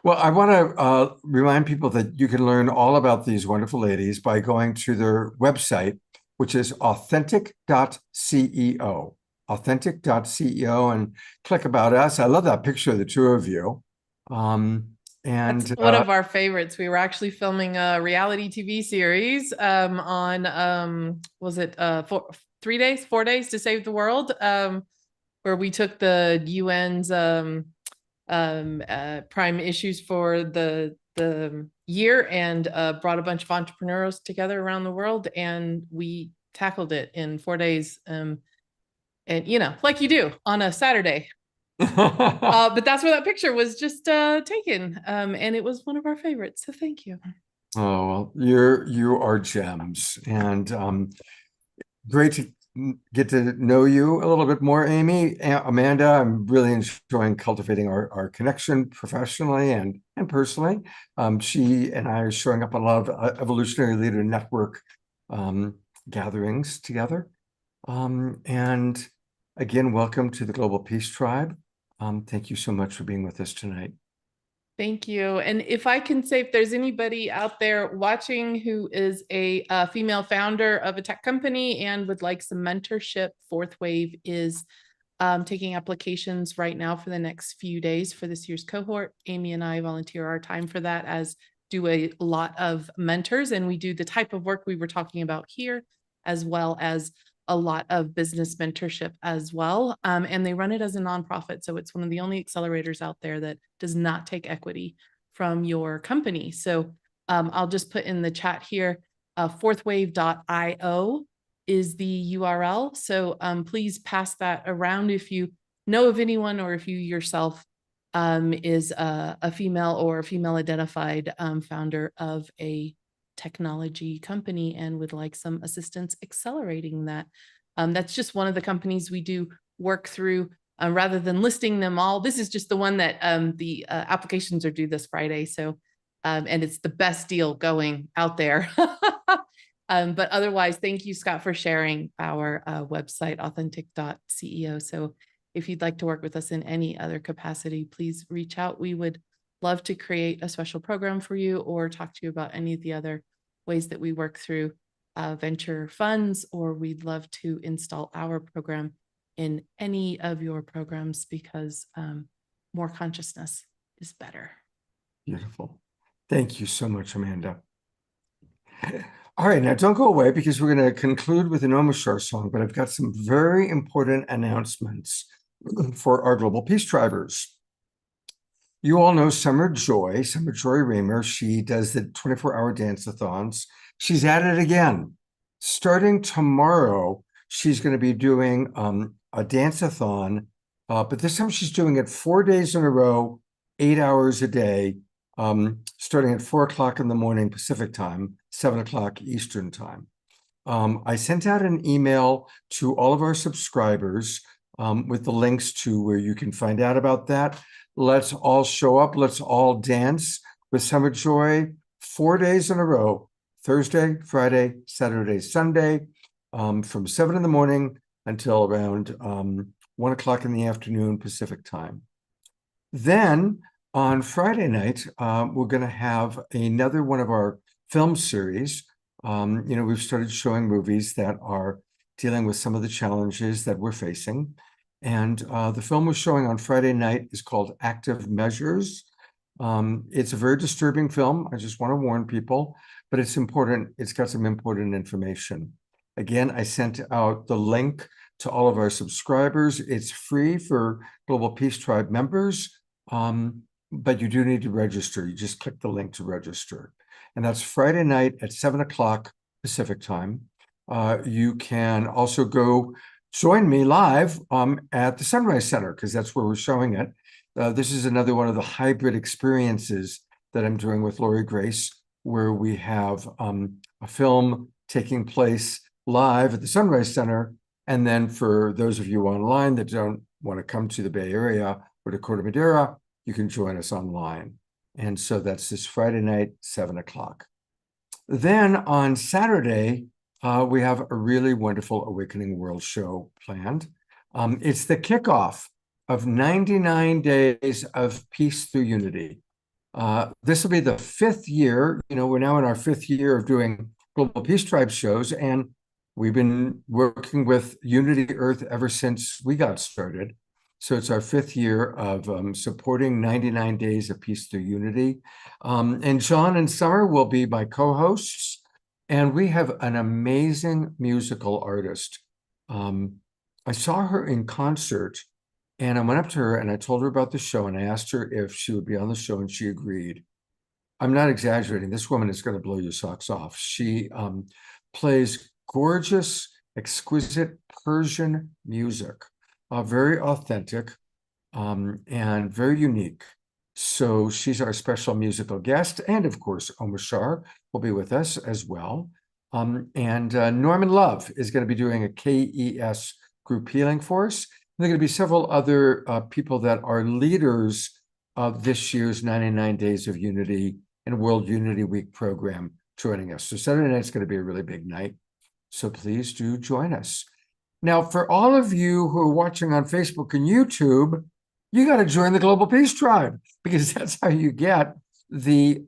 Speaker 2: Well, I want to remind people that you can learn all about these wonderful ladies by going to their website, which is authentic.ceo, authentic.ceo, and click about us. I love that picture of the two of you.
Speaker 7: That's one of our favorites. We were actually filming a reality TV series on was it 4 days to save the world, where we took the UN's prime issues for the year and brought a bunch of entrepreneurs together around the world, and we tackled it in 4 days. And like you do on a Saturday. But that's where that picture was just taken, and it was one of our favorites. So thank you.
Speaker 2: Oh, well, you are gems, and great to get to know you a little bit more, Amy. Amanda, I'm really enjoying cultivating our connection professionally and personally. She and I are showing up on a lot of Evolutionary Leader Network gatherings together. And again, welcome to the Global Peace Tribe. Thank you so much for being with us tonight.
Speaker 7: Thank you. And if I can say, if there's anybody out there watching who is a female founder of a tech company and would like some mentorship, Fourth Wave is taking applications right now for the next few days for this year's cohort. Amy and I volunteer our time for that, as do a lot of mentors. And we do the type of work we were talking about here, as well as a lot of business mentorship as well. And they run it as a nonprofit. So it's one of the only accelerators out there that does not take equity from your company. So I'll just put in the chat here, fourthwave.io is the URL. So please pass that around if you know of anyone, or if you yourself is a female or a female identified founder of a technology company and would like some assistance accelerating that. That's just one of the companies we do work through. Rather than listing them all, this is just the one that the applications are due this Friday. So, and it's the best deal going out there. But otherwise, thank you, Scott, for sharing our website, authentic.ceo. So if you'd like to work with us in any other capacity, please reach out. We would love to create a special program for you, or talk to you about any of the other ways that we work through venture funds, or we'd love to install our program in any of your programs, because more consciousness is better.
Speaker 2: Beautiful. Thank you so much, Amanda. All right, now don't go away, because we're going to conclude with an Omashar song, but I've got some very important announcements for our Global Peace Tribers. You all know Summer Joy Reamer. She does the 24-hour dance-a-thons. She's at it again. Starting tomorrow, she's going to be doing a dance-a-thon, but this time she's doing it 4 days in a row, 8 hours a day, starting at 4 o'clock in the morning Pacific time, 7 o'clock Eastern time. I sent out an email to all of our subscribers with the links to where you can find out about that. Let's all show up. Let's all dance with Summer Joy 4 days in a row, Thursday, Friday, Saturday, Sunday, from 7 in the morning until around 1 o'clock in the afternoon Pacific time. Then on Friday night, we're going to have another one of our film series. We've started showing movies that are dealing with some of the challenges that we're facing. And the film we're showing on Friday night is called Active Measures. It's a very disturbing film. I just want to warn people, but it's important. It's got some important information. Again, I sent out the link to all of our subscribers. It's free for Global Peace Tribe members, but you do need to register. You just click the link to register. And that's Friday night at 7 o'clock Pacific time. You can also go join me live at the Sunrise Center, because that's where we're showing it. This is another one of the hybrid experiences that I'm doing with Lori Grace, where we have a film taking place live at the Sunrise Center. And then for those of you online that don't want to come to the Bay Area or to Corte Madera, you can join us online. And so that's this Friday night, 7 o'clock. Then on Saturday, we have a really wonderful Awakening World show planned. It's the kickoff of 99 days of peace through unity. This will be the 5th year. We're now in our 5th year of doing Global Peace Tribe shows, and we've been working with Unity Earth ever since we got started. So it's our 5th year of supporting 99 days of peace through unity. And John and Summer will be my co-hosts. And we have an amazing musical artist. I saw her in concert, and I went up to her and I told her about the show, and I asked her if she would be on the show, and she agreed. I'm not exaggerating. This woman is going to blow your socks off. She plays gorgeous, exquisite Persian music, very authentic and very unique. So she's our special musical guest. And of course, Omar Shar will be with us as well. And Norman Love is going to be doing a KES group healing for us. There are going to be several other people that are leaders of this year's 99 Days of Unity and World Unity Week program joining us. So Saturday night is going to be a really big night. So please do join us. Now, for all of you who are watching on Facebook and YouTube, you got to join the Global Peace Tribe, because that's how you get the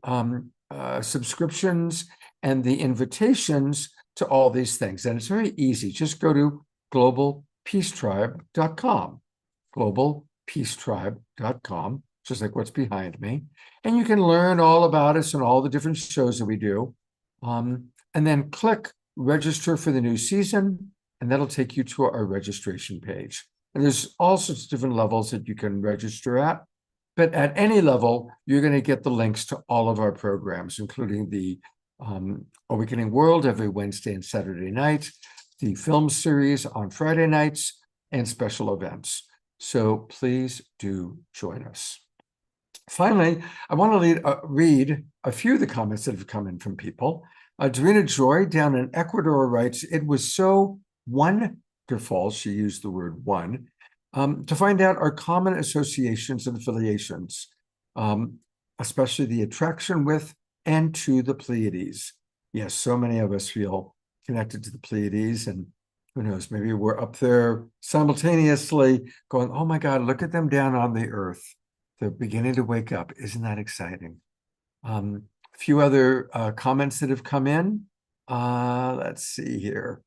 Speaker 2: subscriptions and the invitations to all these things. And it's very easy. Just go to globalpeacetribe.com, globalpeacetribe.com, just like what's behind me. And you can learn all about us and all the different shows that we do. And then click register for the new season, and that'll take you to our registration page. And there's all sorts of different levels that you can register at. But at any level, you're going to get the links to all of our programs, including the Awakening World every Wednesday and Saturday night, the film series on Friday nights, and special events. So please do join us. Finally, I want to read a few of the comments that have come in from people. Dorina Joy down in Ecuador writes, "It was so wonderful," she used the word one, "to find out our common associations and affiliations, especially the attraction with and to the Pleiades." Yes, so many of us feel connected to the Pleiades, and who knows, maybe we're up there simultaneously going, oh my God, look at them down on the earth. They're beginning to wake up. Isn't that exciting? A few other comments that have come in. Let's see here.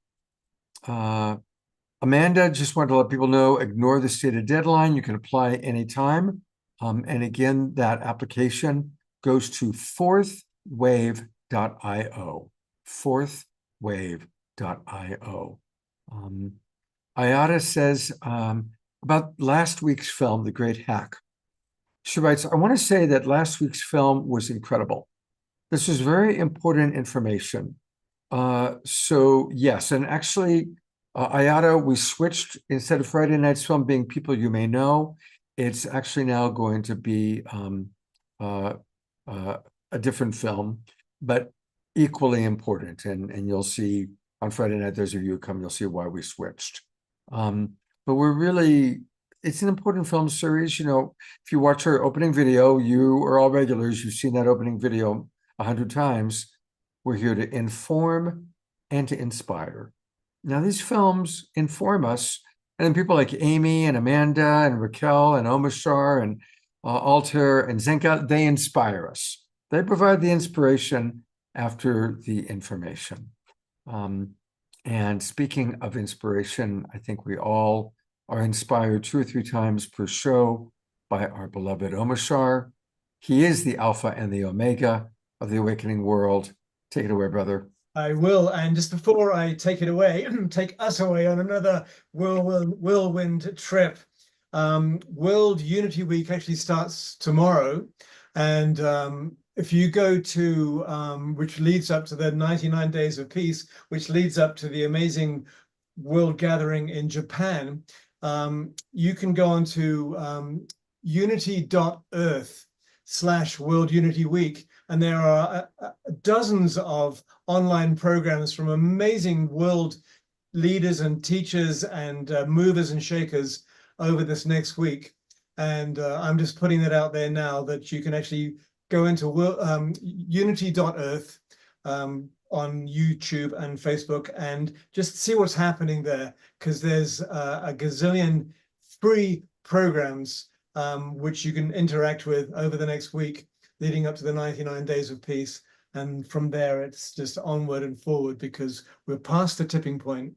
Speaker 2: Amanda just wanted to let people know, ignore the stated deadline. You can apply anytime. And again, that application goes to fourthwave.io, fourthwave.io. Ayada says about last week's film, The Great Hack. She writes, I want to say that last week's film was incredible. This was very important information. So yes, and actually, Ayada, we switched, instead of Friday night's film being People You May Know, it's actually now going to be a different film, but equally important. And you'll see on Friday night, those of you who come, you'll see why we switched. But we're really, it's an important film series. You know, if you watch our opening video, you are all regulars, you've seen that opening video 100 times. We're here to inform and to inspire. Now, these films inform us, and then people like Amy and Amanda and Raquel and Omashar and Alter and Zenka, they inspire us. They provide the inspiration after the information. And speaking of inspiration, I think we all are inspired 2 or 3 times per show by our beloved Omashar. He is the Alpha and the Omega of the Awakening World. Take it away, brother.
Speaker 4: I will. And just before I take it away, take us away on another whirlwind trip. World Unity Week actually starts tomorrow. And if you go to, which leads up to the 99 Days of Peace, which leads up to the amazing World Gathering in Japan, you can go on to unity.earth/World Unity Week. And there are dozens of online programs from amazing world leaders and teachers and movers and shakers over this next week. And I'm just putting that out there now that you can actually go into unity.earth, on YouTube and Facebook and just see what's happening there, because there's a gazillion free programs which you can interact with over the next week leading up to the 99 Days of Peace. And from there, it's just onward and forward because we're past the tipping point.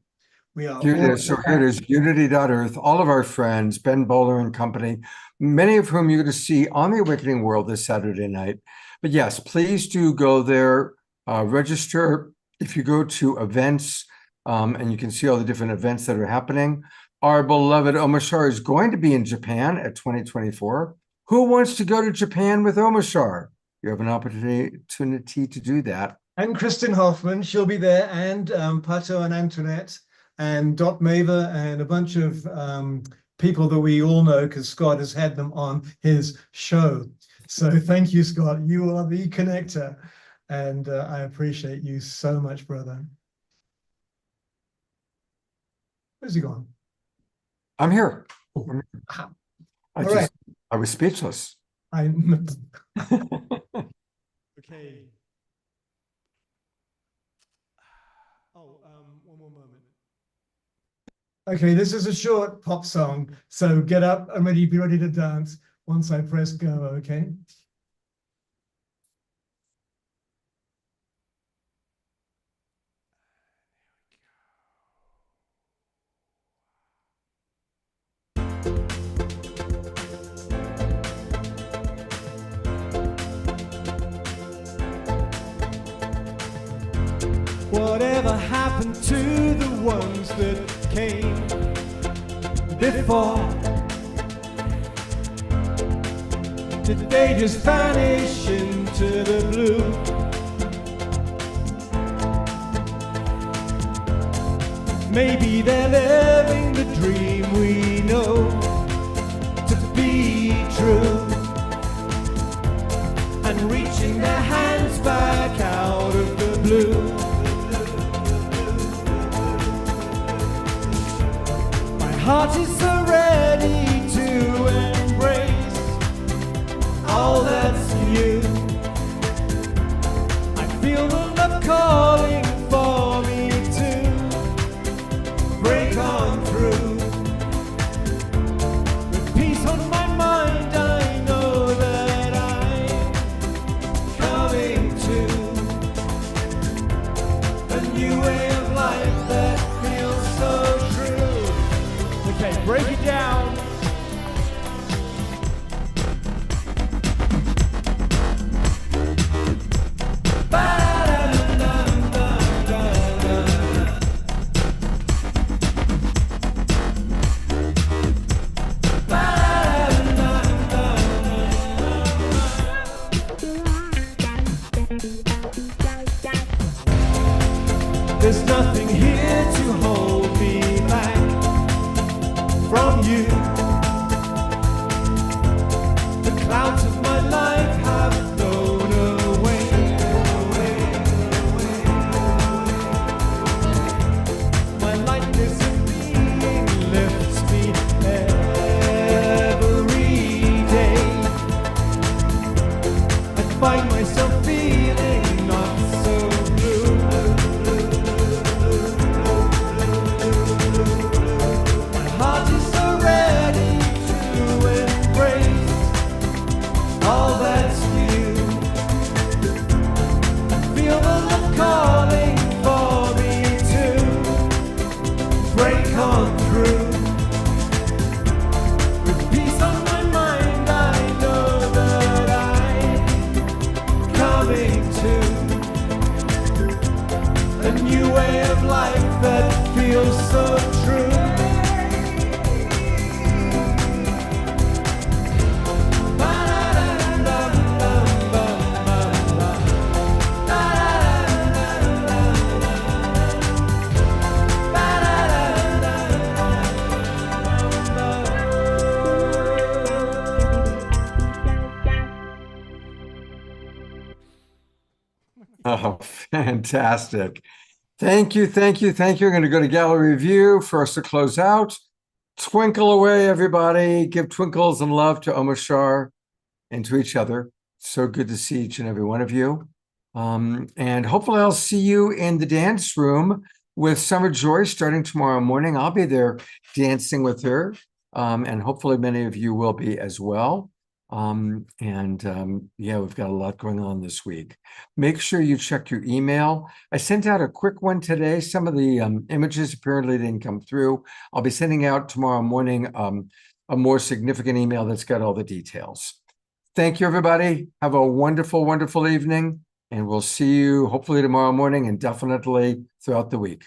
Speaker 4: We are.
Speaker 2: Here it is. So here it is, unity.earth, all of our friends, Ben Bowler and company, many of whom you're going to see on the Awakening World this Saturday night. But yes, please do go there, register. If you go to events, and you can see all the different events that are happening. Our beloved Omashar is going to be in Japan at 2024. Who wants to go to Japan with Omashar? You have an opportunity to do that.
Speaker 4: And Kristen Hoffman, she'll be there, and Pato and Antoinette, and Dot Maver, and a bunch of people that we all know because Scott has had them on his show. So thank you, Scott. You are the connector, and I appreciate you so much, brother. Where's he gone?
Speaker 2: I'm here.
Speaker 4: All right.
Speaker 2: I was speechless.
Speaker 4: Okay. Oh, one more moment. Okay, this is a short pop song, so get up and be ready to dance once I press go, okay?
Speaker 5: Whatever happened to the ones that came before? Did they just vanish into the blue? Maybe they're living the dream we know to be true, and reaching their hands back out of the blue. Heart is so ready to embrace all that's new. I feel the love calling for me to break on through. With peace on my mind, I know that I'm coming to a new way of life that feels so true. Okay, break it down. There's nothing here to hold me back from you. The clouds of my life have blown away. My lightness of being lifts me every day. I find myself feeling not so blue. My heart is so ready to embrace all that's new. I feel the love calling for me to break on through. With peace on my mind, I know that I'm coming to a new way of life that feels so true.
Speaker 2: Oh, fantastic. Thank you, thank you, thank you. We're going to go to gallery view for us to close out. Twinkle away, everybody. Give twinkles and love to Omashar and to each other. So good to see each and every one of you. And hopefully I'll see you in the dance room with Summer Joy starting tomorrow morning. I'll be there dancing with her. And hopefully many of you will be as well. Yeah, we've got a lot going on this week. Make sure you check your email. I sent out a quick one today. Some of the images apparently didn't come through. I'll be sending out tomorrow morning a more significant email that's got all the details. Thank you, everybody. Have a wonderful, wonderful evening. And we'll see you hopefully tomorrow morning and definitely throughout the week.